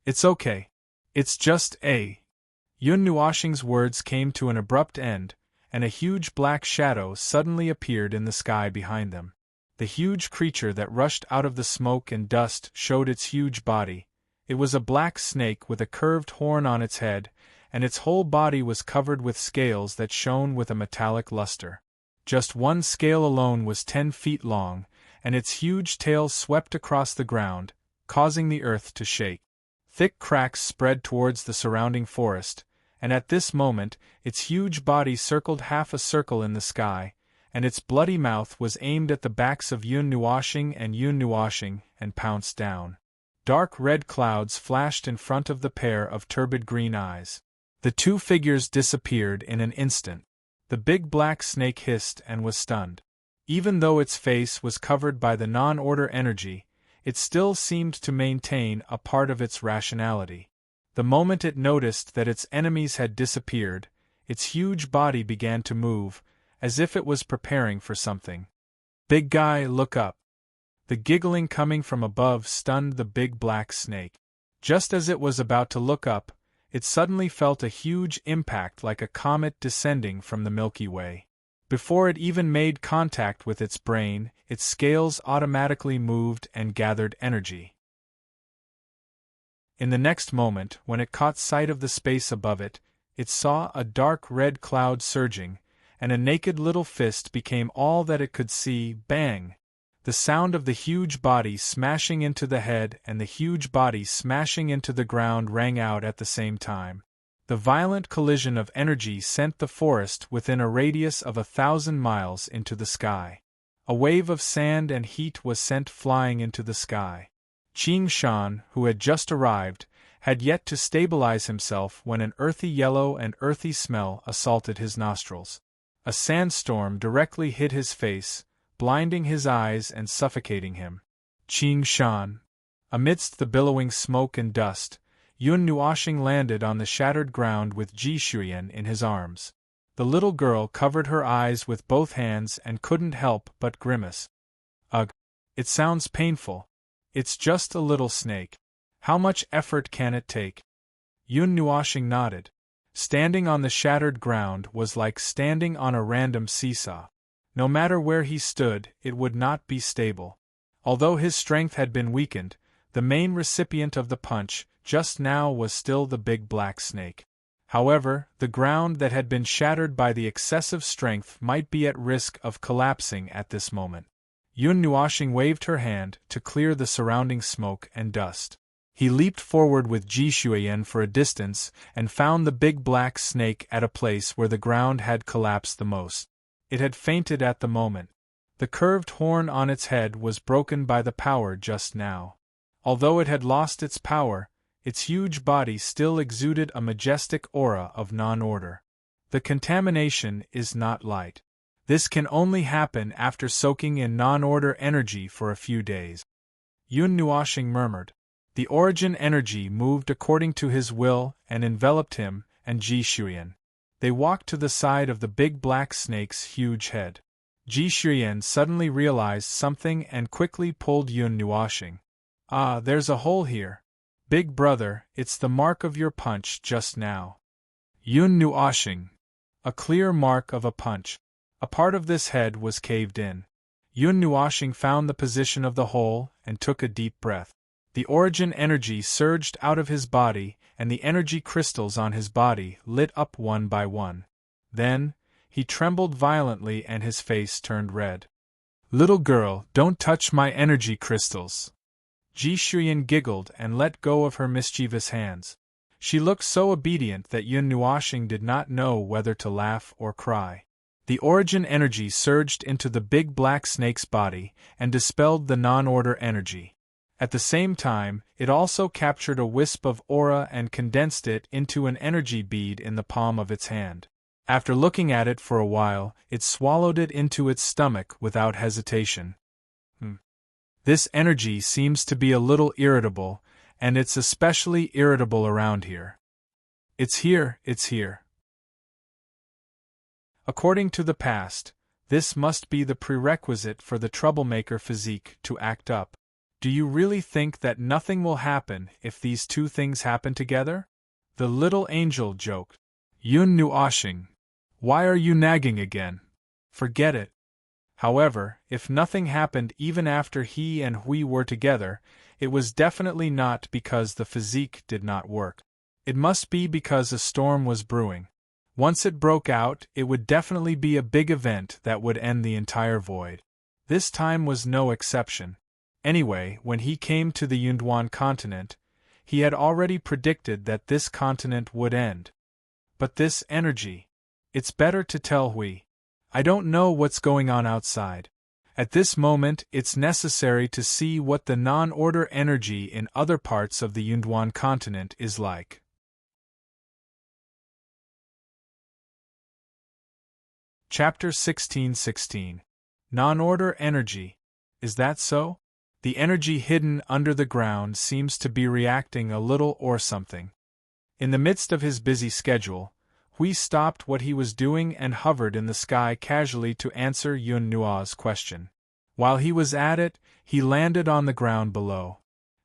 S1: "It's okay. It's just a..." Yun Nuoxing's words came to an abrupt end, and a huge black shadow suddenly appeared in the sky behind them. The huge creature that rushed out of the smoke and dust showed its huge body. It was a black snake with a curved horn on its head, and its whole body was covered with scales that shone with a metallic luster. Just one scale alone was 10 feet long, and its huge tail swept across the ground, causing the earth to shake. Thick cracks spread towards the surrounding forest, and at this moment its huge body circled half a circle in the sky, and its bloody mouth was aimed at the backs of Yun Nuoxing and pounced down. Dark red clouds flashed in front of the pair of turbid green eyes. The two figures disappeared in an instant. The big black snake hissed and was stunned. Even though its face was covered by the non-order energy, it still seemed to maintain a part of its rationality. The moment it noticed that its enemies had disappeared, its huge body began to move, as if it was preparing for something. "Big guy, look up." The giggling coming from above stunned the big black snake. Just as it was about to look up, it suddenly felt a huge impact like a comet descending from the Milky Way. Before it even made contact with its brain, its scales automatically moved and gathered energy. In the next moment, when it caught sight of the space above it, it saw a dark red cloud surging, and a naked little fist became all that it could see. Bang! The sound of the huge body smashing into the head and the huge body smashing into the ground rang out at the same time. The violent collision of energy sent the forest within a radius of 1,000 miles into the sky. A wave of sand and heat was sent flying into the sky. Qing Shan, who had just arrived, had yet to stabilize himself when an earthy yellow and earthy smell assaulted his nostrils. A sandstorm directly hit his face, blinding his eyes and suffocating him. Qing Shan. Amidst the billowing smoke and dust, Yun Nuoshing landed on the shattered ground with Ji Shuyan in his arms. The little girl covered her eyes with both hands and couldn't help but grimace. Ugh! It sounds painful. It's just a little snake. How much effort can it take? Yun Nuoshing nodded. Standing on the shattered ground was like standing on a random seesaw. No matter where he stood, it would not be stable. Although his strength had been weakened, the main recipient of the punch just now was still the big black snake. However, the ground that had been shattered by the excessive strength might be at risk of collapsing at this moment. Yun Nuoshing waved her hand to clear the surrounding smoke and dust. He leaped forward with Ji Shuyan for a distance and found the big black snake at a place where the ground had collapsed the most. It had fainted at the moment. The curved horn on its head was broken by the power just now. Although it had lost its power, its huge body still exuded a majestic aura of non-order. The contamination is not light. This can only happen after soaking in non-order energy for a few days. Yun Nuoshing murmured. The origin energy moved according to his will and enveloped him and Ji Shuyan. They walked to the side of the big black snake's huge head. Ji Shuyan suddenly realized something and quickly pulled Yun Nuoshing. Ah, there's a hole here. Big brother, it's the mark of your punch just now. Yun Nuoshing. A clear mark of a punch. A part of this head was caved in. Yun Nuoshing found the position of the hole and took a deep breath. The origin energy surged out of his body, and the energy crystals on his body lit up one by one. Then, he trembled violently and his face turned red. Little girl, don't touch my energy crystals. Ji Shuyan giggled and let go of her mischievous hands. She looked so obedient that Yun Nuoshing did not know whether to laugh or cry. The origin energy surged into the big black snake's body and dispelled the non-order energy. At the same time, it also captured a wisp of aura and condensed it into an energy bead in the palm of its hand. After looking at it for a while, it swallowed it into its stomach without hesitation. This energy seems to be a little irritable, and it's especially irritable around here. It's here. According to the past, this must be the prerequisite for the troublemaker physique to act up. Do you really think that nothing will happen if these two things happen together? The little angel joked. Yun Nuoshing. Why are you nagging again? Forget it. However, if nothing happened even after he and Hui were together, it was definitely not because the physique did not work. It must be because a storm was brewing. Once it broke out, it would definitely be a big event that would end the entire void. This time was no exception. Anyway, when he came to the Yunduan continent, he had already predicted that this continent would end. But this energy. It's better to tell Hui. I don't know what's going on outside. At this moment, it's necessary to see what the non-order energy in other parts of the Yunduan continent is like. Chapter 16:16. Non-order energy. Is that so? The energy hidden under the ground seems to be reacting a little or something. In the midst of his busy schedule, Hui stopped what he was doing and hovered in the sky casually to answer Yun Nuo's question. While he was at it, he landed on the ground below.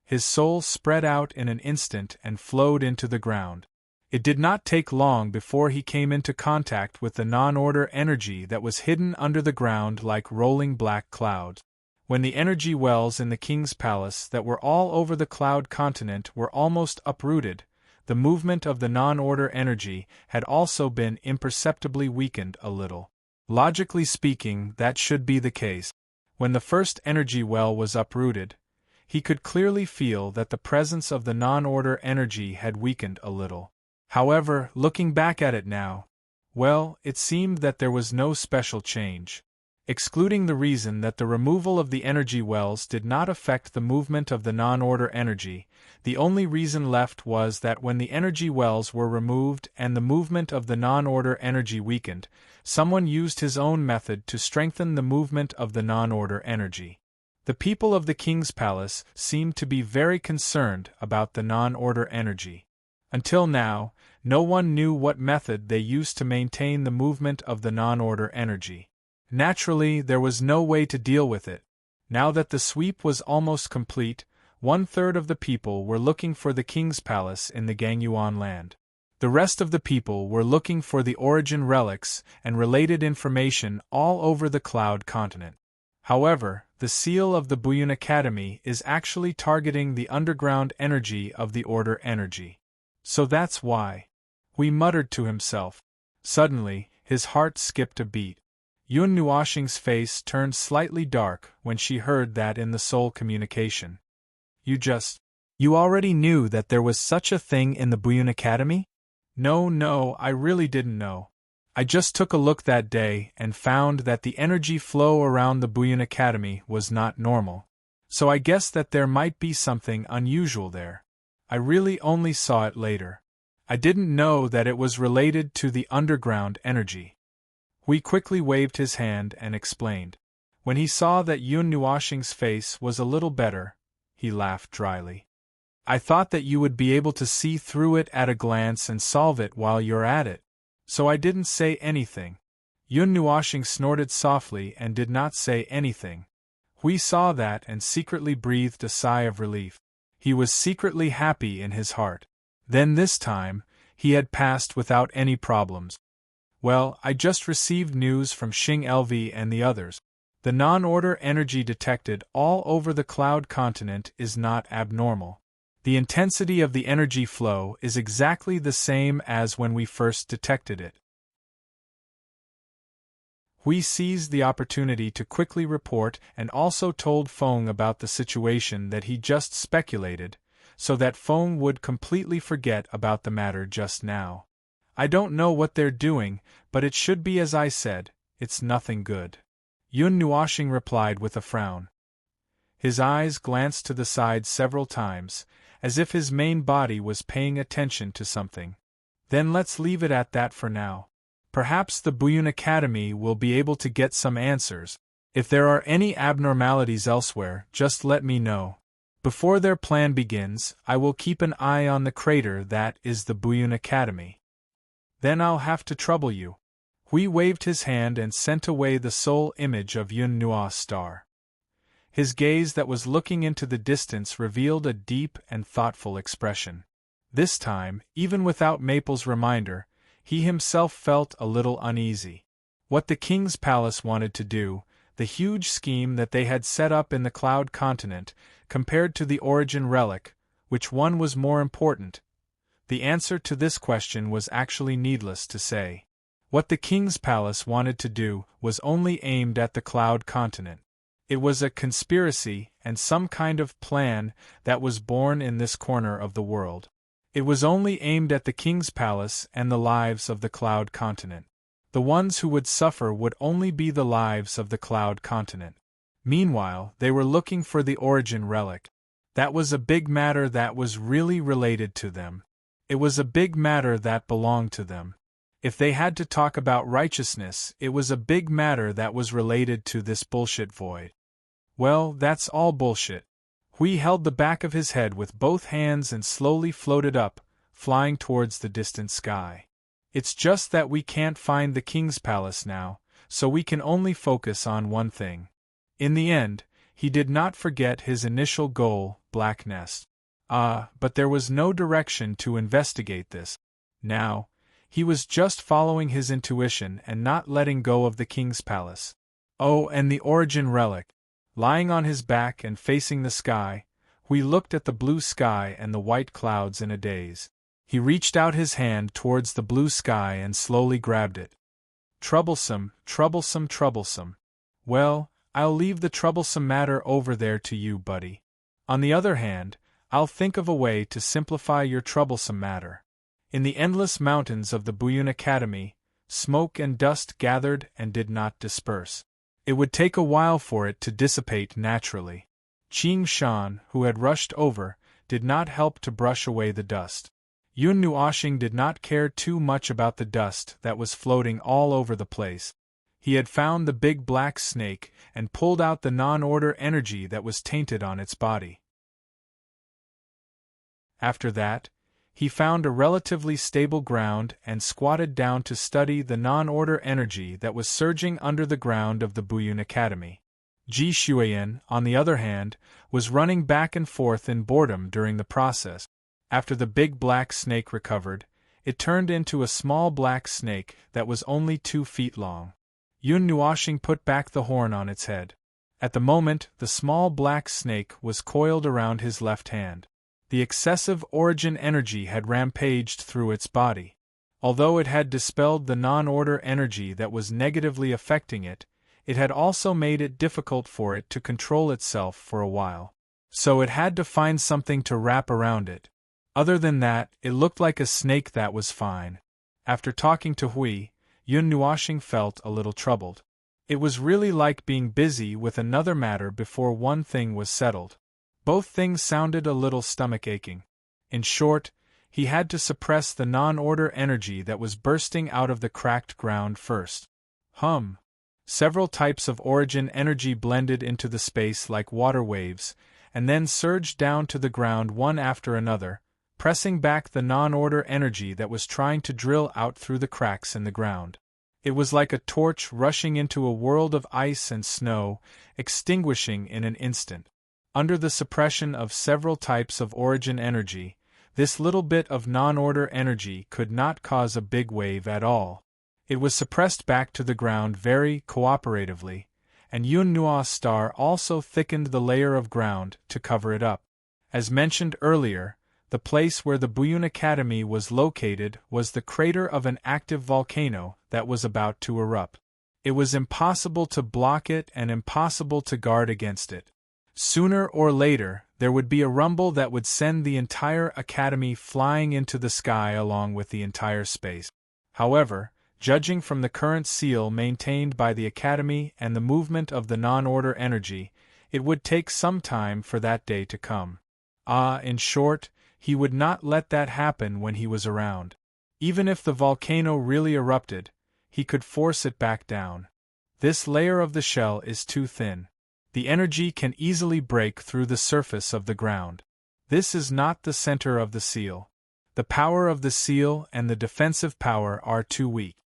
S1: His soul spread out in an instant and flowed into the ground. It did not take long before he came into contact with the non-order energy that was hidden under the ground like rolling black clouds. When the energy wells in the king's palace that were all over the cloud continent were almost uprooted, the movement of the non-order energy had also been imperceptibly weakened a little. Logically speaking, that should be the case. When the first energy well was uprooted, he could clearly feel that the presence of the non-order energy had weakened a little. However, looking back at it now, well, it seemed that there was no special change. Excluding the reason that the removal of the energy wells did not affect the movement of the non-order energy, the only reason left was that when the energy wells were removed and the movement of the non-order energy weakened, someone used his own method to strengthen the movement of the non-order energy. The people of the king's palace seemed to be very concerned about the non-order energy. Until now, no one knew what method they used to maintain the movement of the non-order energy. Naturally, there was no way to deal with it. Now that the sweep was almost complete, 1/3 of the people were looking for the king's palace in the Gangyuan land. The rest of the people were looking for the origin relics and related information all over the Cloud Continent. However, the seal of the Buyun Academy is actually targeting the underground energy of the order energy. So that's why. Hui muttered to himself. Suddenly, his heart skipped a beat. Yun Nuoxing's face turned slightly dark when she heard that in the soul communication. You already knew that there was such a thing in the Buyun Academy? No, I really didn't know. I just took a look that day and found that the energy flow around the Buyun Academy was not normal. So I guess that there might be something unusual there. I really only saw it later. I didn't know that it was related to the underground energy. Hui quickly waved his hand and explained. When he saw that Yun Nuoxing's face was a little better, he laughed dryly. I thought that you would be able to see through it at a glance and solve it while you're at it. So I didn't say anything. Yun Nuoxing snorted softly and did not say anything. Hui saw that and secretly breathed a sigh of relief. He was secretly happy in his heart. Then this time, he had passed without any problems. Well, I just received news from Xing LV and the others. The non-order energy detected all over the Cloud Continent is not abnormal. The intensity of the energy flow is exactly the same as when we first detected it. Hui seized the opportunity to quickly report and also told Feng about the situation that he just speculated, so that Feng would completely forget about the matter just now. I don't know what they're doing, but it should be as I said, it's nothing good. Yun Nuoxing replied with a frown. His eyes glanced to the side several times, as if his main body was paying attention to something. Then let's leave it at that for now. Perhaps the Buyun Academy will be able to get some answers. If there are any abnormalities elsewhere, just let me know. Before their plan begins, I will keep an eye on the crater that is the Buyun Academy. Then I'll have to trouble you. Hui waved his hand and sent away the soul image of Yun Nuo's star. His gaze that was looking into the distance revealed a deep and thoughtful expression. This time, even without Maple's reminder, he himself felt a little uneasy. What the king's palace wanted to do, the huge scheme that they had set up in the Cloud Continent, compared to the origin relic, which one was more important? The answer to this question was actually needless to say. What the king's palace wanted to do was only aimed at the Cloud Continent. It was a conspiracy and some kind of plan that was born in this corner of the world. It was only aimed at the king's palace and the lives of the Cloud Continent. The ones who would suffer would only be the lives of the Cloud Continent. Meanwhile, they were looking for the origin relic. That was a big matter that was really related to them. It was a big matter that belonged to them. If they had to talk about righteousness, it was a big matter that was related to this bullshit void. Well, that's all bullshit. Hui held the back of his head with both hands and slowly floated up, flying towards the distant sky. It's just that we can't find the king's palace now, so we can only focus on one thing. In the end, he did not forget his initial goal, Black Nest. But there was no direction to investigate this. Now, he was just following his intuition and not letting go of the king's palace. Oh, and the origin relic. Lying on his back and facing the sky, Hui looked at the blue sky and the white clouds in a daze. He reached out his hand towards the blue sky and slowly grabbed it. Troublesome, troublesome, troublesome. Well, I'll leave the troublesome matter over there to you, buddy. On the other hand, I'll think of a way to simplify your troublesome matter. In the endless mountains of the Buyun Academy, smoke and dust gathered and did not disperse. It would take a while for it to dissipate naturally. Qing Shan, who had rushed over, did not help to brush away the dust. Yun Nuoxing did not care too much about the dust that was floating all over the place. He had found the big black snake and pulled out the non-order energy that was tainted on its body. After that, he found a relatively stable ground and squatted down to study the non-order energy that was surging under the ground of the Buyun Academy. Ji Xueyan, on the other hand, was running back and forth in boredom during the process. After the big black snake recovered, it turned into a small black snake that was only 2 feet long. Yun Nuoxing put back the horn on its head. At the moment, the small black snake was coiled around his left hand. The excessive origin energy had rampaged through its body. Although it had dispelled the non-order energy that was negatively affecting it, it had also made it difficult for it to control itself for a while. So it had to find something to wrap around it. Other than that, it looked like a snake that was fine. After talking to Hui, Yun Nuoxing felt a little troubled. It was really like being busy with another matter before one thing was settled. Both things sounded a little stomach-aching. In short, he had to suppress the non-order energy that was bursting out of the cracked ground first. Several types of origin energy blended into the space like water waves, and then surged down to the ground one after another, pressing back the non-order energy that was trying to drill out through the cracks in the ground. It was like a torch rushing into a world of ice and snow, extinguishing in an instant. Under the suppression of several types of origin energy, this little bit of non-order energy could not cause a big wave at all. It was suppressed back to the ground very cooperatively, and Yun Nuo's star also thickened the layer of ground to cover it up. As mentioned earlier, the place where the Buyun Academy was located was the crater of an active volcano that was about to erupt. It was impossible to block it and impossible to guard against it. Sooner or later, there would be a rumble that would send the entire academy flying into the sky along with the entire space. However, judging from the current seal maintained by the academy and the movement of the non-order energy, it would take some time for that day to come. In short, he would not let that happen when he was around. Even if the volcano really erupted, he could force it back down. This layer of the shell is too thin. The energy can easily break through the surface of the ground. This is not the center of the seal. The power of the seal and the defensive power are too weak.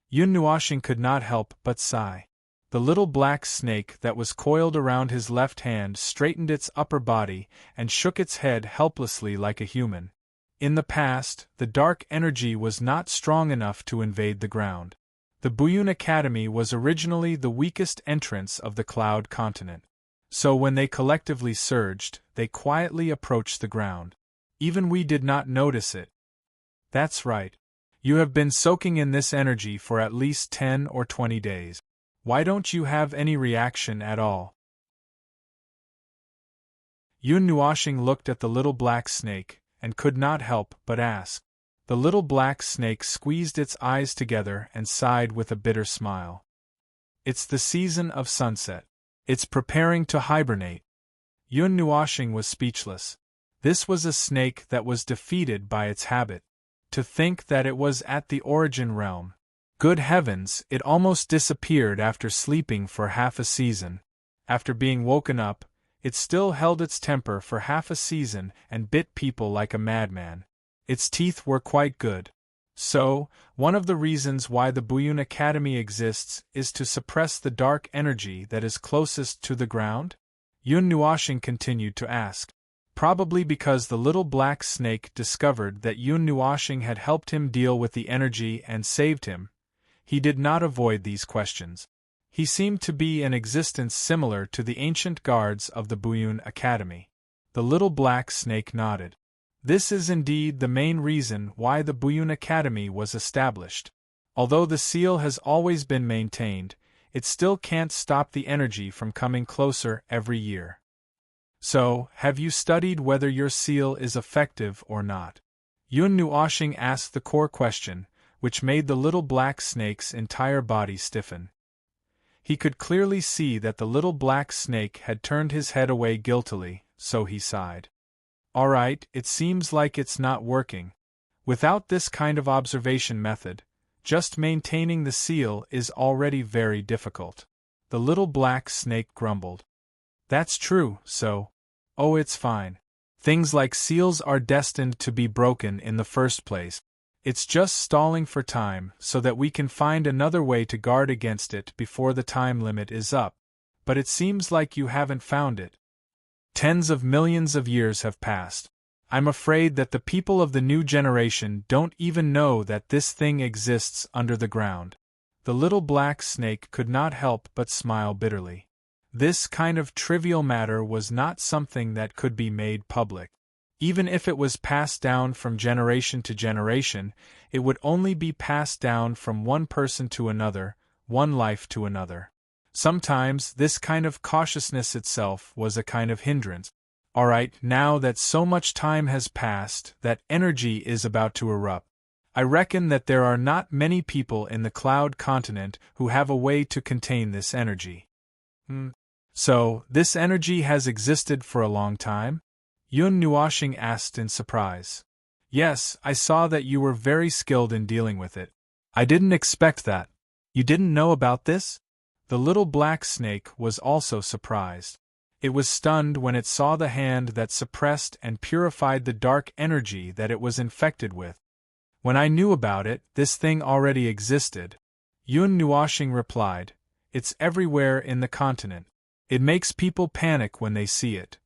S1: Yun Nuoxing could not help but sigh. The little black snake that was coiled around his left hand straightened its upper body and shook its head helplessly like a human. In the past, the dark energy was not strong enough to invade the ground. The Buyun Academy was originally the weakest entrance of the Cloud Continent. So when they collectively surged, they quietly approached the ground. Even we did not notice it. That's right. You have been soaking in this energy for at least 10 or 20 days. Why don't you have any reaction at all? Yun Nuoxing looked at the little black snake, and could not help but ask. The little black snake squeezed its eyes together and sighed with a bitter smile. It's the season of sunset. It's preparing to hibernate. Yun Nuoxing was speechless. This was a snake that was defeated by its habit. To think that it was at the origin realm. Good heavens, it almost disappeared after sleeping for half a season. After being woken up, it still held its temper for half a season and bit people like a madman. Its teeth were quite good. So, one of the reasons why the Buyun Academy exists is to suppress the dark energy that is closest to the ground? Yun Nuoxing continued to ask. Probably because the little black snake discovered that Yun Nuoxing had helped him deal with the energy and saved him, he did not avoid these questions. He seemed to be an existence similar to the ancient guards of the Buyun Academy. The little black snake nodded. This is indeed the main reason why the Buyun Academy was established. Although the seal has always been maintained, it still can't stop the energy from coming closer every year. So, have you studied whether your seal is effective or not? Yun Nuoxing asked the core question, which made the little black snake's entire body stiffen. He could clearly see that the little black snake had turned his head away guiltily, so he sighed. All right, it seems like it's not working. Without this kind of observation method, just maintaining the seal is already very difficult. The little black snake grumbled. That's true, so. Oh, it's fine. Things like seals are destined to be broken in the first place. It's just stalling for time so that we can find another way to guard against it before the time limit is up. But it seems like you haven't found it. Tens of millions of years have passed. I'm afraid that the people of the new generation don't even know that this thing exists under the ground. The little black snake could not help but smile bitterly. This kind of trivial matter was not something that could be made public. Even if it was passed down from generation to generation, it would only be passed down from one person to another, one life to another. Sometimes this kind of cautiousness itself was a kind of hindrance. All right, now that so much time has passed, that energy is about to erupt. I reckon that there are not many people in the cloud continent who have a way to contain this energy. So, this energy has existed for a long time? Yun Nuashing asked in surprise. Yes, I saw that you were very skilled in dealing with it. I didn't expect that. You didn't know about this? The little black snake was also surprised. It was stunned when it saw the hand that suppressed and purified the dark energy that it was infected with. When I knew about it, this thing already existed. Yun Nuashing replied. It's everywhere in the continent. It makes people panic when they see it.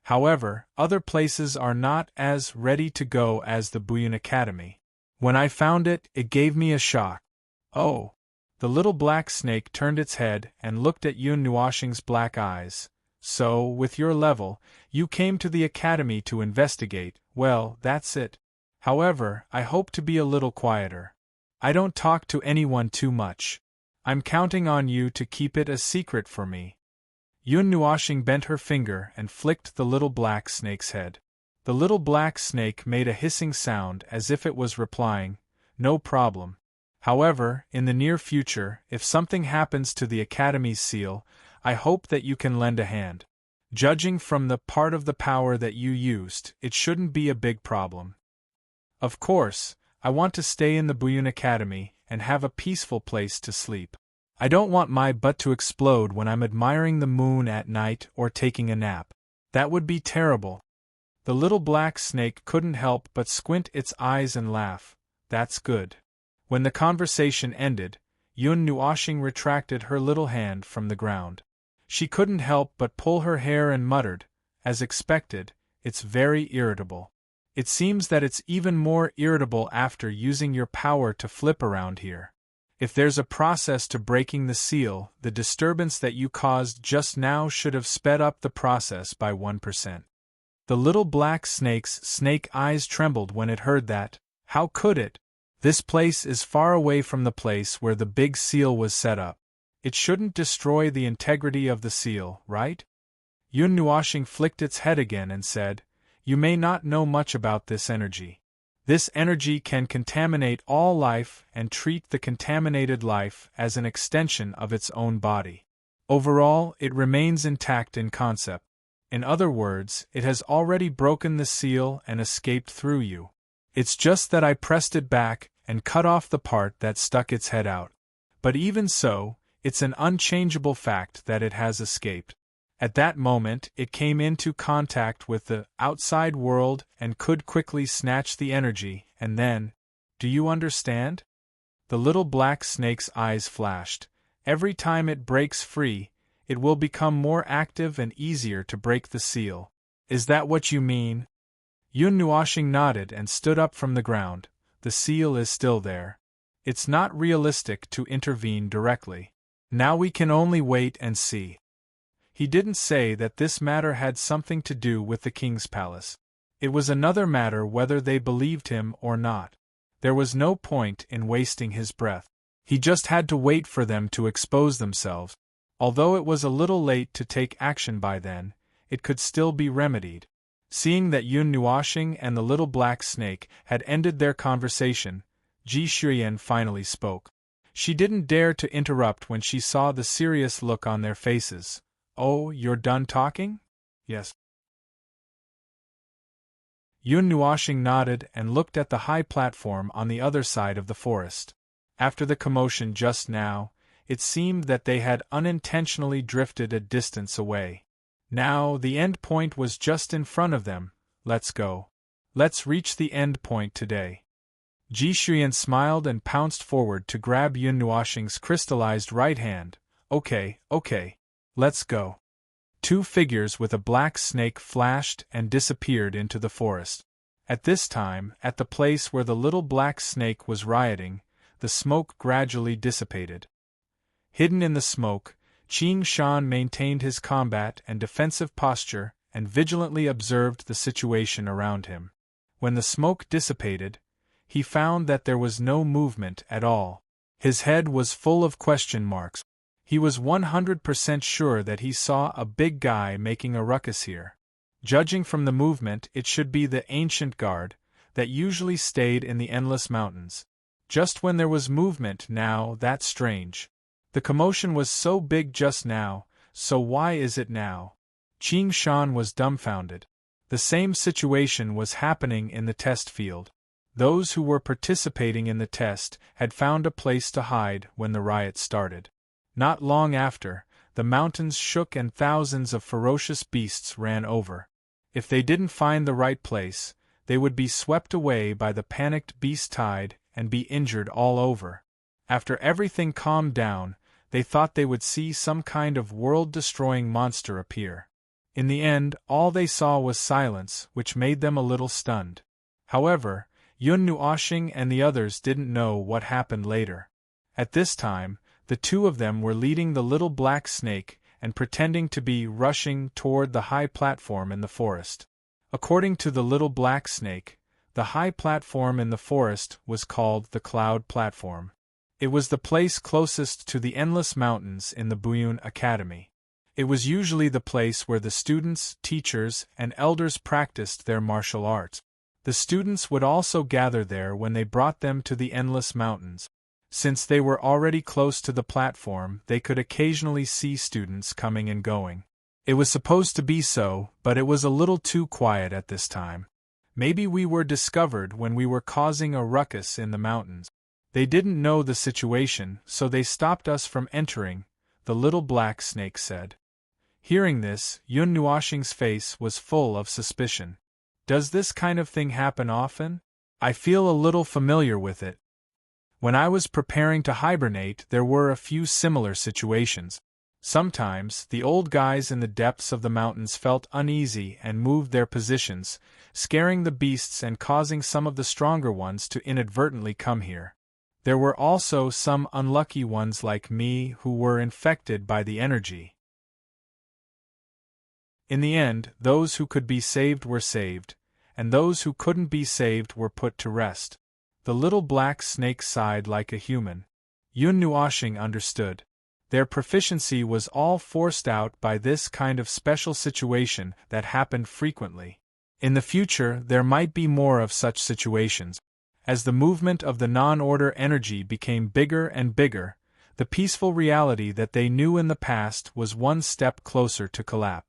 S1: However, other places are not as ready to go as the Buyun Academy. When I found it, it gave me a shock. Oh! The little black snake turned its head and looked at Yun Nuashing's black eyes. So, with your level, you came to the academy to investigate. Well, that's it. However, I hope to be a little quieter. I don't talk to anyone too much. I'm counting on you to keep it a secret for me. Yun Nuashing bent her finger and flicked the little black snake's head. The little black snake made a hissing sound as if it was replying, no problem. However, in the near future, if something happens to the Academy's seal, I hope that you can lend a hand. Judging from the part of the power that you used, it shouldn't be a big problem. Of course, I want to stay in the Buyun Academy and have a peaceful place to sleep. I don't want my butt to explode when I'm admiring the moon at night or taking a nap. That would be terrible. The little black snake couldn't help but squint its eyes and laugh. That's good. When the conversation ended, Yun Nuashing retracted her little hand from the ground. She couldn't help but pull her hair and muttered, as expected, it's very irritable. It seems that it's even more irritable after using your power to flip around here. If there's a process to breaking the seal, the disturbance that you caused just now should have sped up the process by 1%. The little black snake's snake eyes trembled when it heard that. How could it? This place is far away from the place where the big seal was set up. It shouldn't destroy the integrity of the seal, right? Yun Nuashing flicked its head again and said, You may not know much about this energy. This energy can contaminate all life and treat the contaminated life as an extension of its own body. Overall, it remains intact in concept. In other words, it has already broken the seal and escaped through you. It's just that I pressed it back and cut off the part that stuck its head out. But even so, it's an unchangeable fact that it has escaped. At that moment, it came into contact with the outside world and could quickly snatch the energy, and then, do you understand? The little black snake's eyes flashed. Every time it breaks free, it will become more active and easier to break the seal. Is that what you mean? Yun Nuashing nodded and stood up from the ground. The seal is still there. It's not realistic to intervene directly. Now we can only wait and see. He didn't say that this matter had something to do with the king's palace. It was another matter whether they believed him or not. There was no point in wasting his breath. He just had to wait for them to expose themselves. Although it was a little late to take action by then, it could still be remedied. Seeing that Yun Nuashing and the little black snake had ended their conversation, Ji Shuyan finally spoke. She didn't dare to interrupt when she saw the serious look on their faces. "Oh, you're done talking?" "Yes." Yun Nuoshing nodded and looked at the high platform on the other side of the forest. After the commotion just now, it seemed that they had unintentionally drifted a distance away. Now the end point was just in front of them. "Let's go. Let's reach the end point today." Ji Shuyan smiled and pounced forward to grab Yun Nuoshing's crystallized right hand. Okay. Let's go." Two figures with a black snake flashed and disappeared into the forest. At this time, at the place where the little black snake was rioting, the smoke gradually dissipated. Hidden in the smoke, Qing Shan maintained his combat and defensive posture and vigilantly observed the situation around him. When the smoke dissipated, he found that there was no movement at all. His head was full of question marks. He was 100% sure that he saw a big guy making a ruckus here. Judging from the movement, it should be the ancient guard that usually stayed in the endless mountains. Just when there was movement now, that's strange. The commotion was so big just now, so why is it now? Qing Shan was dumbfounded. The same situation was happening in the test field. Those who were participating in the test had found a place to hide when the riot started. Not long after, the mountains shook and thousands of ferocious beasts ran over. If they didn't find the right place, they would be swept away by the panicked beast tide and be injured all over. After everything calmed down, they thought they would see some kind of world-destroying monster appear. In the end, all they saw was silence, which made them a little stunned. However, Yun Nuoshing and the others didn't know what happened later. At this time, the two of them were leading the little black snake and pretending to be rushing toward the high platform in the forest. According to the little black snake, the high platform in the forest was called the Cloud Platform. It was the place closest to the endless mountains in the Buyun Academy. It was usually the place where the students, teachers, and elders practiced their martial arts. The students would also gather there when they brought them to the endless mountains. Since they were already close to the platform, they could occasionally see students coming and going. It was supposed to be so, but it was a little too quiet at this time. Maybe we were discovered when we were causing a ruckus in the mountains. They didn't know the situation, so they stopped us from entering, the little black snake said. Hearing this, Yun Nuoshing's face was full of suspicion. Does this kind of thing happen often? I feel a little familiar with it. When I was preparing to hibernate, there were a few similar situations. Sometimes, the old guys in the depths of the mountains felt uneasy and moved their positions, scaring the beasts and causing some of the stronger ones to inadvertently come here. There were also some unlucky ones like me who were infected by the energy. In the end, those who could be saved were saved, and those who couldn't be saved were put to rest. The little black snake sighed like a human. Yun Nuoshing understood. Their proficiency was all forced out by this kind of special situation that happened frequently. In the future, there might be more of such situations. As the movement of the non-order energy became bigger and bigger, the peaceful reality that they knew in the past was one step closer to collapse.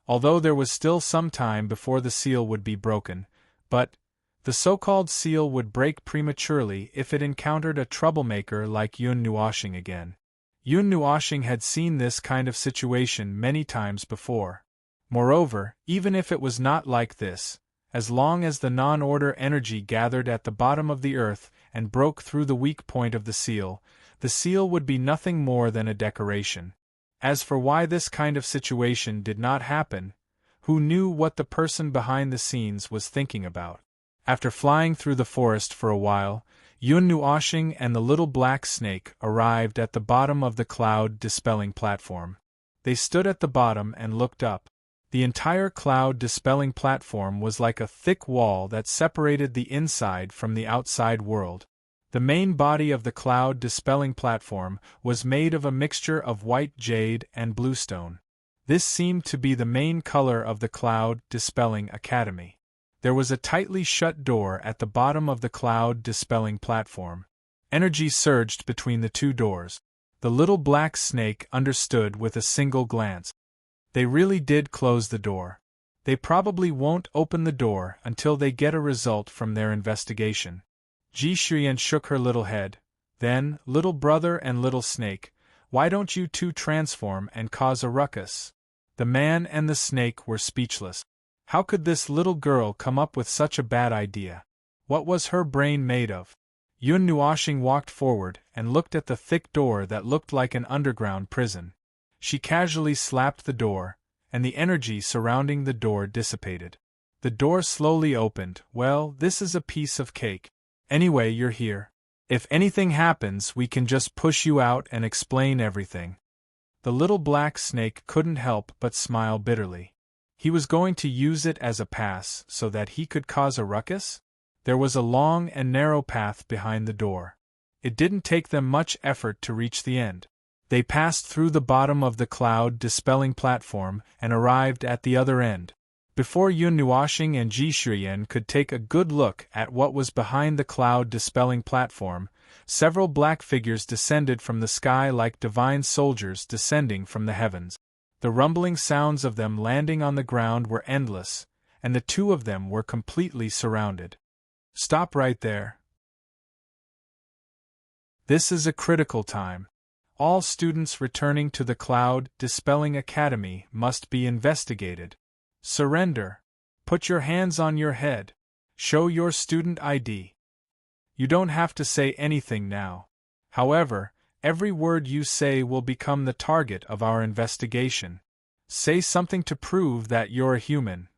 S1: Although there was still some time before the seal would be broken, but the so-called seal would break prematurely if it encountered a troublemaker like Yun Nuoshing again. Yun Nuoshing had seen this kind of situation many times before. Moreover, even if it was not like this, as long as the non-order energy gathered at the bottom of the earth and broke through the weak point of the seal would be nothing more than a decoration. As for why this kind of situation did not happen, who knew what the person behind the scenes was thinking about? After flying through the forest for a while, Yun Nuoshing and the little black snake arrived at the bottom of the cloud-dispelling platform. They stood at the bottom and looked up. The entire cloud-dispelling platform was like a thick wall that separated the inside from the outside world. The main body of the cloud-dispelling platform was made of a mixture of white jade and bluestone. This seemed to be the main color of the cloud-dispelling academy. There was a tightly shut door at the bottom of the cloud-dispelling platform. Energy surged between the two doors. The little black snake understood with a single glance. They really did close the door. They probably won't open the door until they get a result from their investigation. Ji Shuyan shook her little head. Then, little brother and little snake, why don't you two transform and cause a ruckus? The man and the snake were speechless. How could this little girl come up with such a bad idea? What was her brain made of? Yun Nuoxing walked forward and looked at the thick door that looked like an underground prison. She casually slapped the door, and the energy surrounding the door dissipated. The door slowly opened. Well, this is a piece of cake. Anyway, you're here. If anything happens, we can just push you out and explain everything. The little black snake couldn't help but smile bitterly. He was going to use it as a pass so that he could cause a ruckus? There was a long and narrow path behind the door. It didn't take them much effort to reach the end. They passed through the bottom of the cloud-dispelling platform and arrived at the other end. Before Yun Nuoxing and Ji Shuyan could take a good look at what was behind the cloud-dispelling platform, several black figures descended from the sky like divine soldiers descending from the heavens. The rumbling sounds of them landing on the ground were endless, and the two of them were completely surrounded. Stop right there. This is a critical time. All students returning to the Cloud-Dispelling Academy must be investigated. Surrender. Put your hands on your head. Show your student ID. You don't have to say anything now. However, every word you say will become the target of our investigation. Say something to prove that you're a human.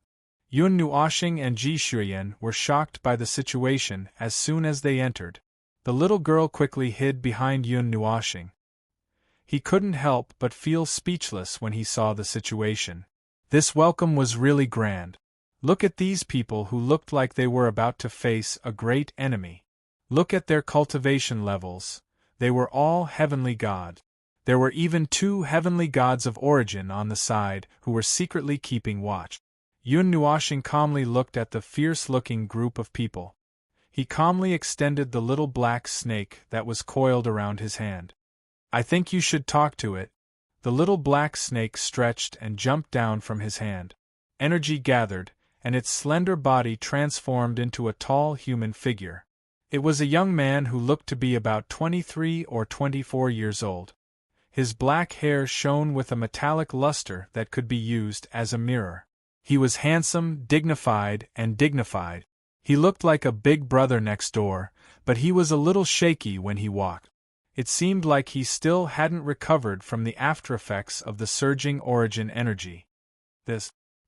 S1: Yun Nuoxing and Ji Shuyan were shocked by the situation as soon as they entered. The little girl quickly hid behind Yun Nuoxing. He couldn't help but feel speechless when he saw the situation. This welcome was really grand. Look at these people who looked like they were about to face a great enemy. Look at their cultivation levels. They were all heavenly gods. There were even 2 heavenly gods of origin on the side who were secretly keeping watch. Yun Nuoxing calmly looked at the fierce-looking group of people. He calmly extended the little black snake that was coiled around his hand. I think you should talk to it. The little black snake stretched and jumped down from his hand. Energy gathered, and its slender body transformed into a tall human figure. It was a young man who looked to be about 23 or 24 years old. His black hair shone with a metallic luster that could be used as a mirror. He was handsome, dignified. He looked like a big brother next door, but he was a little shaky when he walked. It seemed like he still hadn't recovered from the aftereffects of the surging origin energy.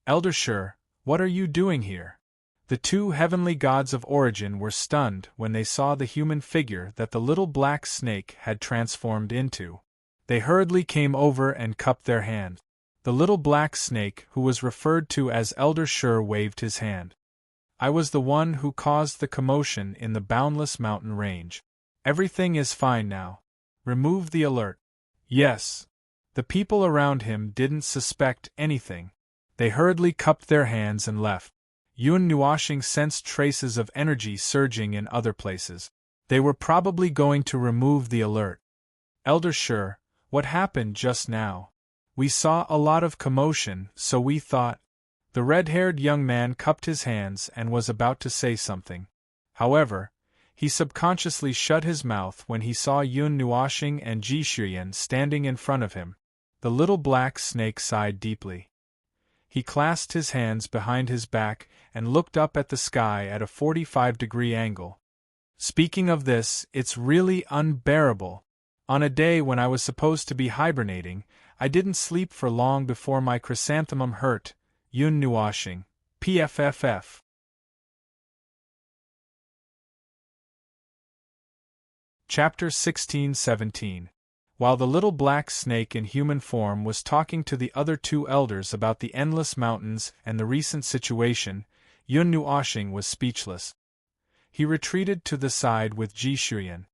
S1: Elder Shur, what are you doing here? The 2 heavenly gods of origin were stunned when they saw the human figure that the little black snake had transformed into. They hurriedly came over and cupped their hands. The little black snake, who was referred to as Elder Shur, waved his hand. I was the one who caused the commotion in the boundless mountain range. Everything is fine now. Remove the alert. Yes. The people around him didn't suspect anything. They hurriedly cupped their hands and left. Yun Nuoxing sensed traces of energy surging in other places. They were probably going to remove the alert. Elder Shur, what happened just now? We saw a lot of commotion, so we thought. The red-haired young man cupped his hands and was about to say something. However, he subconsciously shut his mouth when he saw Yun Nuoxing and Ji Shuyan standing in front of him. The little black snake sighed deeply. He clasped his hands behind his back and looked up at the sky at a 45-degree angle. Speaking of this, it's really unbearable. On a day when I was supposed to be hibernating, I didn't sleep for long before my chrysanthemum hurt. Yun Nuoxing, PFFF. Chapter 16-17. While the little black snake in human form was talking to the other 2 elders about the endless mountains and the recent situation, Yun Nuoxing was speechless. He retreated to the side with Ji Shuyan.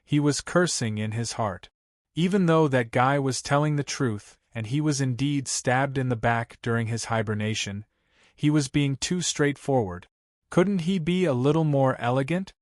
S1: He was cursing in his heart. Even though that guy was telling the truth, and he was indeed stabbed in the back during his hibernation, he was being too straightforward. Couldn't he be a little more elegant?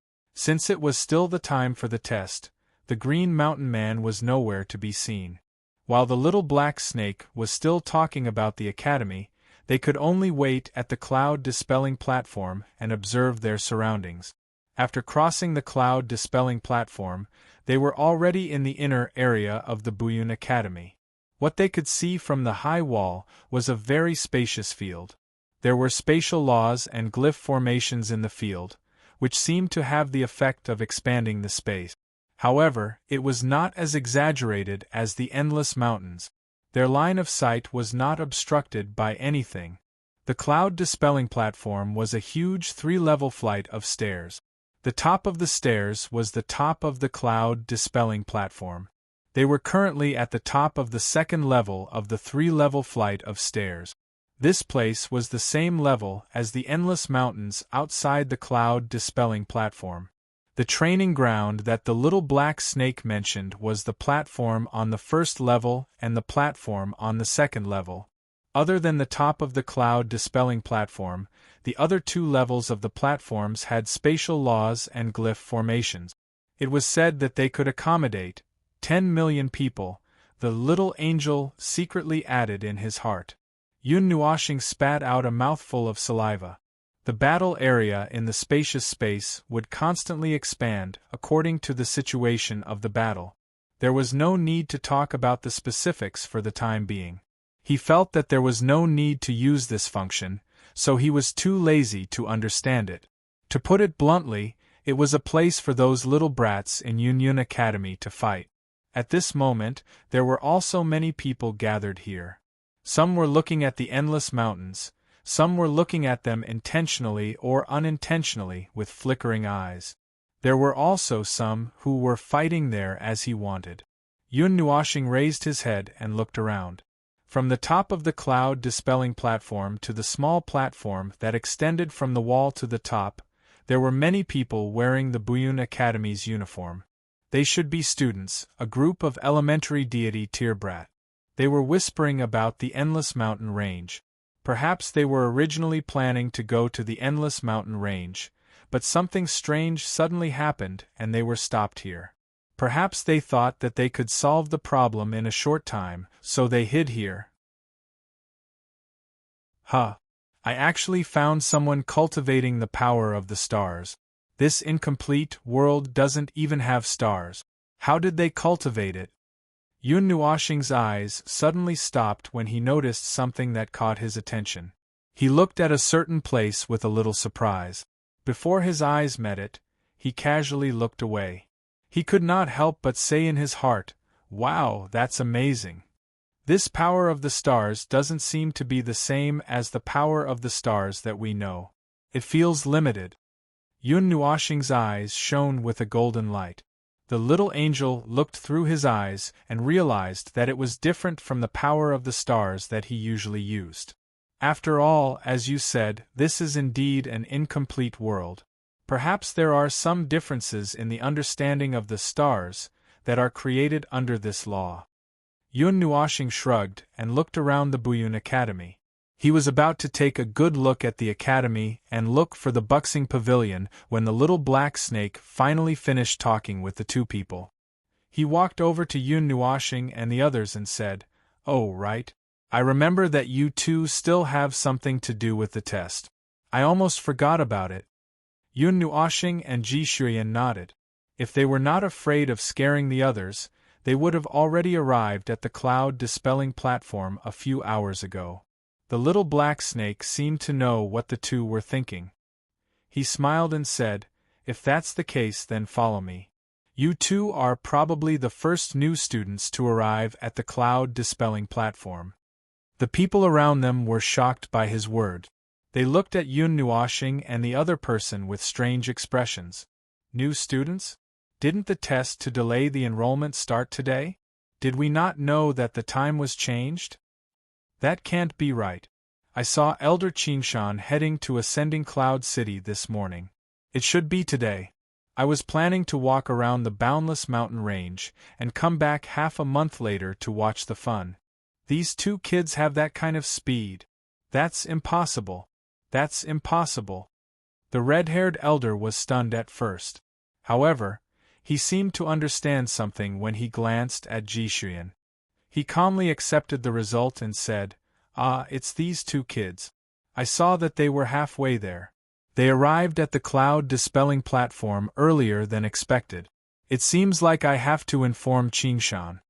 S1: Since it was still the time for the test, the Green Mountain Man was nowhere to be seen. While the little black snake was still talking about the academy, they could only wait at the cloud-dispelling platform and observe their surroundings. After crossing the cloud-dispelling platform, they were already in the inner area of the Buyun Academy. What they could see from the high wall was a very spacious field. There were spatial laws and glyph formations in the field, which seemed to have the effect of expanding the space. However, it was not as exaggerated as the endless mountains. Their line of sight was not obstructed by anything. The cloud-dispelling platform was a huge 3-level flight of stairs. The top of the stairs was the top of the cloud-dispelling platform. They were currently at the top of the second level of the 3-level flight of stairs. This place was the same level as the endless mountains outside the cloud-dispelling platform. The training ground that the little black snake mentioned was the platform on the first level and the platform on the second level. Other than the top of the cloud-dispelling platform, the other 2 levels of the platforms had spatial laws and glyph formations. It was said that they could accommodate 10 million people, the little angel secretly added in his heart. Yun Nuoshing spat out a mouthful of saliva. The battle area in the spacious space would constantly expand according to the situation of the battle. There was no need to talk about the specifics for the time being. He felt that there was no need to use this function, so he was too lazy to understand it. To put it bluntly, it was a place for those little brats in Yun Academy to fight. At this moment, there were also many people gathered here. Some were looking at the endless mountains, some were looking at them intentionally or unintentionally with flickering eyes. There were also some who were fighting there as he wanted. Yun Nuoshing raised his head and looked around. From the top of the cloud-dispelling platform to the small platform that extended from the wall to the top, there were many people wearing the Buyun Academy's uniform. They should be students, a group of elementary deity Tirbrat. They were whispering about the Endless Mountain Range. Perhaps they were originally planning to go to the Endless Mountain Range, but something strange suddenly happened and they were stopped here. Perhaps they thought that they could solve the problem in a short time, so they hid here. I actually found someone cultivating the power of the stars. This incomplete world doesn't even have stars. How did they cultivate it? Yun Nuoshing's eyes suddenly stopped when he noticed something that caught his attention. He looked at a certain place with a little surprise. Before his eyes met it, he casually looked away. He could not help but say in his heart, "Wow, that's amazing. This power of the stars doesn't seem to be the same as the power of the stars that we know. It feels limited." Yun Nuoshing's eyes shone with a golden light. The little angel looked through his eyes and realized that it was different from the power of the stars that he usually used. After all, as you said, this is indeed an incomplete world. Perhaps there are some differences in the understanding of the stars that are created under this law. Yun Nuoshing shrugged and looked around the Buyun Academy. He was about to take a good look at the academy and look for the boxing pavilion when the little black snake finally finished talking with the 2 people. He walked over to Yun Nuoshing and the others and said, "Oh, right. I remember that you 2 still have something to do with the test. I almost forgot about it." Yun Nuoshing and Ji Shuyan nodded. If they were not afraid of scaring the others, they would have already arrived at the cloud-dispelling platform a few hours ago. The little black snake seemed to know what the 2 were thinking. He smiled and said, "If that's the case, then follow me. You 2 are probably the first new students to arrive at the cloud-dispelling platform." The people around them were shocked by his word. They looked at Yun Nuoshing and the other person with strange expressions. New students? Didn't the test to delay the enrollment start today? Did we not know that the time was changed? That can't be right. I saw Elder Qingshan heading to Ascending Cloud City this morning. It should be today. I was planning to walk around the boundless mountain range and come back half a month later to watch the fun. These 2 kids have that kind of speed. That's impossible. That's impossible. The red-haired elder was stunned at first. However, he seemed to understand something when he glanced at Jishuyan. He calmly accepted the result and said, "Ah, it's these two kids. I saw that they were halfway there. They arrived at the cloud-dispelling platform earlier than expected. It seems like I have to inform Qingshan."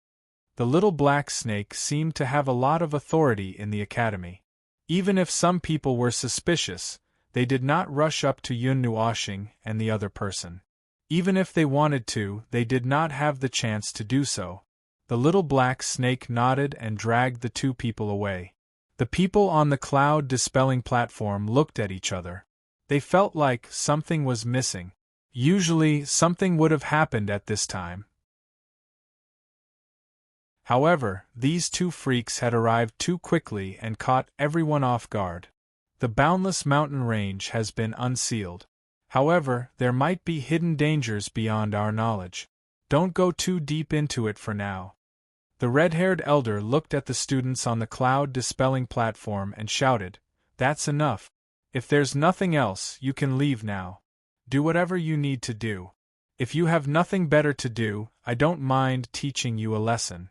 S1: The little black snake seemed to have a lot of authority in the academy. Even if some people were suspicious, they did not rush up to Yun Nuoxing and the other person. Even if they wanted to, they did not have the chance to do so. The little black snake nodded and dragged the two people away. The people on the cloud-dispelling platform looked at each other. They felt like something was missing. Usually, something would have happened at this time. However, these two freaks had arrived too quickly and caught everyone off guard. The boundless mountain range has been unsealed. However, there might be hidden dangers beyond our knowledge. Don't go too deep into it for now. The red-haired elder looked at the students on the cloud-dispelling platform and shouted, "That's enough. If there's nothing else, you can leave now. Do whatever you need to do. If you have nothing better to do, I don't mind teaching you a lesson."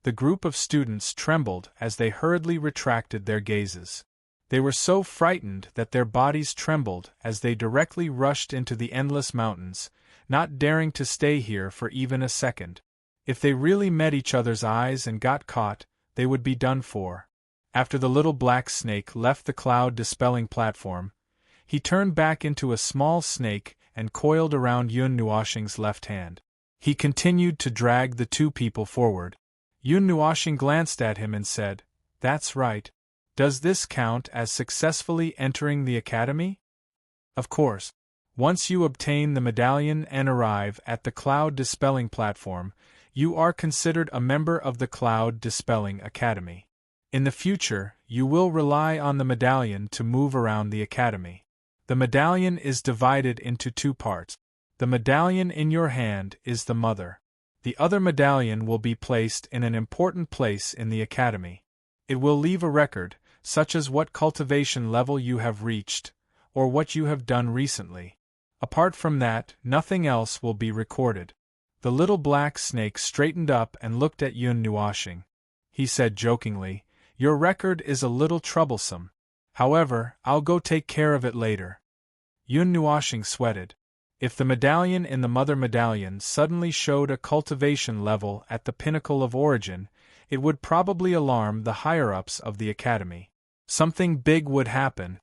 S1: The group of students trembled as they hurriedly retracted their gazes. They were so frightened that their bodies trembled as they directly rushed into the endless mountains, not daring to stay here for even a second. If they really met each other's eyes and got caught, they would be done for. After the little black snake left the cloud-dispelling platform, he turned back into a small snake and coiled around Yun Nuoxing's left hand. He continued to drag the two people forward. Yun Nuoxing glanced at him and said, "That's right. Does this count as successfully entering the academy?" "Of course. Once you obtain the medallion and arrive at the cloud-dispelling platform, you are considered a member of the Cloud-Dispelling Academy. In the future, you will rely on the medallion to move around the academy. The medallion is divided into two parts. The medallion in your hand is the mother. The other medallion will be placed in an important place in the academy. It will leave a record, such as what cultivation level you have reached, or what you have done recently. Apart from that, nothing else will be recorded." The little black snake straightened up and looked at Yun Nuoxing. He said jokingly, "Your record is a little troublesome. However, I'll go take care of it later." Yun Nuoxing sweated. If the medallion in the mother medallion suddenly showed a cultivation level at the pinnacle of origin, it would probably alarm the higher-ups of the academy. Something big would happen.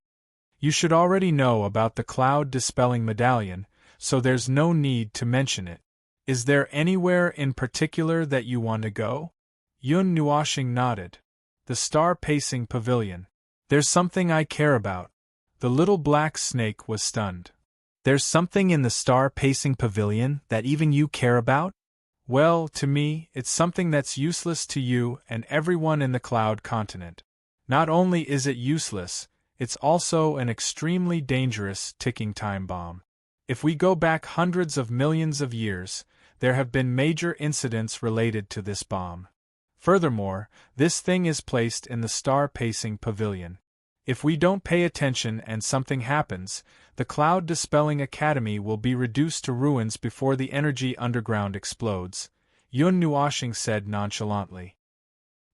S1: You should already know about the cloud-dispelling medallion, so there's no need to mention it. Is there anywhere in particular that you want to go? Yun Nuoxing nodded. The star-pacing pavilion. There's something I care about. The little black snake was stunned. There's something in the star-pacing pavilion that even you care about? Well, to me, it's something that's useless to you and everyone in the Cloud Continent. Not only is it useless, it's also an extremely dangerous ticking time bomb. If we go back hundreds of millions of years, there have been major incidents related to this bomb. Furthermore, this thing is placed in the star-pacing pavilion. If we don't pay attention and something happens, the Cloud-Dispelling Academy will be reduced to ruins before the energy underground explodes, Yun Nuoxing said nonchalantly.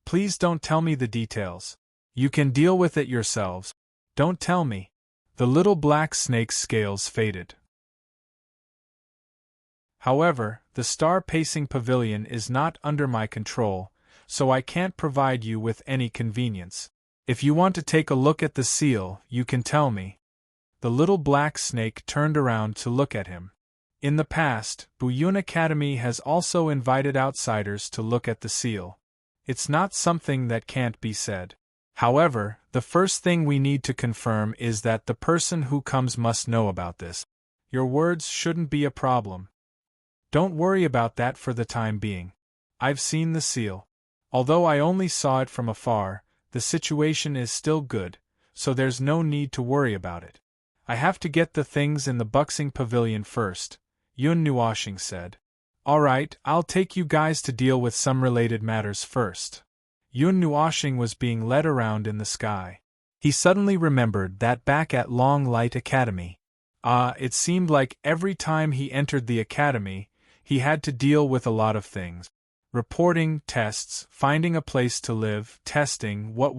S1: Please don't tell me the details. You can deal with it yourselves. Don't tell me. The little black snake's scales faded. However, the star-pacing pavilion is not under my control, so I can't provide you with any convenience. If you want to take a look at the seal, you can tell me. The little black snake turned around to look at him. In the past, Buyun Academy has also invited outsiders to look at the seal. It's not something that can't be said. However, the first thing we need to confirm is that the person who comes must know about this. Your words shouldn't be a problem. Don't worry about that for the time being. I've seen the seal. Although I only saw it from afar, the situation is still good, so there's no need to worry about it. I have to get the things in the boxing pavilion first, Yun Nuoxing said. All right, I'll take you guys to deal with some related matters first. Yun Nuoxing was being led around in the sky. He suddenly remembered that back at Long Light Academy. It seemed like every time he entered the academy, he had to deal with a lot of things. Reporting, tests, finding a place to live, testing, what.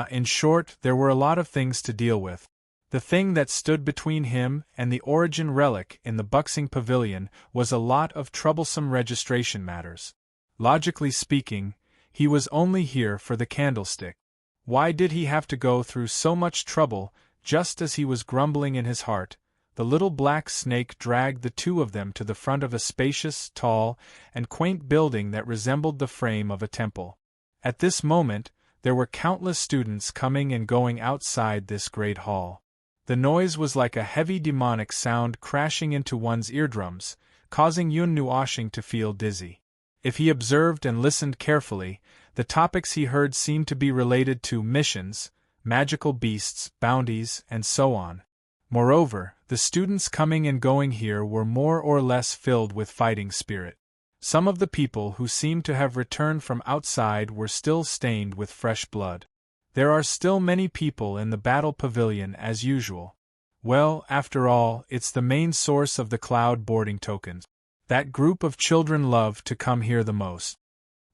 S1: In short, there were a lot of things to deal with. The thing that stood between him and the origin relic in the Buxing Pavilion was a lot of troublesome registration matters. Logically speaking, he was only here for the candlestick. Why did he have to go through so much trouble? Just as he was grumbling in his heart, the little black snake dragged the two of them to the front of a spacious, tall, and quaint building that resembled the frame of a temple. At this moment, there were countless students coming and going outside this great hall. The noise was like a heavy demonic sound crashing into one's eardrums, causing Yun Nuoshing to feel dizzy. If he observed and listened carefully, the topics he heard seemed to be related to missions, magical beasts, bounties, and so on. Moreover, the students coming and going here were more or less filled with fighting spirit. Some of the people who seemed to have returned from outside were still stained with fresh blood. There are still many people in the battle pavilion as usual. Well, after all, it's the main source of the cloud boarding tokens. That group of children love to come here the most.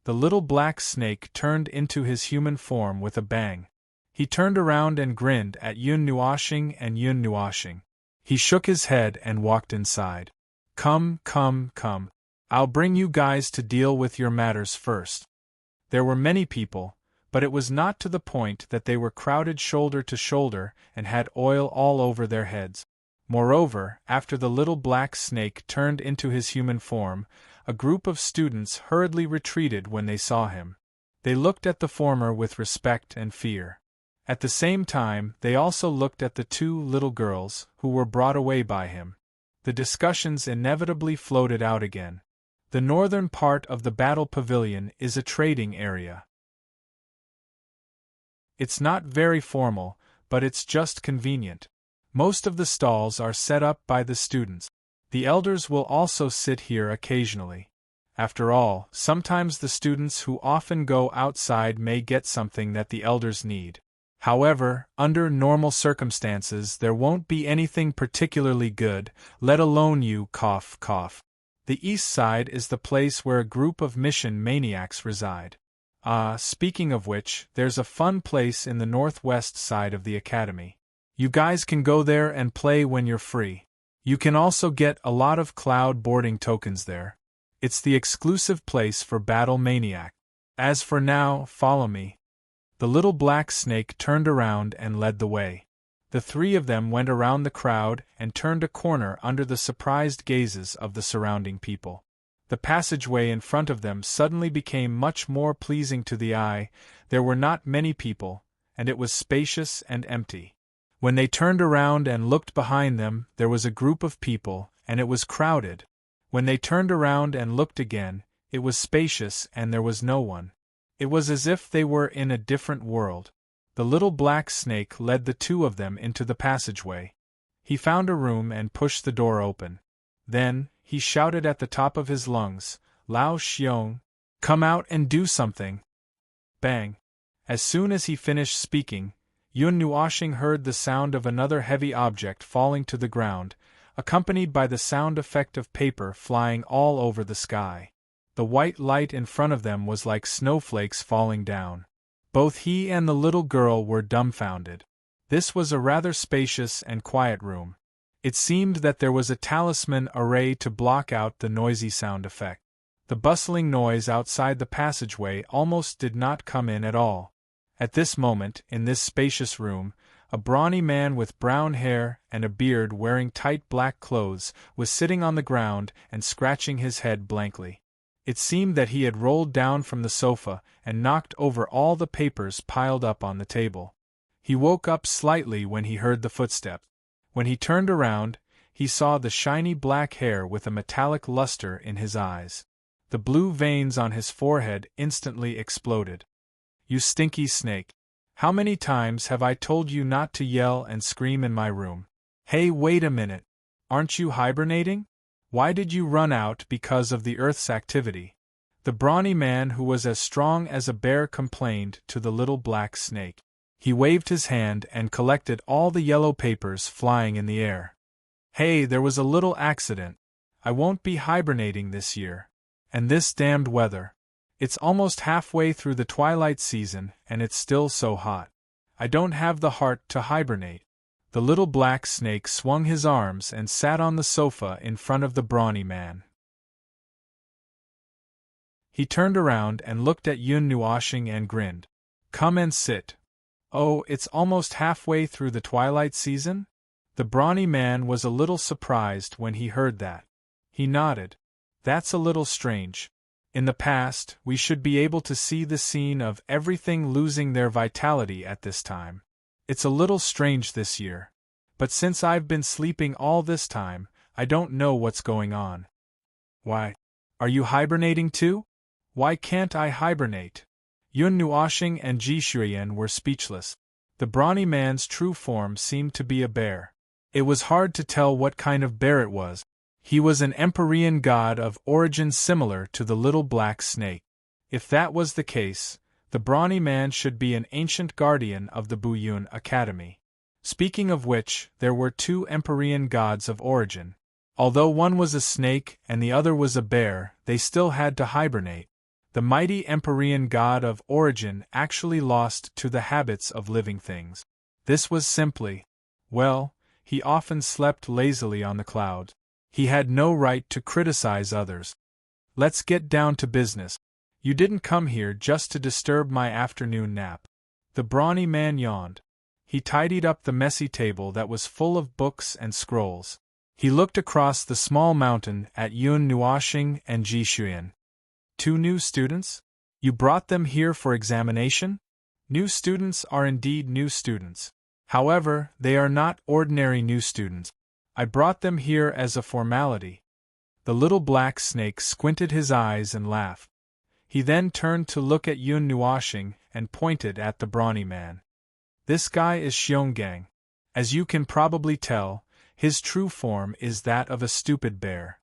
S1: The little black snake turned into his human form with a bang. He turned around and grinned at Yun Nuoshing and Yun Nuoshing. He shook his head and walked inside. Come. I'll bring you guys to deal with your matters first. There were many people, but it was not to the point that they were crowded shoulder to shoulder and had oil all over their heads. Moreover, after the little black snake turned into his human form, a group of students hurriedly retreated when they saw him. They looked at the former with respect and fear. At the same time, they also looked at the two little girls, who were brought away by him. The discussions inevitably floated out again. The northern part of the battle pavilion is a trading area. It's not very formal, but it's just convenient. Most of the stalls are set up by the students. The elders will also sit here occasionally. After all, sometimes the students who often go outside may get something that the elders need. However, under normal circumstances there won't be anything particularly good, let alone you cough. The east side is the place where a group of mission maniacs reside. Speaking of which, there's a fun place in the northwest side of the academy. You guys can go there and play when you're free. You can also get a lot of cloud boarding tokens there. It's the exclusive place for battle maniac. As for now, follow me. The little black snake turned around and led the way. The three of them went around the crowd and turned a corner under the surprised gazes of the surrounding people. The passageway in front of them suddenly became much more pleasing to the eye. There were not many people, and it was spacious and empty. When they turned around and looked behind them, there was a group of people, and it was crowded. When they turned around and looked again, it was spacious and there was no one. It was as if they were in a different world. The little black snake led the two of them into the passageway. He found a room and pushed the door open. Then, he shouted at the top of his lungs, "Lao Xiong, come out and do something!" Bang! As soon as he finished speaking, Yun Nuoshing heard the sound of another heavy object falling to the ground, accompanied by the sound effect of paper flying all over the sky. The white light in front of them was like snowflakes falling down. Both he and the little girl were dumbfounded. This was a rather spacious and quiet room. It seemed that there was a talisman array to block out the noisy sound effect. The bustling noise outside the passageway almost did not come in at all. At this moment, in this spacious room, a brawny man with brown hair and a beard wearing tight black clothes was sitting on the ground and scratching his head blankly. It seemed that he had rolled down from the sofa and knocked over all the papers piled up on the table. He woke up slightly when he heard the footsteps. When he turned around, he saw the shiny black hair with a metallic luster in his eyes. The blue veins on his forehead instantly exploded. "You stinky snake! How many times have I told you not to yell and scream in my room? Hey, wait a minute! Aren't you hibernating? Why did you run out because of the Earth's activity?" The brawny man who was as strong as a bear complained to the little black snake. He waved his hand and collected all the yellow papers flying in the air. Hey, there was a little accident. I won't be hibernating this year. And this damned weather. It's almost halfway through the twilight season and it's still so hot. I don't have the heart to hibernate. The little black snake swung his arms and sat on the sofa in front of the brawny man. He turned around and looked at Yun Nuoshing and grinned. Come and sit. Oh, it's almost halfway through the twilight season? The brawny man was a little surprised when he heard that. He nodded. That's a little strange. In the past, we should be able to see the scene of everything losing their vitality at this time. It's a little strange this year. But since I've been sleeping all this time, I don't know what's going on. Why? Are you hibernating too? Why can't I hibernate? Yun Nuoshing and Ji Shuyan were speechless. The brawny man's true form seemed to be a bear. It was hard to tell what kind of bear it was. He was an Empyrean god of origin similar to the little black snake. If that was the case, the brawny man should be an ancient guardian of the Buyun Academy. Speaking of which, there were two Empyrean gods of origin. Although one was a snake and the other was a bear, they still had to hibernate. The mighty Empyrean god of origin actually lost to the habits of living things. This was simply, well, he often slept lazily on the clouds. He had no right to criticize others. Let's get down to business. You didn't come here just to disturb my afternoon nap. The brawny man yawned. He tidied up the messy table that was full of books and scrolls. He looked across the small mountain at Yun Nuoshing and Ji Shuyan. 2 new students? You brought them here for examination? New students are indeed new students. However, they are not ordinary new students. I brought them here as a formality. The little black snake squinted his eyes and laughed. He then turned to look at Yun Nuoshing and pointed at the brawny man. This guy is Xionggang. As you can probably tell, his true form is that of a stupid bear.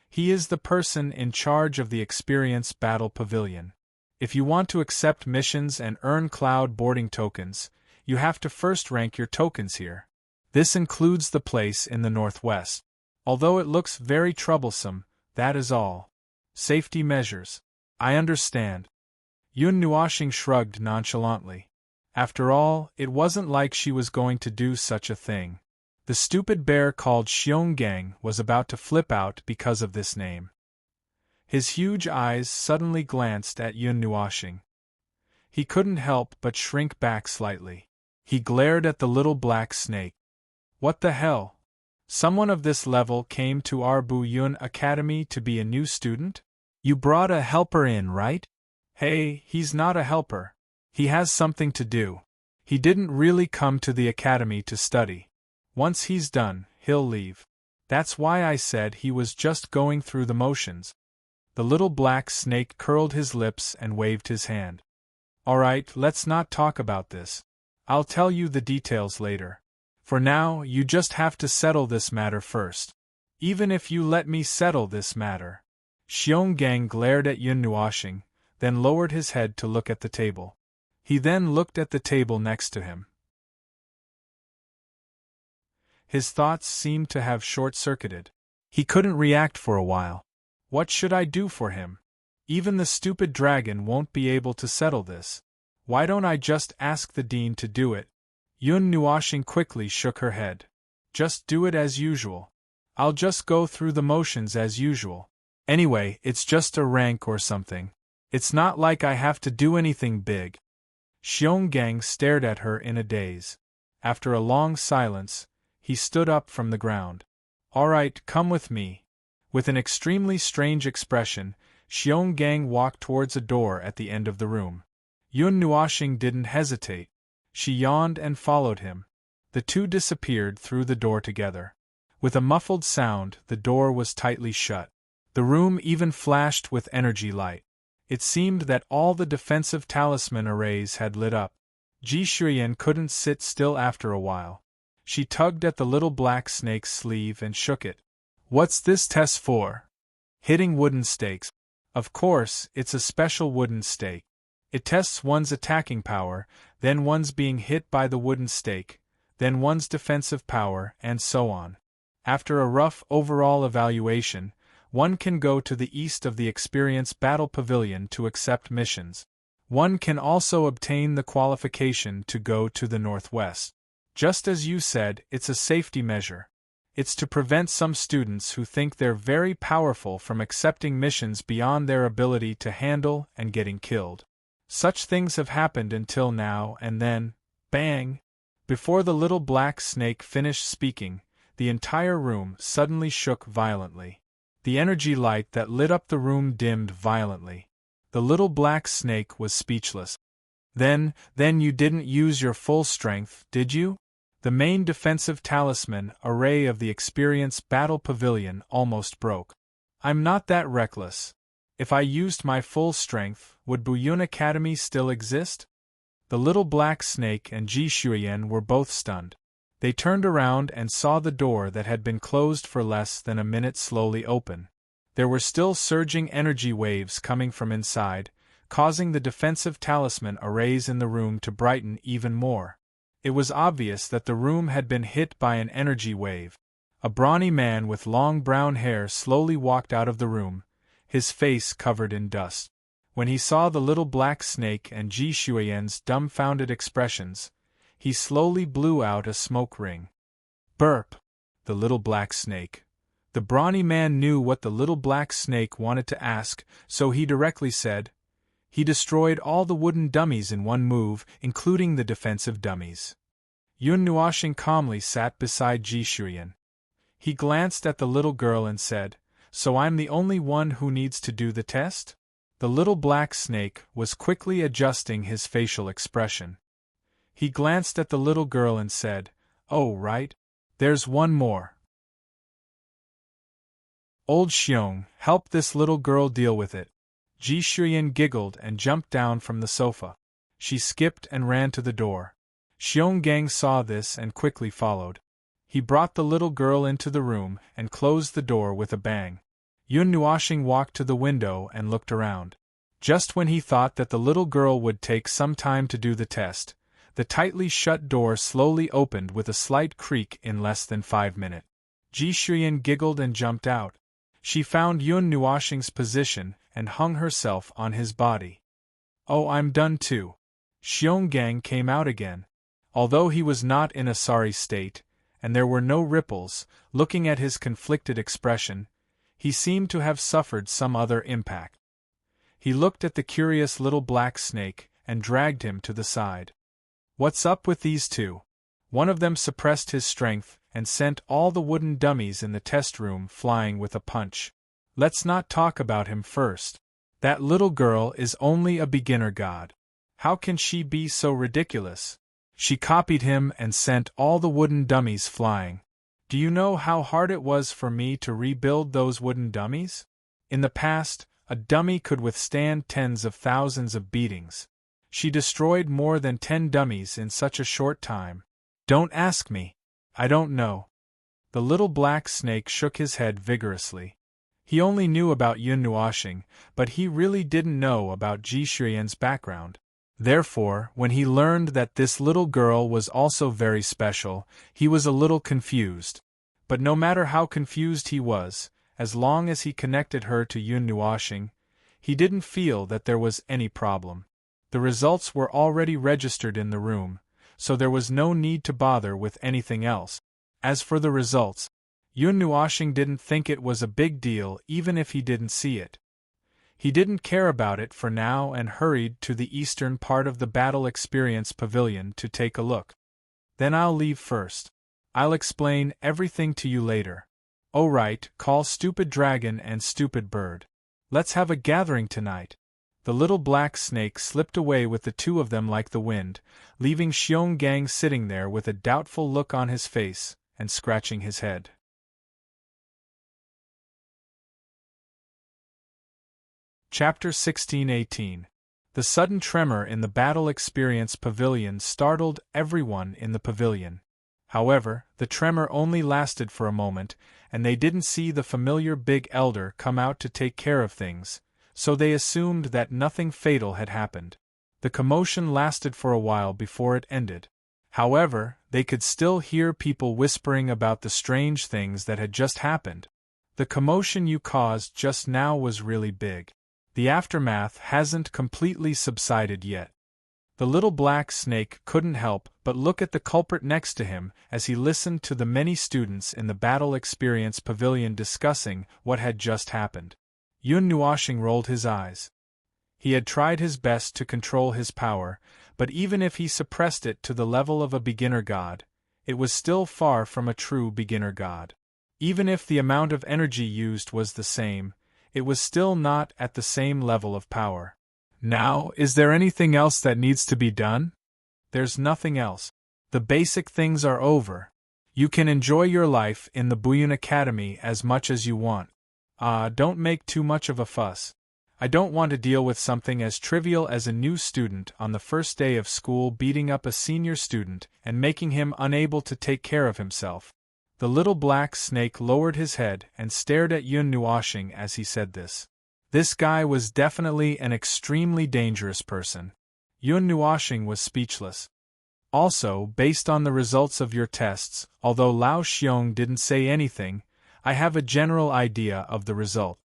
S1: He is the person in charge of the Experience Battle Pavilion. If you want to accept missions and earn cloud boarding tokens, you have to first rank your tokens here. This includes the place in the northwest. Although it looks very troublesome, that is all. Safety measures. I understand. Yun Nuoshing shrugged nonchalantly. After all, it wasn't like she was going to do such a thing. The stupid bear called Xionggang was about to flip out because of this name. His huge eyes suddenly glanced at Yun Nuoshing. He couldn't help but shrink back slightly. He glared at the little black snake. What the hell? Someone of this level came to our Buyun Academy to be a new student? You brought a helper in, right? Hey, he's not a helper. He has something to do. He didn't really come to the academy to study. Once he's done, he'll leave. That's why I said he was just going through the motions. The little black snake curled his lips and waved his hand. All right, let's not talk about this. I'll tell you the details later. For now, you just have to settle this matter first. Even if you let me settle this matter. Xionggang glared at Yun Nuoshing, then lowered his head to look at the table. He then looked at the table next to him. His thoughts seemed to have short-circuited. He couldn't react for a while. What should I do for him? Even the stupid dragon won't be able to settle this. Why don't I just ask the dean to do it? Yun Nuoshing quickly shook her head. Just do it as usual. I'll just go through the motions as usual. Anyway, it's just a rank or something. It's not like I have to do anything big. Xionggang stared at her in a daze. After a long silence, he stood up from the ground. All right, come with me. With an extremely strange expression, Xionggang walked towards a door at the end of the room. Yun Nuoshing didn't hesitate. She yawned and followed him. The two disappeared through the door together. With a muffled sound, the door was tightly shut. The room even flashed with energy light. It seemed that all the defensive talisman arrays had lit up. Ji Shuyan couldn't sit still after a while. She tugged at the little black snake's sleeve and shook it. What's this test for? Hitting wooden stakes. Of course, it's a special wooden stake. It tests one's attacking power, then one's being hit by the wooden stake, then one's defensive power, and so on. After a rough overall evaluation, one can go to the east of the Experience Battle Pavilion to accept missions. One can also obtain the qualification to go to the northwest. Just as you said, it's a safety measure. It's to prevent some students who think they're very powerful from accepting missions beyond their ability to handle and getting killed. Such things have happened until now, and then, bang! Before the little black snake finished speaking, the entire room suddenly shook violently. The energy light that lit up the room dimmed violently. The little black snake was speechless. Then you didn't use your full strength, did you? The main defensive talisman array of the Experience Battle Pavilion almost broke. I'm not that reckless. If I used my full strength, would Buyun Academy still exist? The little black snake and Ji Shuyan were both stunned. They turned around and saw the door that had been closed for less than a minute slowly open. There were still surging energy waves coming from inside, causing the defensive talisman arrays in the room to brighten even more. It was obvious that the room had been hit by an energy wave. A brawny man with long brown hair slowly walked out of the room, his face covered in dust. When he saw the little black snake and Ji Shuyan's dumbfounded expressions, he slowly blew out a smoke ring. Burp! The little black snake. The brawny man knew what the little black snake wanted to ask, so he directly said, "He destroyed all the wooden dummies in one move, including the defensive dummies." Yun Nuoxing calmly sat beside Ji Shuyan. He glanced at the little girl and said, "So I'm the only one who needs to do the test?" The little black snake was quickly adjusting his facial expression. He glanced at the little girl and said, "Oh, right. There's one more. Old Xiong, help this little girl deal with it." Ji Shuyan giggled and jumped down from the sofa. She skipped and ran to the door. Xiong Gang saw this and quickly followed. He brought the little girl into the room and closed the door with a bang. Yun Nuoxing walked to the window and looked around. Just when he thought that the little girl would take some time to do the test, the tightly shut door slowly opened with a slight creak in less than 5 minutes. Ji Shuyan giggled and jumped out. She found Yun Nuoxing's position and hung herself on his body. "Oh, I'm done too." Xiong Gang came out again. Although he was not in a sorry state, and there were no ripples, looking at his conflicted expression, he seemed to have suffered some other impact. He looked at the curious little black snake and dragged him to the side. "What's up with these two?" One of them suppressed his strength and sent all the wooden dummies in the test room flying with a punch. "Let's not talk about him first. That little girl is only a beginner god. How can she be so ridiculous? She copied him and sent all the wooden dummies flying. Do you know how hard it was for me to rebuild those wooden dummies? In the past, a dummy could withstand tens of thousands of beatings. She destroyed more than 10 dummies in such a short time. Don't ask me. I don't know." The little black snake shook his head vigorously. He only knew about Yun Nuoxing, but he really didn't know about Ji Shuyan's background. Therefore, when he learned that this little girl was also very special, he was a little confused. But no matter how confused he was, as long as he connected her to Yun Nuoxing, he didn't feel that there was any problem. The results were already registered in the room, so there was no need to bother with anything else. As for the results, Yun Nuoxing didn't think it was a big deal even if he didn't see it. He didn't care about it for now and hurried to the eastern part of the Battle Experience Pavilion to take a look. "Then I'll leave first. I'll explain everything to you later. Oh right, call Stupid Dragon and Stupid Bird. Let's have a gathering tonight." The little black snake slipped away with the two of them like the wind, leaving Xiong Gang sitting there with a doubtful look on his face and scratching his head. Chapter 16-18. The sudden tremor in the Battle Experience Pavilion startled everyone in the pavilion. However, the tremor only lasted for a moment, and they didn't see the familiar Big Elder come out to take care of things, so they assumed that nothing fatal had happened. The commotion lasted for a while before it ended. However, they could still hear people whispering about the strange things that had just happened. The commotion you caused just now was really big. The aftermath hasn't completely subsided yet. The little black snake couldn't help but look at the culprit next to him as he listened to the many students in the battle experience pavilion discussing what had just happened. Yun Nuoshing rolled his eyes. He had tried his best to control his power, but even if he suppressed it to the level of a beginner god, it was still far from a true beginner god. Even if the amount of energy used was the same, it was still not at the same level of power. Now, is there anything else that needs to be done? There's nothing else. The basic things are over. You can enjoy your life in the Buyun Academy as much as you want. Don't make too much of a fuss. I don't want to deal with something as trivial as a new student on the first day of school beating up a senior student and making him unable to take care of himself. The little black snake lowered his head and stared at Yun Nuoshing as he said this. This guy was definitely an extremely dangerous person. Yun Nuoshing was speechless. Also, based on the results of your tests, although Lao Xiong didn't say anything, I have a general idea of the result.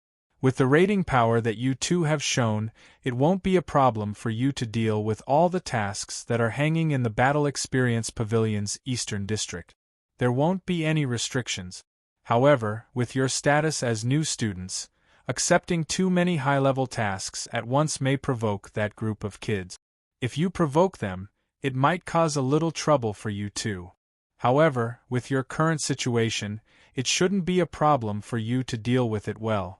S1: With the rating power that you two have shown, it won't be a problem for you to deal with all the tasks that are hanging in the Battle Experience Pavilion's Eastern District. There won't be any restrictions. However, with your status as new students, accepting too many high-level tasks at once may provoke that group of kids. If you provoke them, it might cause a little trouble for you too. However, with your current situation, it shouldn't be a problem for you to deal with it well.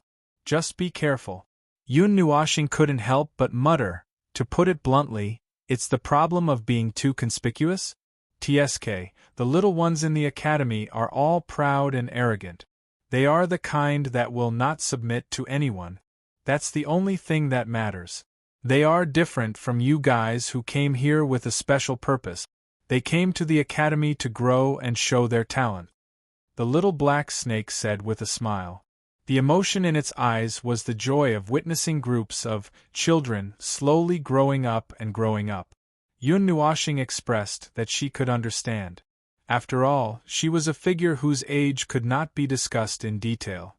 S1: Just be careful. Yun Nuoshing couldn't help but mutter, to put it bluntly, it's the problem of being too conspicuous? TSK, the little ones in the academy are all proud and arrogant. They are the kind that will not submit to anyone. That's the only thing that matters. They are different from you guys who came here with a special purpose. They came to the academy to grow and show their talent. The little black snake said with a smile. The emotion in its eyes was the joy of witnessing groups of children slowly growing up and growing up. Yun Nuoshing expressed that she could understand. After all, she was a figure whose age could not be discussed in detail.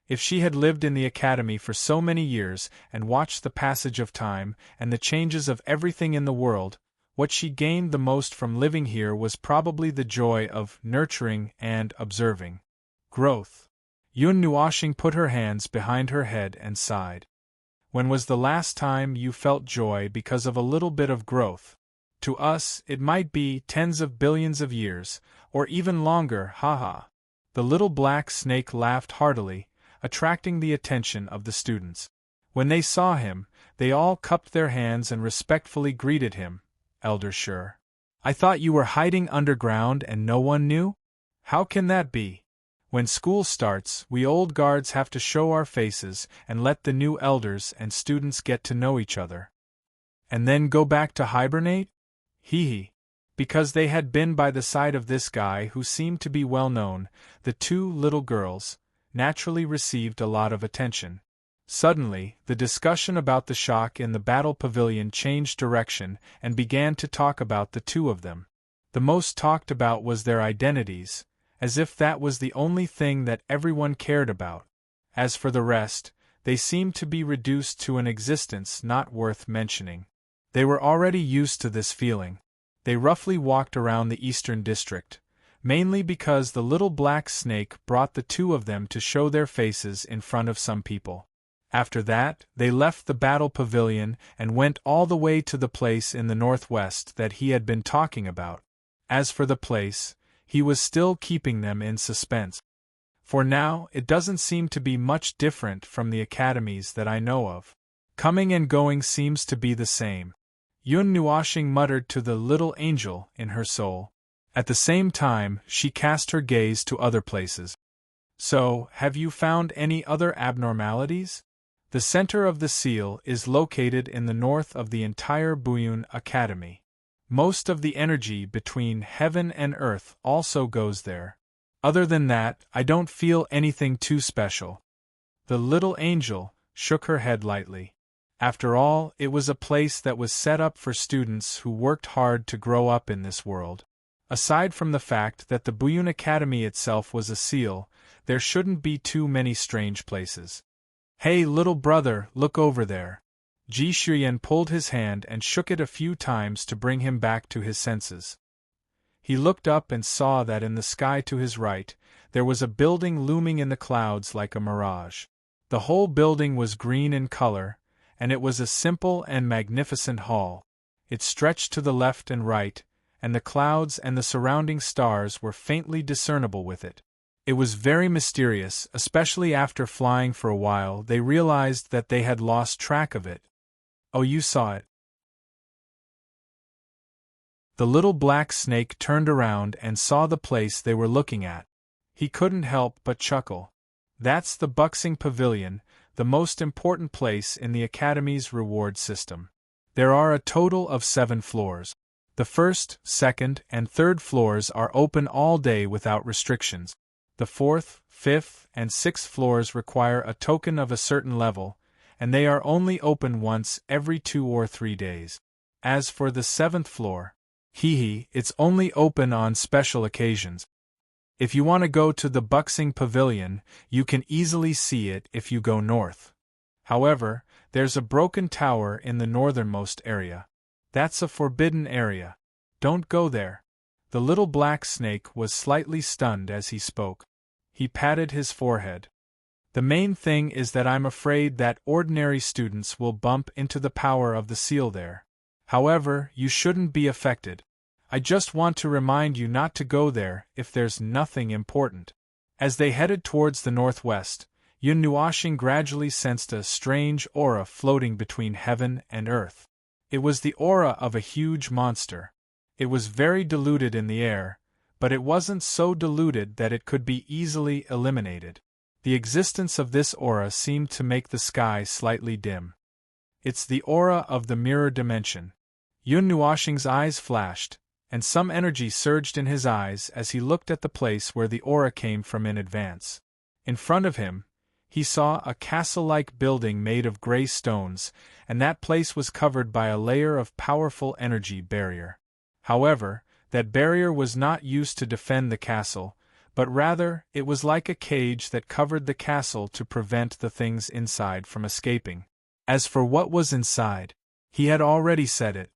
S1: If she had lived in the academy for so many years and watched the passage of time and the changes of everything in the world, what she gained the most from living here was probably the joy of nurturing and observing growth. Yun Nuoshing put her hands behind her head and sighed. When was the last time you felt joy because of a little bit of growth? To us, it might be tens of billions of years, or even longer, haha. The little black snake laughed heartily, attracting the attention of the students. When they saw him, they all cupped their hands and respectfully greeted him. Elder Sure. I thought you were hiding underground and no one knew? How can that be? When school starts, we old guards have to show our faces and let the new elders and students get to know each other. And then go back to hibernate? Hee. Because they had been by the side of this guy who seemed to be well known, the two little girls naturally received a lot of attention. Suddenly, the discussion about the shock in the battle pavilion changed direction and began to talk about the two of them. The most talked about was their identities, as if that was the only thing that everyone cared about. As for the rest, they seemed to be reduced to an existence not worth mentioning. They were already used to this feeling. They roughly walked around the Eastern District, mainly because the little black snake brought the two of them to show their faces in front of some people. After that, they left the battle pavilion and went all the way to the place in the northwest that he had been talking about. As for the place, he was still keeping them in suspense. For now, it doesn't seem to be much different from the academies that I know of. Coming and going seems to be the same. Yun Nuoshing muttered to the little angel in her soul. At the same time, she cast her gaze to other places. So, have you found any other abnormalities? The center of the seal is located in the north of the entire Buyun Academy. Most of the energy between heaven and earth also goes there. Other than that, I don't feel anything too special. The little angel shook her head lightly. After all, it was a place that was set up for students who worked hard to grow up in this world. Aside from the fact that the Buyun Academy itself was a seal, there shouldn't be too many strange places. Hey little brother, look over there. Ji Shuyan pulled his hand and shook it a few times to bring him back to his senses. He looked up and saw that in the sky to his right, there was a building looming in the clouds like a mirage. The whole building was green in color, and it was a simple and magnificent hall. It stretched to the left and right, and the clouds and the surrounding stars were faintly discernible with it. It was very mysterious, especially after flying for a while they realized that they had lost track of it. Oh, you saw it. The little black snake turned around and saw the place they were looking at. He couldn't help but chuckle. That's the Boxing Pavilion, the most important place in the Academy's reward system. There are a total of 7 floors. The first, second, and third floors are open all day without restrictions. The fourth, fifth, and sixth floors require a token of a certain level, and they are only open once every 2 or 3 days. As for the 7th floor, it's only open on special occasions. If you want to go to the Boxing Pavilion, you can easily see it if you go north. However, there's a broken tower in the northernmost area. That's a forbidden area. Don't go there. The little black snake was slightly stunned as he spoke. He patted his forehead. The main thing is that I'm afraid that ordinary students will bump into the power of the seal there. However, you shouldn't be affected. I just want to remind you not to go there if there's nothing important. As they headed towards the northwest, Yun Nuoxing gradually sensed a strange aura floating between heaven and earth. It was the aura of a huge monster. It was very diluted in the air, but it wasn't so diluted that it could be easily eliminated. The existence of this aura seemed to make the sky slightly dim. It's the aura of the mirror dimension. Yun Nuoxing's eyes flashed, and some energy surged in his eyes as he looked at the place where the aura came from in advance. In front of him, he saw a castle-like building made of gray stones, and that place was covered by a layer of powerful energy barrier. However, that barrier was not used to defend the castle, but rather it was like a cage that covered the castle to prevent the things inside from escaping. As for what was inside, he had already said it.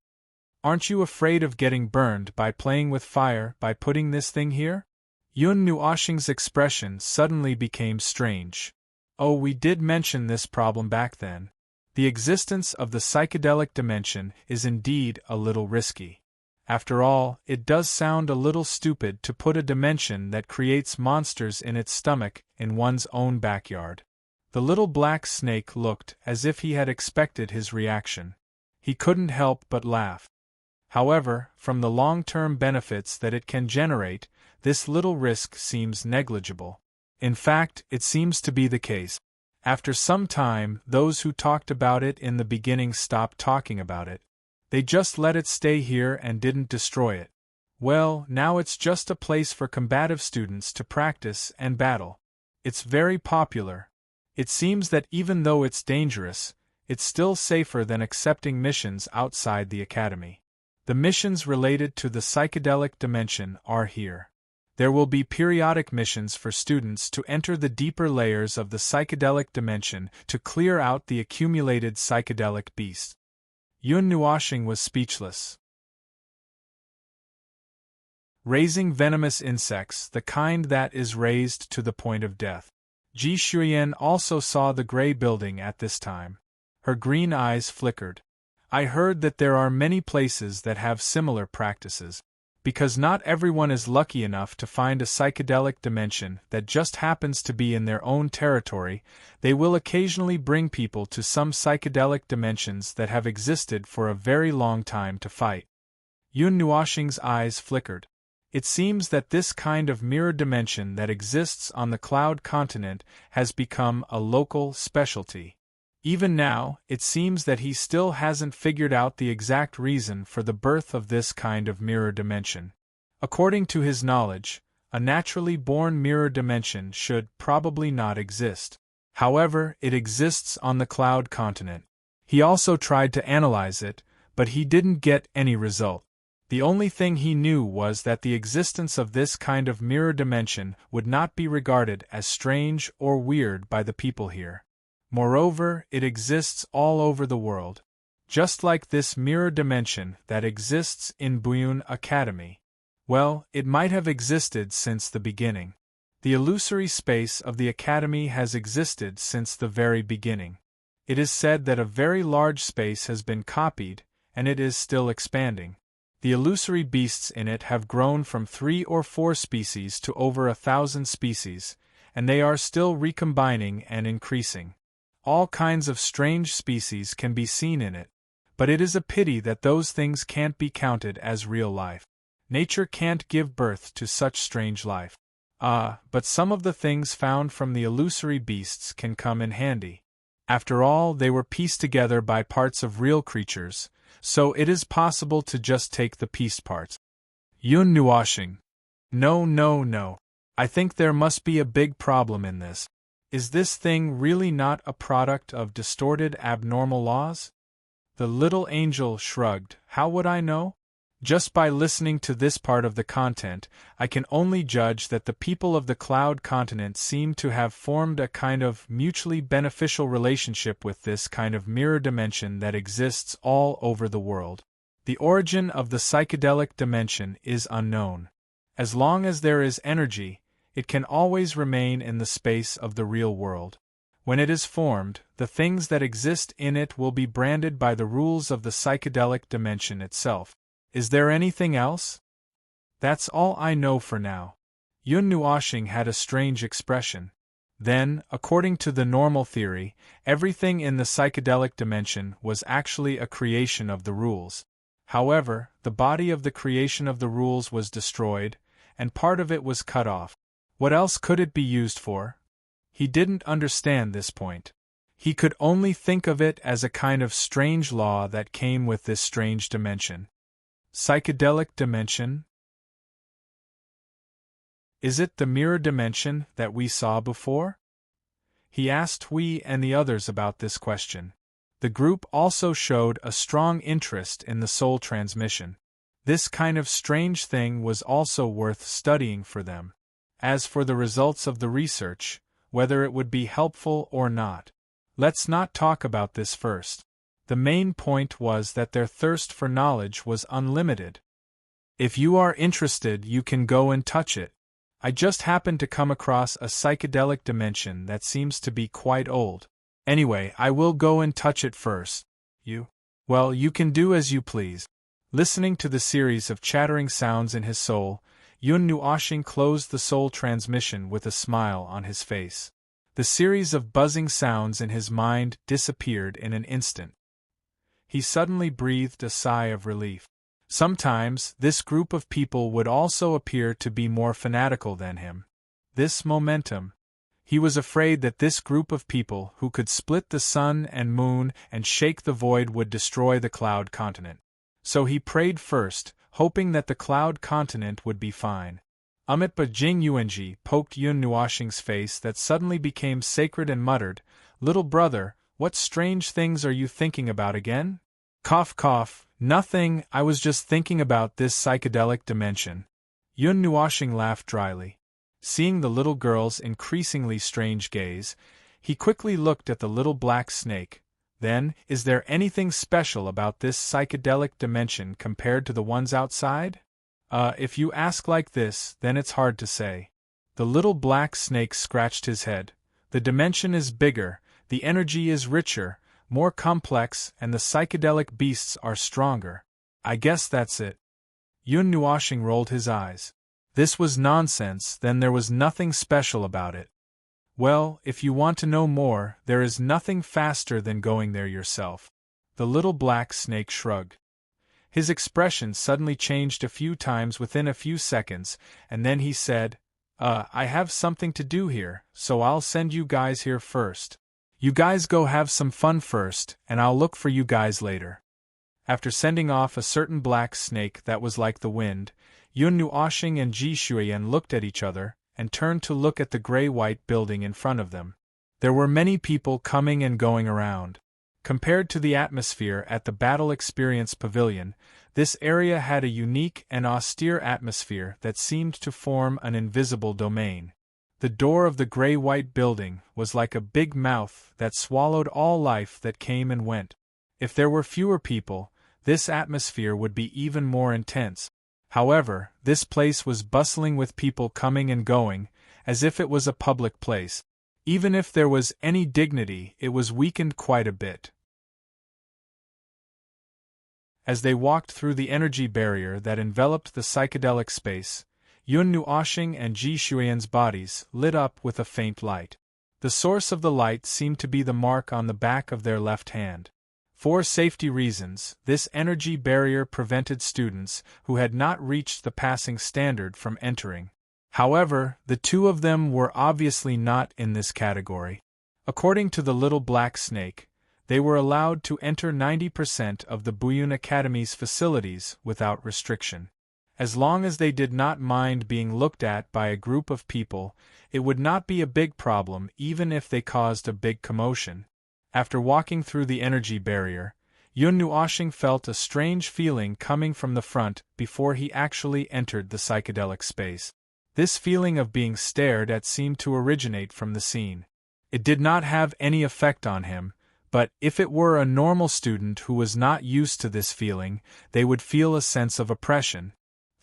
S1: Aren't you afraid of getting burned by playing with fire by putting this thing here? Yun Nuoxing's expression suddenly became strange. Oh, we did mention this problem back then. The existence of the psychedelic dimension is indeed a little risky. After all, it does sound a little stupid to put a dimension that creates monsters in its stomach in one's own backyard. The little black snake looked as if he had expected his reaction. He couldn't help but laugh. However, from the long-term benefits that it can generate, this little risk seems negligible. In fact, it seems to be the case. After some time, those who talked about it in the beginning stopped talking about it. They just let it stay here and didn't destroy it. Well, now it's just a place for combative students to practice and battle. It's very popular. It seems that even though it's dangerous, it's still safer than accepting missions outside the academy. The missions related to the psychedelic dimension are here. There will be periodic missions for students to enter the deeper layers of the psychedelic dimension to clear out the accumulated psychedelic beast. Yun Nuoxing was speechless. Raising venomous insects, the kind that is raised to the point of death. Ji Shuyan also saw the gray building at this time. Her green eyes flickered. I heard that there are many places that have similar practices. Because not everyone is lucky enough to find a psychedelic dimension that just happens to be in their own territory, they will occasionally bring people to some psychedelic dimensions that have existed for a very long time to fight. Yun Nuoxing's eyes flickered. It seems that this kind of mirror dimension that exists on the Cloud Continent has become a local specialty. Even now, it seems that he still hasn't figured out the exact reason for the birth of this kind of mirror dimension. According to his knowledge, a naturally born mirror dimension should probably not exist. However, it exists on the Cloud Continent. He also tried to analyze it, but he didn't get any result. The only thing he knew was that the existence of this kind of mirror dimension would not be regarded as strange or weird by the people here. Moreover, it exists all over the world. Just like this mirror dimension that exists in Buyun Academy. Well, it might have existed since the beginning. The illusory space of the Academy has existed since the very beginning. It is said that a very large space has been copied, and it is still expanding. The illusory beasts in it have grown from 3 or 4 species to over 1,000 species, and they are still recombining and increasing. All kinds of strange species can be seen in it, but it is a pity that those things can't be counted as real life. Nature can't give birth to such strange life. But some of the things found from the illusory beasts can come in handy. After all, they were pieced together by parts of real creatures, so it is possible to just take the pieced parts. Yun Nuashing. No. I think there must be a big problem in this. Is this thing really not a product of distorted abnormal laws? The little angel shrugged. How would I know? Just by listening to this part of the content, I can only judge that the people of the Cloud Continent seem to have formed a kind of mutually beneficial relationship with this kind of mirror dimension that exists all over the world. The origin of the psychedelic dimension is unknown. As long as there is energy, it can always remain in the space of the real world. When it is formed, the things that exist in it will be branded by the rules of the psychedelic dimension itself. Is there anything else? That's all I know for now. Yun Nuashing had a strange expression. Then, according to the normal theory, everything in the psychedelic dimension was actually a creation of the rules. However, the body of the creation of the rules was destroyed, and part of it was cut off. What else could it be used for? He didn't understand this point. He could only think of it as a kind of strange law that came with this strange dimension. Psychedelic dimension? Is it the mirror dimension that we saw before? He asked we and the others about this question. The group also showed a strong interest in the soul transmission. This kind of strange thing was also worth studying for them. As for the results of the research, whether it would be helpful or not, let's not talk about this first. The main point was that their thirst for knowledge was unlimited. If you are interested, you can go and touch it. I just happened to come across a psychedelic dimension that seems to be quite old. Anyway, I will go and touch it first. You? Well, you can do as you please. Listening to the series of chattering sounds in his soul, Yun Nuashing closed the soul transmission with a smile on his face. The series of buzzing sounds in his mind disappeared in an instant. He suddenly breathed a sigh of relief. Sometimes, this group of people would also appear to be more fanatical than him. This momentum. He was afraid that this group of people who could split the sun and moon and shake the void would destroy the Cloud Continent. So he prayed first, hoping that the Cloud Continent would be fine. Amitba Jing Yuanji poked Yun Nuashing's face that suddenly became sacred and muttered, "Little brother, what strange things are you thinking about again?" Cough, nothing, I was just thinking about this psychedelic dimension. Yun Nuashing laughed dryly. Seeing the little girl's increasingly strange gaze, he quickly looked at the little black snake. Then, is there anything special about this psychedelic dimension compared to the ones outside? If you ask like this, then it's hard to say. The little black snake scratched his head. The dimension is bigger, the energy is richer, more complex, and the psychedelic beasts are stronger. I guess that's it. Yun Nuashing rolled his eyes. This was nonsense, then there was nothing special about it. Well, if you want to know more, there is nothing faster than going there yourself. The little black snake shrugged. His expression suddenly changed a few times within a few seconds, and then he said, I have something to do here, so I'll send you guys here first. You guys go have some fun first, and I'll look for you guys later. After sending off a certain black snake that was like the wind, Yun Nuashing and Ji Shuiyan looked at each other, and turned to look at the gray-white building in front of them. There were many people coming and going around. Compared to the atmosphere at the Battle Experience Pavilion, this area had a unique and austere atmosphere that seemed to form an invisible domain. The door of the gray-white building was like a big mouth that swallowed all life that came and went. If there were fewer people, this atmosphere would be even more intense. However, this place was bustling with people coming and going, as if it was a public place. Even if there was any dignity, it was weakened quite a bit. As they walked through the energy barrier that enveloped the psychedelic space, Yun Nuoxing and Ji Xuyan's bodies lit up with a faint light. The source of the light seemed to be the mark on the back of their left hand. For safety reasons, this energy barrier prevented students who had not reached the passing standard from entering. However, the two of them were obviously not in this category. According to the little black snake, they were allowed to enter 90% of the Buyun Academy's facilities without restriction. As long as they did not mind being looked at by a group of people, it would not be a big problem even if they caused a big commotion. After walking through the energy barrier, Yun Nuoxing felt a strange feeling coming from the front before he actually entered the psychedelic space. This feeling of being stared at seemed to originate from the scene. It did not have any effect on him, but if it were a normal student who was not used to this feeling, they would feel a sense of oppression.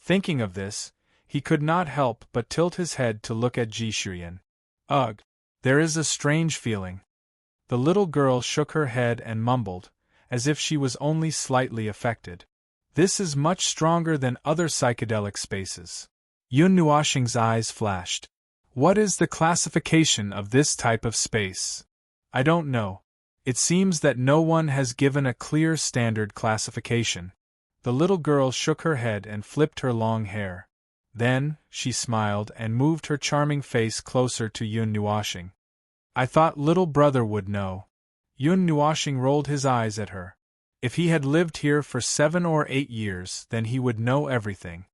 S1: Thinking of this, he could not help but tilt his head to look at Ji Xuyan. Ugh, there is a strange feeling. The little girl shook her head and mumbled, as if she was only slightly affected. This is much stronger than other psychedelic spaces. Yun Nuoxing's eyes flashed. What is the classification of this type of space? I don't know. It seems that no one has given a clear standard classification. The little girl shook her head and flipped her long hair. Then, she smiled and moved her charming face closer to Yun Nuoxing. I thought little brother would know. Yun Nuoxing rolled his eyes at her. If he had lived here for 7 or 8 years, then he would know everything.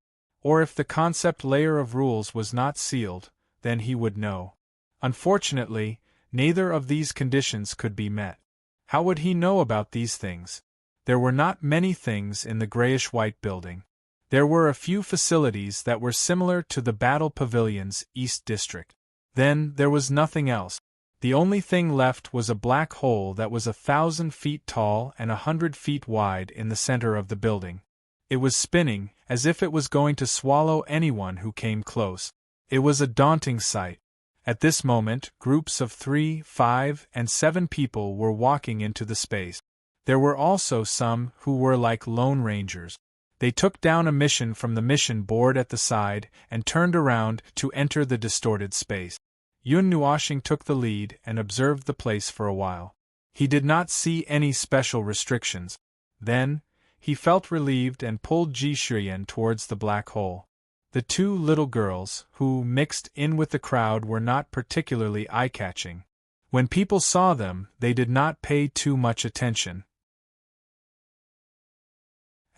S1: Or if the concept layer of rules was not sealed, then he would know. Unfortunately, neither of these conditions could be met. How would he know about these things? There were not many things in the grayish-white building. There were a few facilities that were similar to the Battle Pavilion's East District. Then there was nothing else. The only thing left was a black hole that was 1,000 feet tall and 100 feet wide in the center of the building. It was spinning, as if it was going to swallow anyone who came close. It was a daunting sight. At this moment, groups of 3, 5, and 7 people were walking into the space. There were also some who were like lone rangers. They took down a mission from the mission board at the side and turned around to enter the distorted space. Yun Nuoxing took the lead and observed the place for a while. He did not see any special restrictions. Then, he felt relieved and pulled Ji Xuyan towards the black hole. The two little girls, who mixed in with the crowd, were not particularly eye-catching. When people saw them, they did not pay too much attention.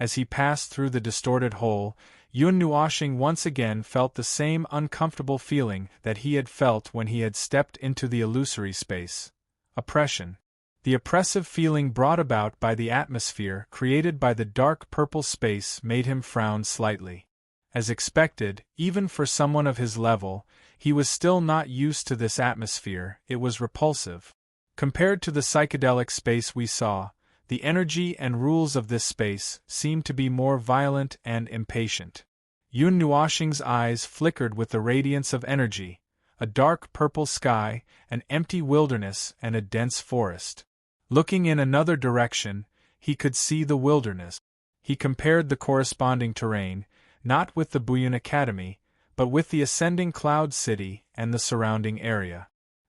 S1: As he passed through the distorted hole, Yun Nuoxing once again felt the same uncomfortable feeling that he had felt when he had stepped into the illusory space. Oppression. The oppressive feeling brought about by the atmosphere created by the dark purple space made him frown slightly. As expected, even for someone of his level, he was still not used to this atmosphere. It was repulsive. Compared to the psychedelic space we saw, the energy and rules of this space seemed to be more violent and impatient. Yun Nuoxing's eyes flickered with the radiance of energy, a dark purple sky, an empty wilderness, and a dense forest. Looking in another direction, he could see the wilderness. He compared the corresponding terrain, not with the Buyun Academy, but with the ascending cloud city and the surrounding area.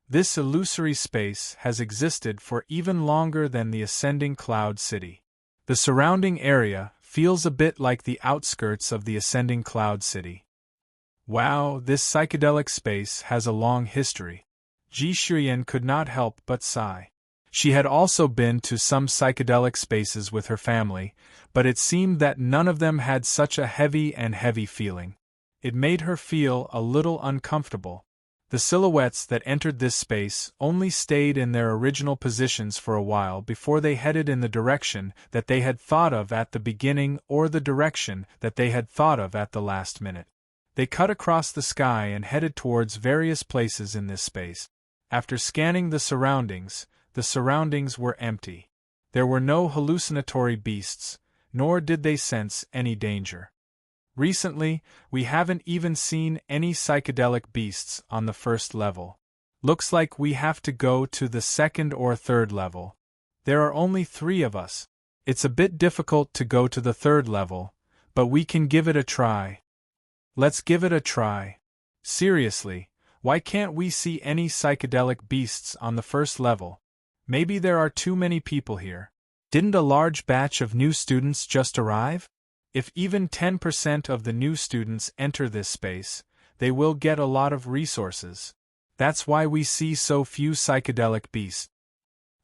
S1: This illusory space has existed for even longer than the ascending cloud city. The surrounding area feels a bit like the outskirts of the ascending cloud city. Wow, this psychedelic space has a long history. Ji Xuyan could not help but sigh. She had also been to some psychedelic spaces with her family, but it seemed that none of them had such a heavy feeling. It made her feel a little uncomfortable. The silhouettes that entered this space only stayed in their original positions for a while before they headed in the direction that they had thought of at the beginning or the direction that they had thought of at the last minute. They cut across the sky and headed towards various places in this space. After scanning the surroundings were empty. There were no hallucinatory beasts, nor did they sense any danger. Recently, we haven't even seen any psychedelic beasts on the first level. Looks like we have to go to the second or third level. There are only 3 of us. It's a bit difficult to go to the third level, but we can give it a try. Let's give it a try. Seriously, why can't we see any psychedelic beasts on the first level? Maybe there are too many people here. Didn't a large batch of new students just arrive? If even 10% of the new students enter this space, they will get a lot of resources. That's why we see so few psychedelic beasts.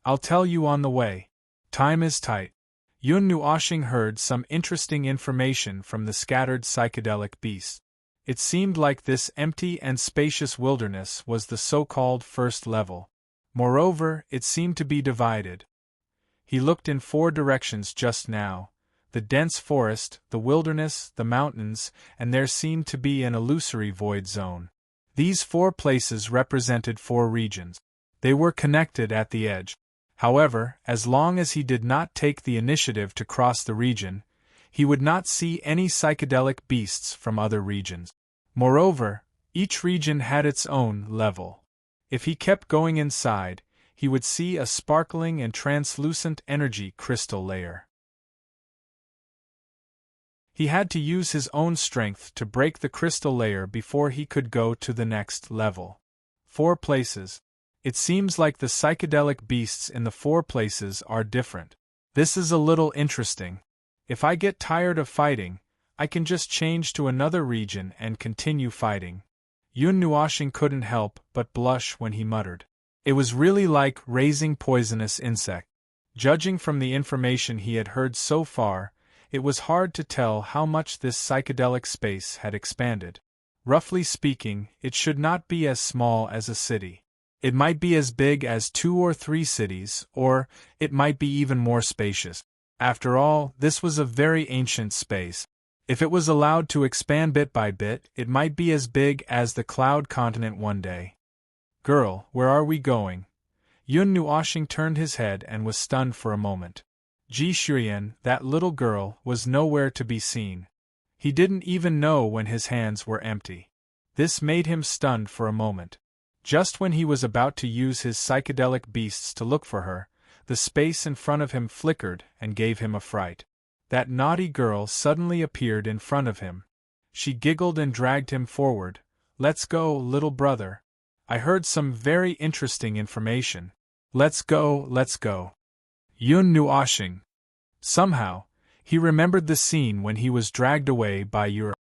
S1: I'll tell you on the way. Time is tight. Yun Nuoshing heard some interesting information from the scattered psychedelic beasts. It seemed like this empty and spacious wilderness was the so-called first level. Moreover, it seemed to be divided. He looked in 4 directions just now. The dense forest, the wilderness, the mountains, and there seemed to be an illusory void zone. These 4 places represented 4 regions. They were connected at the edge. However, as long as he did not take the initiative to cross the region, he would not see any psychedelic beasts from other regions. Moreover, each region had its own level. If he kept going inside, he would see a sparkling and translucent energy crystal layer. He had to use his own strength to break the crystal layer before he could go to the next level. 4 places. It seems like the psychedelic beasts in the 4 places are different. This is a little interesting. If I get tired of fighting, I can just change to another region and continue fighting. Yun Nuoshing couldn't help but blush when he muttered. It was really like raising poisonous insects. Judging from the information he had heard so far, it was hard to tell how much this psychedelic space had expanded. Roughly speaking, it should not be as small as a city. It might be as big as 2 or 3 cities, or it might be even more spacious. After all, this was a very ancient space. If it was allowed to expand bit by bit, it might be as big as the Cloud Continent one day. Girl, where are we going? Yun Nuoshing turned his head and was stunned for a moment. Ji Shuyan, that little girl, was nowhere to be seen. He didn't even know when his hands were empty. This made him stunned for a moment. Just when he was about to use his psychedelic beasts to look for her, the space in front of him flickered and gave him a fright. That naughty girl suddenly appeared in front of him. She giggled and dragged him forward. Let's go, little brother. I heard some very interesting information. Let's go, let's go. Yun Nuoshing. Somehow, he remembered the scene when he was dragged away by Yura.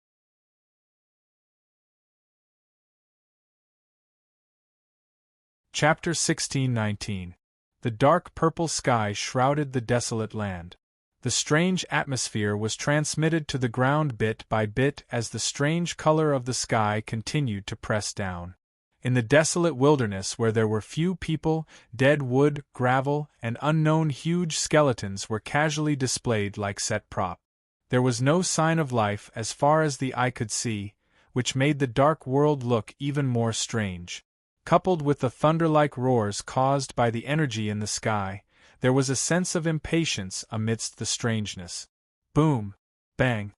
S1: Chapter 16-19. The dark purple sky shrouded the desolate land. The strange atmosphere was transmitted to the ground bit by bit as the strange color of the sky continued to press down. In the desolate wilderness where there were few people, dead wood, gravel, and unknown huge skeletons were casually displayed like set prop. There was no sign of life as far as the eye could see, which made the dark world look even more strange. Coupled with the thunder-like roars caused by the energy in the sky, there was a sense of impatience amidst the strangeness. Boom! Bang!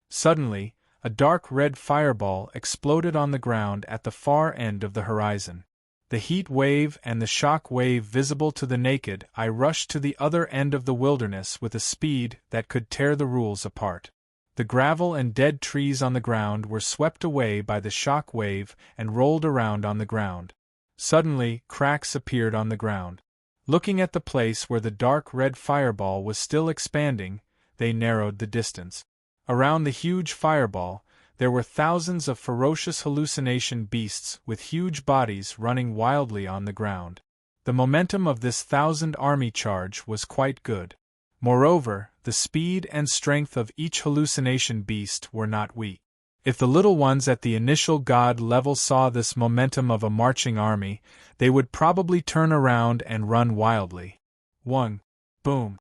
S1: Suddenly, a dark red fireball exploded on the ground at the far end of the horizon. The heat wave and the shock wave visible to the naked eye rushed to the other end of the wilderness with a speed that could tear the rules apart. The gravel and dead trees on the ground were swept away by the shock wave and rolled around on the ground. Suddenly, cracks appeared on the ground. Looking at the place where the dark red fireball was still expanding, they narrowed the distance. Around the huge fireball, there were thousands of ferocious hallucination beasts with huge bodies running wildly on the ground. The momentum of this 1,000-army charge was quite good. Moreover, the speed and strength of each hallucination beast were not weak. If the little ones at the initial god level saw this momentum of a marching army, they would probably turn around and run wildly. 1. Boom.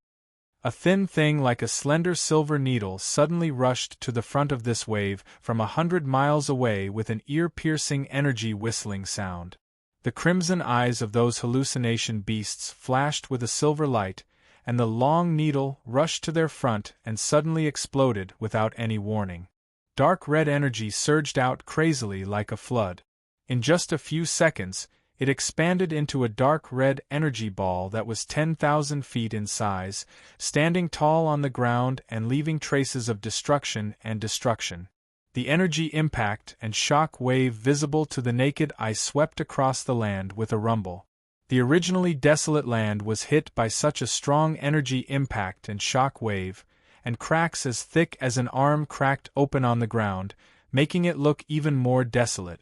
S1: A thin thing like a slender silver needle suddenly rushed to the front of this wave from 100 miles away with an ear-piercing energy whistling sound. The crimson eyes of those hallucination beasts flashed with a silver light, and the long needle rushed to their front and suddenly exploded without any warning. Dark red energy surged out crazily like a flood. In just a few seconds, it expanded into a dark red energy ball that was 10,000 feet in size, standing tall on the ground and leaving traces of destruction and destruction. The energy impact and shock wave visible to the naked eye swept across the land with a rumble. The originally desolate land was hit by such a strong energy impact and shock wave, and cracks as thick as an arm cracked open on the ground, making it look even more desolate.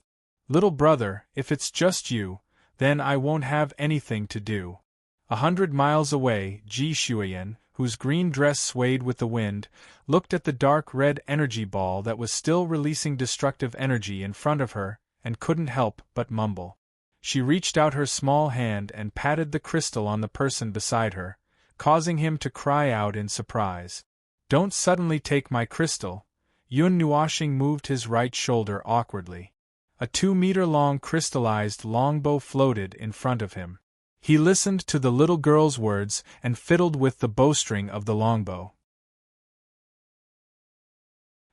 S1: Little brother, if it's just you, then I won't have anything to do. 100 miles away, Ji Shuiyan, whose green dress swayed with the wind, looked at the dark red energy ball that was still releasing destructive energy in front of her, and couldn't help but mumble. She reached out her small hand and patted the crystal on the person beside her, causing him to cry out in surprise. "Don't suddenly take my crystal." Yun Nuoshing moved his right shoulder awkwardly. A 2-meter-long crystallized longbow floated in front of him. He listened to the little girl's words and fiddled with the bowstring of the longbow.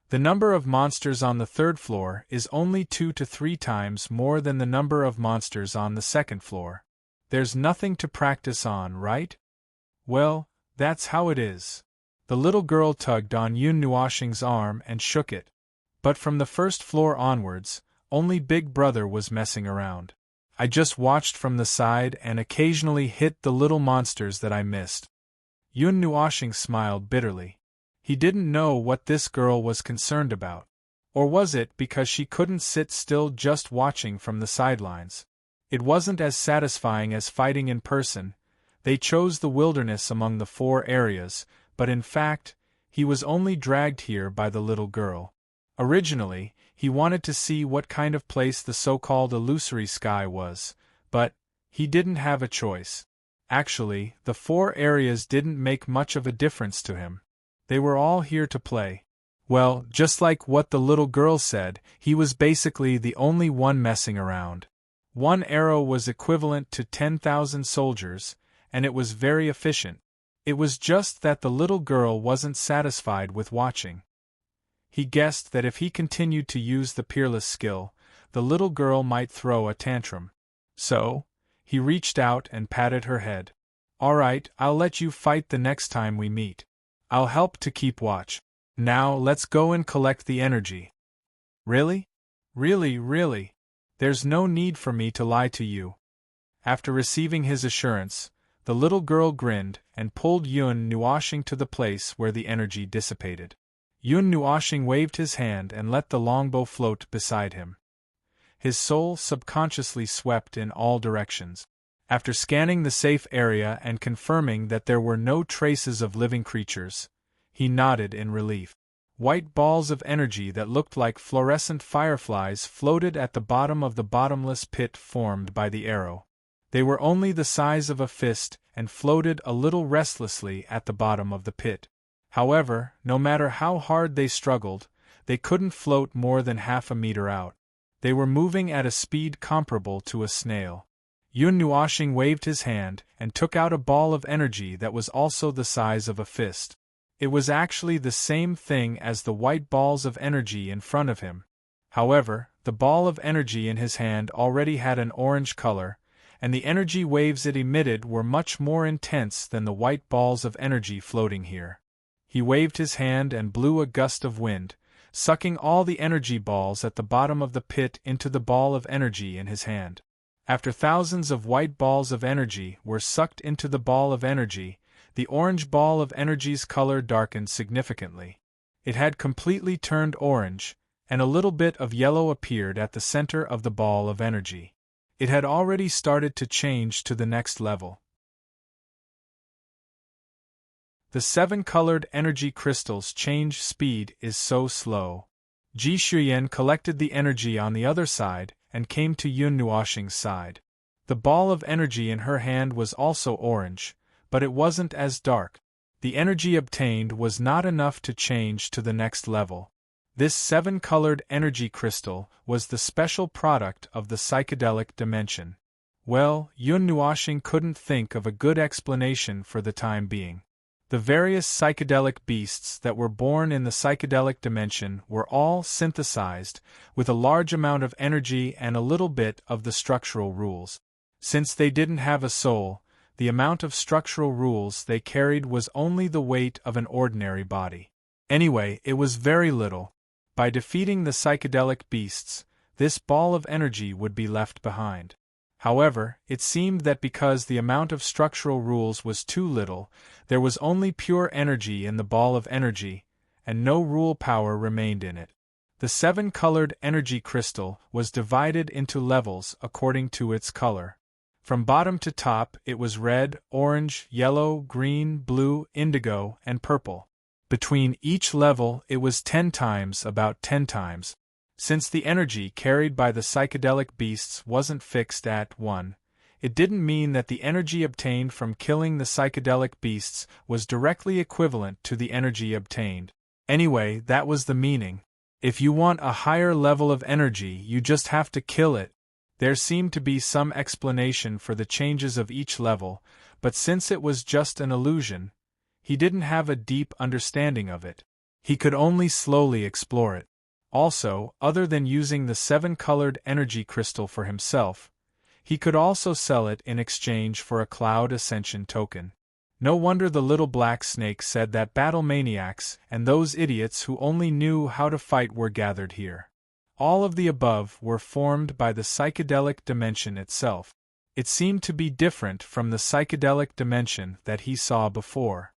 S1: The number of monsters on the 3rd floor is only 2 to 3 times more than the number of monsters on the 2nd floor. There's nothing to practice on, right? Well, that's how it is. The little girl tugged on Yun Nuoshing's arm and shook it. But from the 1st floor onwards, only Big Brother was messing around. I just watched from the side and occasionally hit the little monsters that I missed. Yun Nuoshing smiled bitterly. He didn't know what this girl was concerned about. Or was it because she couldn't sit still just watching from the sidelines? It wasn't as satisfying as fighting in person. They chose the wilderness among the 4 areas, but in fact, he was only dragged here by the little girl. Originally, he wanted to see what kind of place the so-called illusory sky was, but he didn't have a choice. Actually, the 4 areas didn't make much of a difference to him. They were all here to play. Well, just like what the little girl said, he was basically the only one messing around. 1 arrow was equivalent to 10,000 soldiers, and it was very efficient. It was just that the little girl wasn't satisfied with watching. He guessed that if he continued to use the peerless skill, the little girl might throw a tantrum. So, he reached out and patted her head. "All right, I'll let you fight the next time we meet. I'll help to keep watch. Now let's go and collect the energy." "Really? Really? There's no need for me to lie to you." After receiving his assurance, the little girl grinned and pulled Yun Nuoshing to the place where the energy dissipated. Yun Nuoshing waved his hand and let the longbow float beside him. His soul subconsciously swept in all directions. After scanning the safe area and confirming that there were no traces of living creatures, he nodded in relief. White balls of energy that looked like fluorescent fireflies floated at the bottom of the bottomless pit formed by the arrow. They were only the size of a fist and floated a little restlessly at the bottom of the pit. However, no matter how hard they struggled, they couldn't float more than half a meter out. They were moving at a speed comparable to a snail. Yun Nuoshing waved his hand and took out a ball of energy that was also the size of a fist. It was actually the same thing as the white balls of energy in front of him. However, the ball of energy in his hand already had an orange color, and the energy waves it emitted were much more intense than the white balls of energy floating here. He waved his hand and blew a gust of wind, sucking all the energy balls at the bottom of the pit into the ball of energy in his hand. After thousands of white balls of energy were sucked into the ball of energy, the orange ball of energy's color darkened significantly. It had completely turned orange, and a little bit of yellow appeared at the center of the ball of energy. It had already started to change to the next level. The 7-colored energy crystals' change speed is so slow. Ji Shuyan collected the energy on the other side and came to Yun Nuoxing's side. The ball of energy in her hand was also orange, but it wasn't as dark. The energy obtained was not enough to change to the next level. This 7-colored energy crystal was the special product of the psychedelic dimension. Well, Yun Nuoxing couldn't think of a good explanation for the time being. The various psychedelic beasts that were born in the psychedelic dimension were all synthesized, with a large amount of energy and a little bit of the structural rules. Since they didn't have a soul, the amount of structural rules they carried was only the weight of an ordinary body. Anyway, it was very little. By defeating the psychedelic beasts, this ball of energy would be left behind. However, it seemed that because the amount of structural rules was too little, there was only pure energy in the ball of energy, and no rule power remained in it. The 7-colored energy crystal was divided into levels according to its color. From bottom to top, it was red, orange, yellow, green, blue, indigo, and purple. Between each level, it was 10 times, about 10 times. Since the energy carried by the psychedelic beasts wasn't fixed at 1, it didn't mean that the energy obtained from killing the psychedelic beasts was directly equivalent to the energy obtained. Anyway, that was the meaning. If you want a higher level of energy, you just have to kill it. There seemed to be some explanation for the changes of each level, but since it was just an illusion, he didn't have a deep understanding of it. He could only slowly explore it. Also, other than using the 7-colored energy crystal for himself, he could also sell it in exchange for a cloud ascension token. No wonder the little black snake said that battle maniacs and those idiots who only knew how to fight were gathered here. All of the above were formed by the psychedelic dimension itself. It seemed to be different from the psychedelic dimension that he saw before.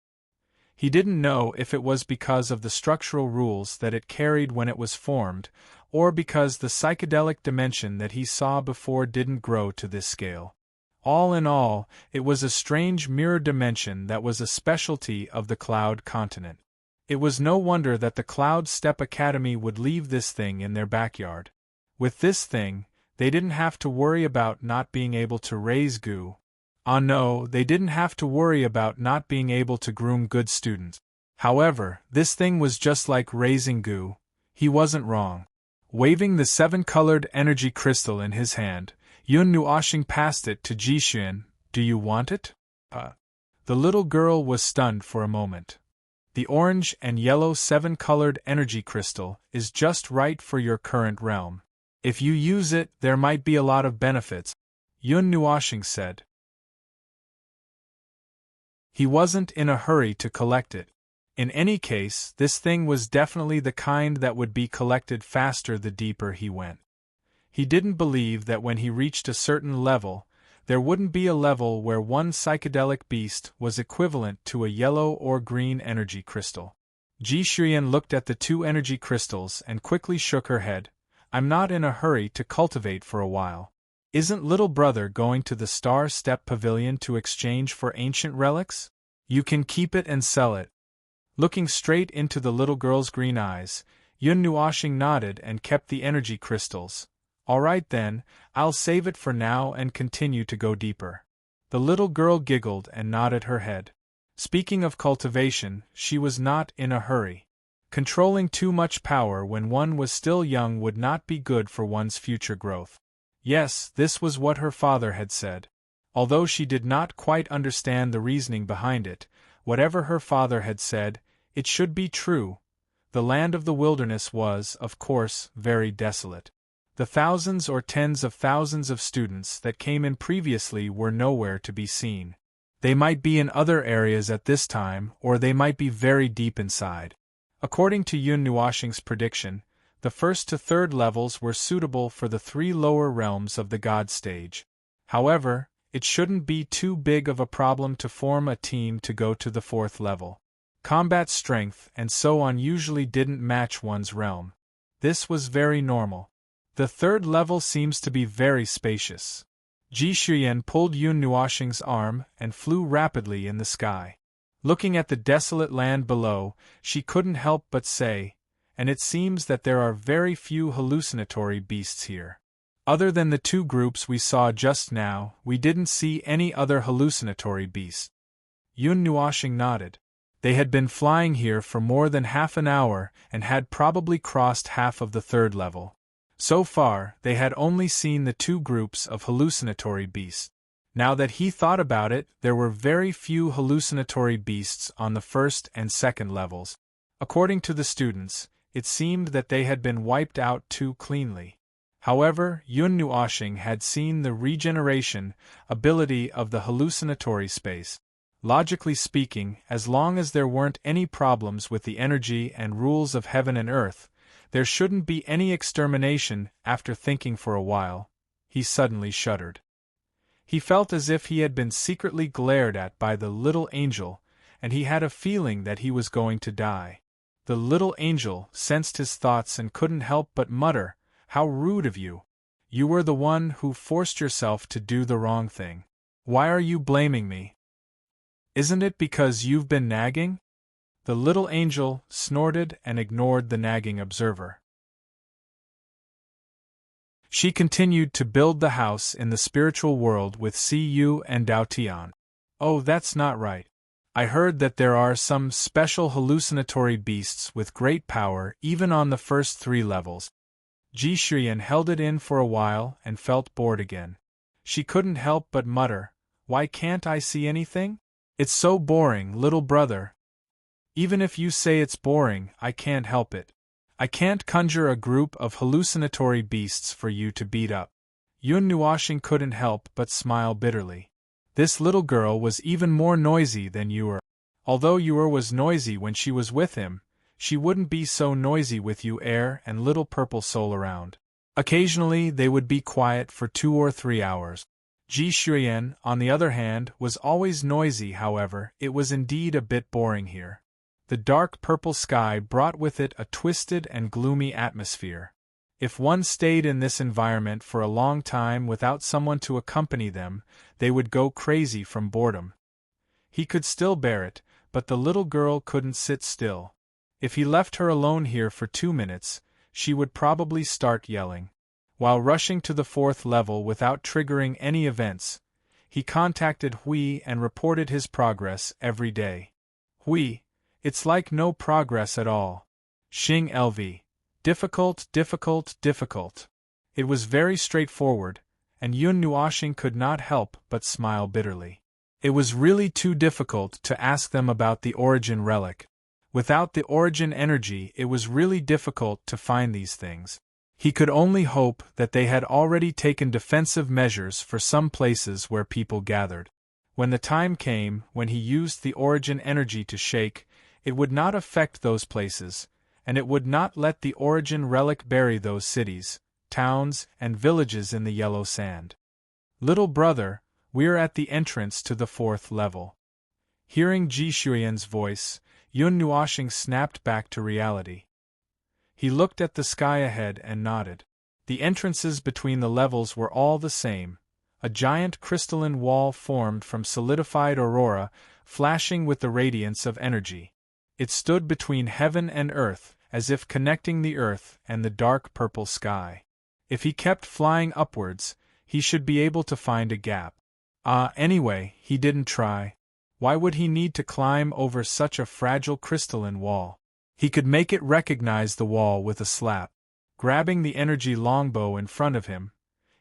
S1: He didn't know if it was because of the structural rules that it carried when it was formed, or because the psychedelic dimension that he saw before didn't grow to this scale. All in all, it was a strange mirror dimension that was a specialty of the Cloud Continent. It was no wonder that the Cloud Step Academy would leave this thing in their backyard. With this thing, they didn't have to worry about not being able to raise goo. Ah no, they didn't have to worry about not being able to groom good students. However, this thing was just like raising goo. He wasn't wrong. Waving the 7-colored energy crystal in his hand, Yun Nuoxing passed it to Ji Xuan. Do you want it? The little girl was stunned for a moment. The orange and yellow 7-colored energy crystal is just right for your current realm. If you use it, there might be a lot of benefits, Yun Nuoxing said. He wasn't in a hurry to collect it. In any case, this thing was definitely the kind that would be collected faster the deeper he went. He didn't believe that when he reached a certain level, there wouldn't be a level where one psychedelic beast was equivalent to a yellow or green energy crystal. Ji Shuyan looked at the 2 energy crystals and quickly shook her head. I'm not in a hurry to cultivate for a while. Isn't little brother going to the Star Step Pavilion to exchange for ancient relics? You can keep it and sell it. Looking straight into the little girl's green eyes, Yun Nuoxing nodded and kept the energy crystals. All right then, I'll save it for now and continue to go deeper. The little girl giggled and nodded her head. Speaking of cultivation, she was not in a hurry. Controlling too much power when one was still young would not be good for one's future growth. Yes, this was what her father had said. Although she did not quite understand the reasoning behind it, whatever her father had said, it should be true. The land of the wilderness was, of course, very desolate. The thousands or tens of thousands of students that came in previously were nowhere to be seen. They might be in other areas at this time, or they might be very deep inside. According to Yun Nuoxing's prediction, the 1st to 3rd levels were suitable for the 3 lower realms of the God stage. However, it shouldn't be too big of a problem to form a team to go to the 4th level. Combat strength and so on usually didn't match one's realm. This was very normal. The 3rd level seems to be very spacious. Ji Shuyan pulled Yun Nuoxing's arm and flew rapidly in the sky. Looking at the desolate land below, she couldn't help but say, and it seems that there are very few hallucinatory beasts here. Other than the two groups we saw just now, we didn't see any other hallucinatory beasts. Yun Nuoshing nodded. They had been flying here for more than half an hour and had probably crossed half of the third level. So far, they had only seen the two groups of hallucinatory beasts. Now that he thought about it, there were very few hallucinatory beasts on the first and second levels. According to the students, it seemed that they had been wiped out too cleanly. However, Yun Nuoshing had seen the regeneration ability of the hallucinatory space. Logically speaking, as long as there weren't any problems with the energy and rules of heaven and earth, there shouldn't be any extermination. After thinking for a while, he suddenly shuddered. He felt as if he had been secretly glared at by the little angel, and he had a feeling that he was going to die. The little angel sensed his thoughts and couldn't help but mutter, "How rude of you! You were the one who forced yourself to do the wrong thing. Why are you blaming me? Isn't it because you've been nagging?" The little angel snorted and ignored the nagging observer. She continued to build the house in the spiritual world with Cu and Daotian. "Oh, that's not right. I heard that there are some special hallucinatory beasts with great power even on the first 3 levels. Ji Shuyan held it in for a while and felt bored again. She couldn't help but mutter, "Why can't I see anything? It's so boring, little brother." "Even if you say it's boring, I can't help it. I can't conjure a group of hallucinatory beasts for you to beat up." Yun Nuoshing couldn't help but smile bitterly. This little girl was even more noisy than Yuer. Although Yuer was noisy when she was with him, she wouldn't be so noisy with Yuer and little purple soul around. Occasionally they would be quiet for 2 or 3 hours. Ji Shuyan, on the other hand, was always noisy. However, it was indeed a bit boring here. The dark purple sky brought with it a twisted and gloomy atmosphere. If one stayed in this environment for a long time without someone to accompany them, they would go crazy from boredom. He could still bear it, but the little girl couldn't sit still. If he left her alone here for 2 minutes, she would probably start yelling. While rushing to the 4th level without triggering any events, he contacted Hui and reported his progress every day. "Hui, it's like no progress at all. Xing LV. Difficult, difficult, difficult." It was very straightforward, and Yun Nuoshing could not help but smile bitterly. It was really too difficult to ask them about the origin relic. Without the origin energy, it was really difficult to find these things. He could only hope that they had already taken defensive measures for some places where people gathered. When the time came when he used the origin energy to shake, it would not affect those places, and it would not let the origin relic bury those cities, towns, and villages in the yellow sand. "Little brother, we're at the entrance to the 4th level." Hearing Ji Shuyan's voice, Yun Nuoshing snapped back to reality. He looked at the sky ahead and nodded. The entrances between the levels were all the same, a giant crystalline wall formed from solidified aurora, flashing with the radiance of energy. It stood between heaven and earth, as if connecting the earth and the dark purple sky. If he kept flying upwards, he should be able to find a gap. Anyway, he didn't try. Why would he need to climb over such a fragile crystalline wall? He could make it recognize the wall with a slap. Grabbing the energy longbow in front of him,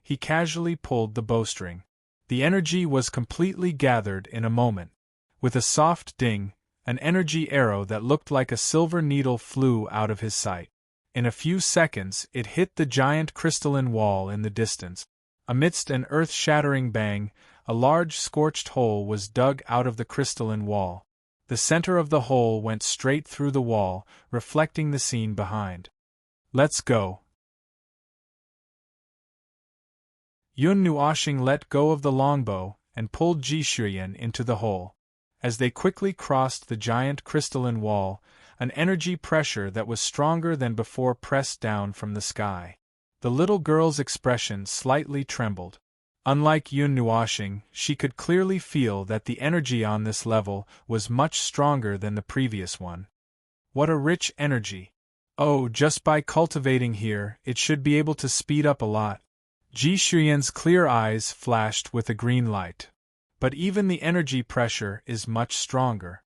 S1: he casually pulled the bowstring. The energy was completely gathered in a moment. With a soft ding, an energy arrow that looked like a silver needle flew out of his sight. In a few seconds, it hit the giant crystalline wall in the distance. Amidst an earth-shattering bang, a large scorched hole was dug out of the crystalline wall. The center of the hole went straight through the wall, reflecting the scene behind. "Let's go." Yun Nuoshing let go of the longbow and pulled Ji Shuyan into the hole. As they quickly crossed the giant crystalline wall, an energy pressure that was stronger than before pressed down from the sky. The little girl's expression slightly trembled. Unlike Yun Nuoshing, she could clearly feel that the energy on this level was much stronger than the previous one. What a rich energy! Oh, just by cultivating here, it should be able to speed up a lot. Ji Xuyan's clear eyes flashed with a green light. But even the energy pressure is much stronger.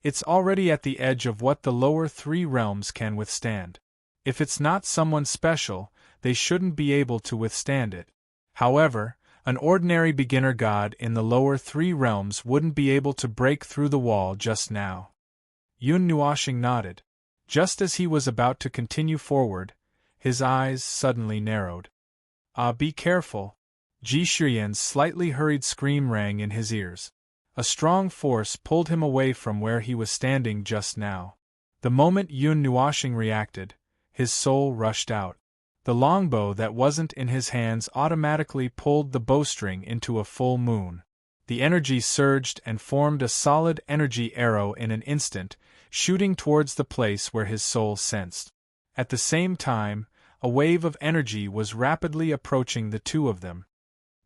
S1: It's already at the edge of what the lower three realms can withstand. If it's not someone special, they shouldn't be able to withstand it. However, an ordinary beginner god in the lower three realms wouldn't be able to break through the wall just now. Yun Nuoshing nodded. Just as he was about to continue forward, his eyes suddenly narrowed. Ah, be careful! Ji Xuyan's slightly hurried scream rang in his ears. A strong force pulled him away from where he was standing just now. The moment Yun Nuoshing reacted, his soul rushed out. The longbow that wasn't in his hands automatically pulled the bowstring into a full moon. The energy surged and formed a solid energy arrow in an instant, shooting towards the place where his soul sensed. At the same time, a wave of energy was rapidly approaching the two of them.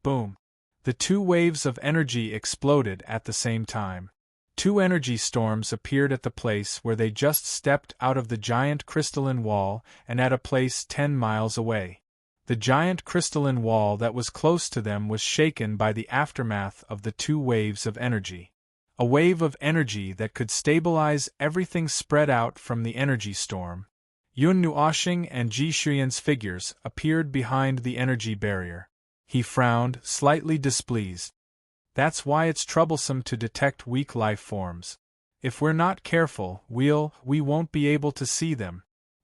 S1: Boom! The two waves of energy exploded at the same time. Two energy storms appeared at the place where they just stepped out of the giant crystalline wall and at a place 10 miles away. The giant crystalline wall that was close to them was shaken by the aftermath of the two waves of energy. A wave of energy that could stabilize everything spread out from the energy storm. Yun Nuoshing and Ji Xuyan's figures appeared behind the energy barrier. He frowned, slightly displeased. That's why it's troublesome to detect weak life forms. If we're not careful, we won't be able to see them.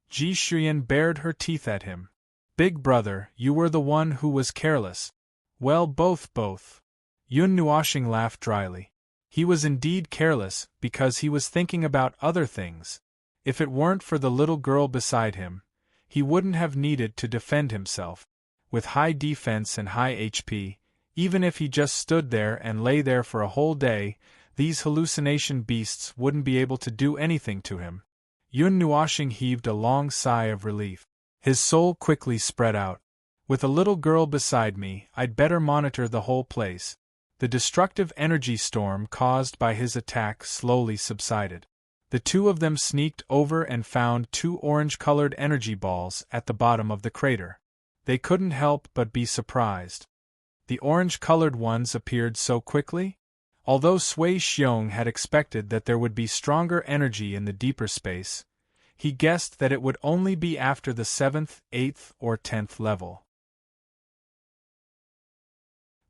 S1: Ji Xuyan bared her teeth at him. Big brother, you were the one who was careless. Well, both. Yun Nuoshing laughed dryly. He was indeed careless, because he was thinking about other things. If it weren't for the little girl beside him, he wouldn't have needed to defend himself. With high defense and high HP, even if he just stood there and lay there for a whole day, these hallucination beasts wouldn't be able to do anything to him. Yun Nuoshing heaved a long sigh of relief. His soul quickly spread out. With a little girl beside me, I'd better monitor the whole place. The destructive energy storm caused by his attack slowly subsided. The two of them sneaked over and found two orange-colored energy balls at the bottom of the crater. They couldn't help but be surprised. The orange-colored ones appeared so quickly? Although Sui Xiong had expected that there would be stronger energy in the deeper space, he guessed that it would only be after the 7th, 8th, or 10th level.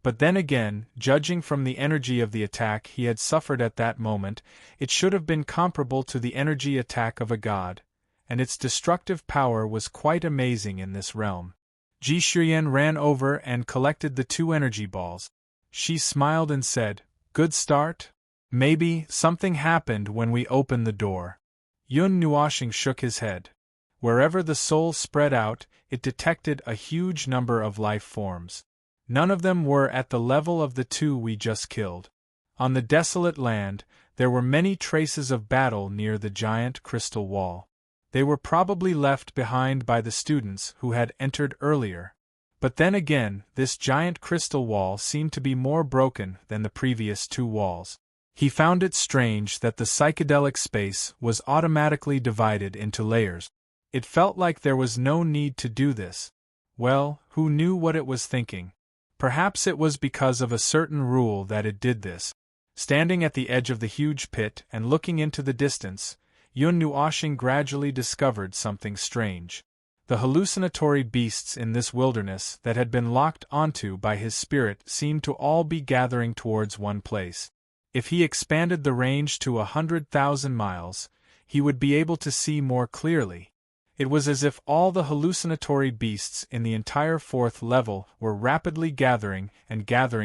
S1: But then again, judging from the energy of the attack he had suffered at that moment, it should have been comparable to the energy attack of a god, and its destructive power was quite amazing in this realm. Ji Xuyan ran over and collected the two energy balls. She smiled and said, "Good start? Maybe something happened when we opened the door." Yun Nuoshing shook his head. Wherever the soul spread out, it detected a huge number of life forms. None of them were at the level of the two we just killed. On the desolate land, there were many traces of battle near the giant crystal wall. They were probably left behind by the students who had entered earlier. But then again, this giant crystal wall seemed to be more broken than the previous two walls. He found it strange that the psychedelic space was automatically divided into layers. It felt like there was no need to do this. Well, who knew what it was thinking? Perhaps it was because of a certain rule that it did this. Standing at the edge of the huge pit and looking into the distance, Yun Nuoshing gradually discovered something strange. The hallucinatory beasts in this wilderness that had been locked onto by his spirit seemed to all be gathering towards one place. If he expanded the range to 100,000 miles, he would be able to see more clearly. It was as if all the hallucinatory beasts in the entire 4th level were rapidly gathering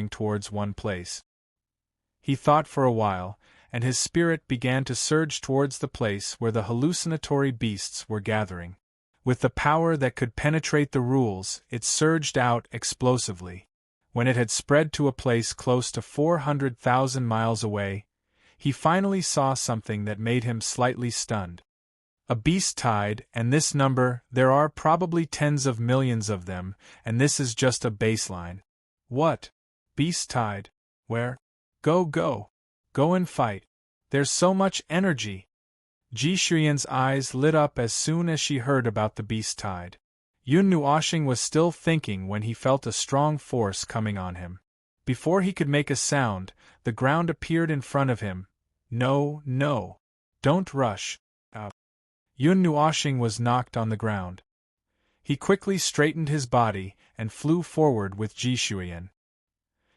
S1: towards one place. He thought for a while, and his spirit began to surge towards the place where the hallucinatory beasts were gathering. With the power that could penetrate the rules, it surged out explosively. When it had spread to a place close to 400,000 miles away, he finally saw something that made him slightly stunned. A beast tide, and this number, there are probably tens of millions of them, and this is just a baseline. What? Beast tide? Where? Go and fight. There's so much energy. Ji Shuyan's eyes lit up as soon as she heard about the beast tide. Yun Nuoshing was still thinking when he felt a strong force coming on him. Before he could make a sound, the ground appeared in front of him. No, no. Don't rush. Yun Nuoshing was knocked on the ground. He quickly straightened his body and flew forward with Ji Shuyan.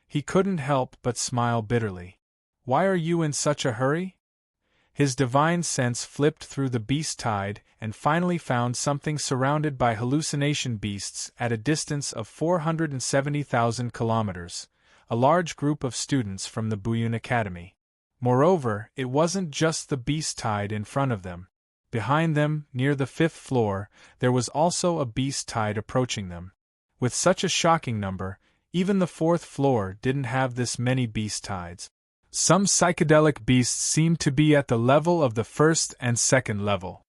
S1: He couldn't help but smile bitterly. Why are you in such a hurry? His divine sense flipped through the beast tide and finally found something surrounded by hallucination beasts at a distance of 470,000 kilometers, a large group of students from the Buyun Academy. Moreover, it wasn't just the beast tide in front of them. Behind them, near the 5th floor, there was also a beast tide approaching them. With such a shocking number, even the 4th floor didn't have this many beast tides. Some psychedelic beasts seemed to be at the level of the 1st and 2nd level.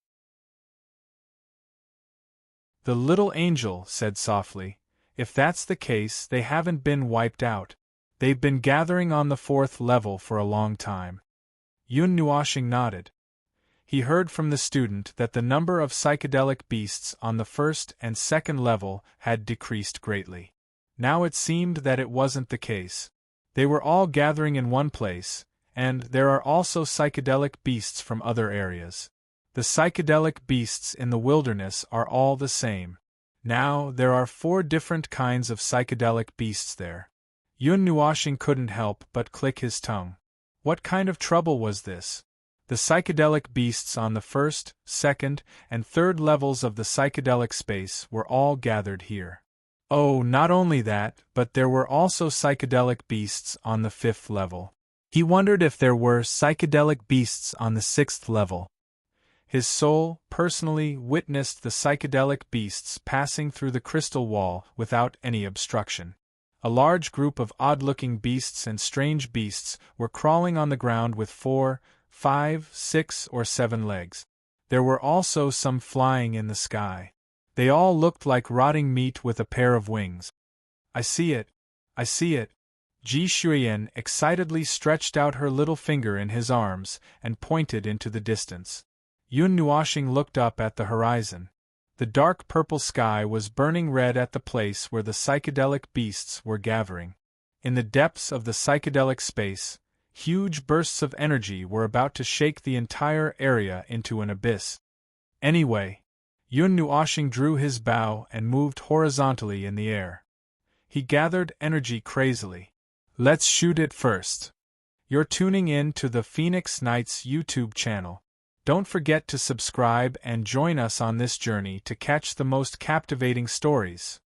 S1: The little angel said softly, "If that's the case, they haven't been wiped out. They've been gathering on the 4th level for a long time." Yun Nuoshing nodded. He heard from the student that the number of psychedelic beasts on the 1st and 2nd level had decreased greatly. Now it seemed that it wasn't the case. They were all gathering in one place, and there are also psychedelic beasts from other areas. The psychedelic beasts in the wilderness are all the same. Now there are 4 different kinds of psychedelic beasts there. Yun Nuoshing couldn't help but click his tongue. What kind of trouble was this? The psychedelic beasts on the 1st, 2nd, and 3rd levels of the psychedelic space were all gathered here. Oh, not only that, but there were also psychedelic beasts on the 5th level. He wondered if there were psychedelic beasts on the 6th level. His soul, personally, witnessed the psychedelic beasts passing through the crystal wall without any obstruction. A large group of odd-looking beasts and strange beasts were crawling on the ground with 4, 5, 6, or 7 legs. There were also some flying in the sky. They all looked like rotting meat with a pair of wings. I see it. I see it. Ji Shuyan excitedly stretched out her little finger in his arms and pointed into the distance. Yun Nuoshing looked up at the horizon. The dark purple sky was burning red at the place where the psychedelic beasts were gathering. In the depths of the psychedelic space, huge bursts of energy were about to shake the entire area into an abyss. Anyway, Yun Nuoshing drew his bow and moved horizontally in the air. He gathered energy crazily. Let's shoot it first. You're tuning in to the Phoenix Nights YouTube channel. Don't forget to subscribe and join us on this journey to catch the most captivating stories.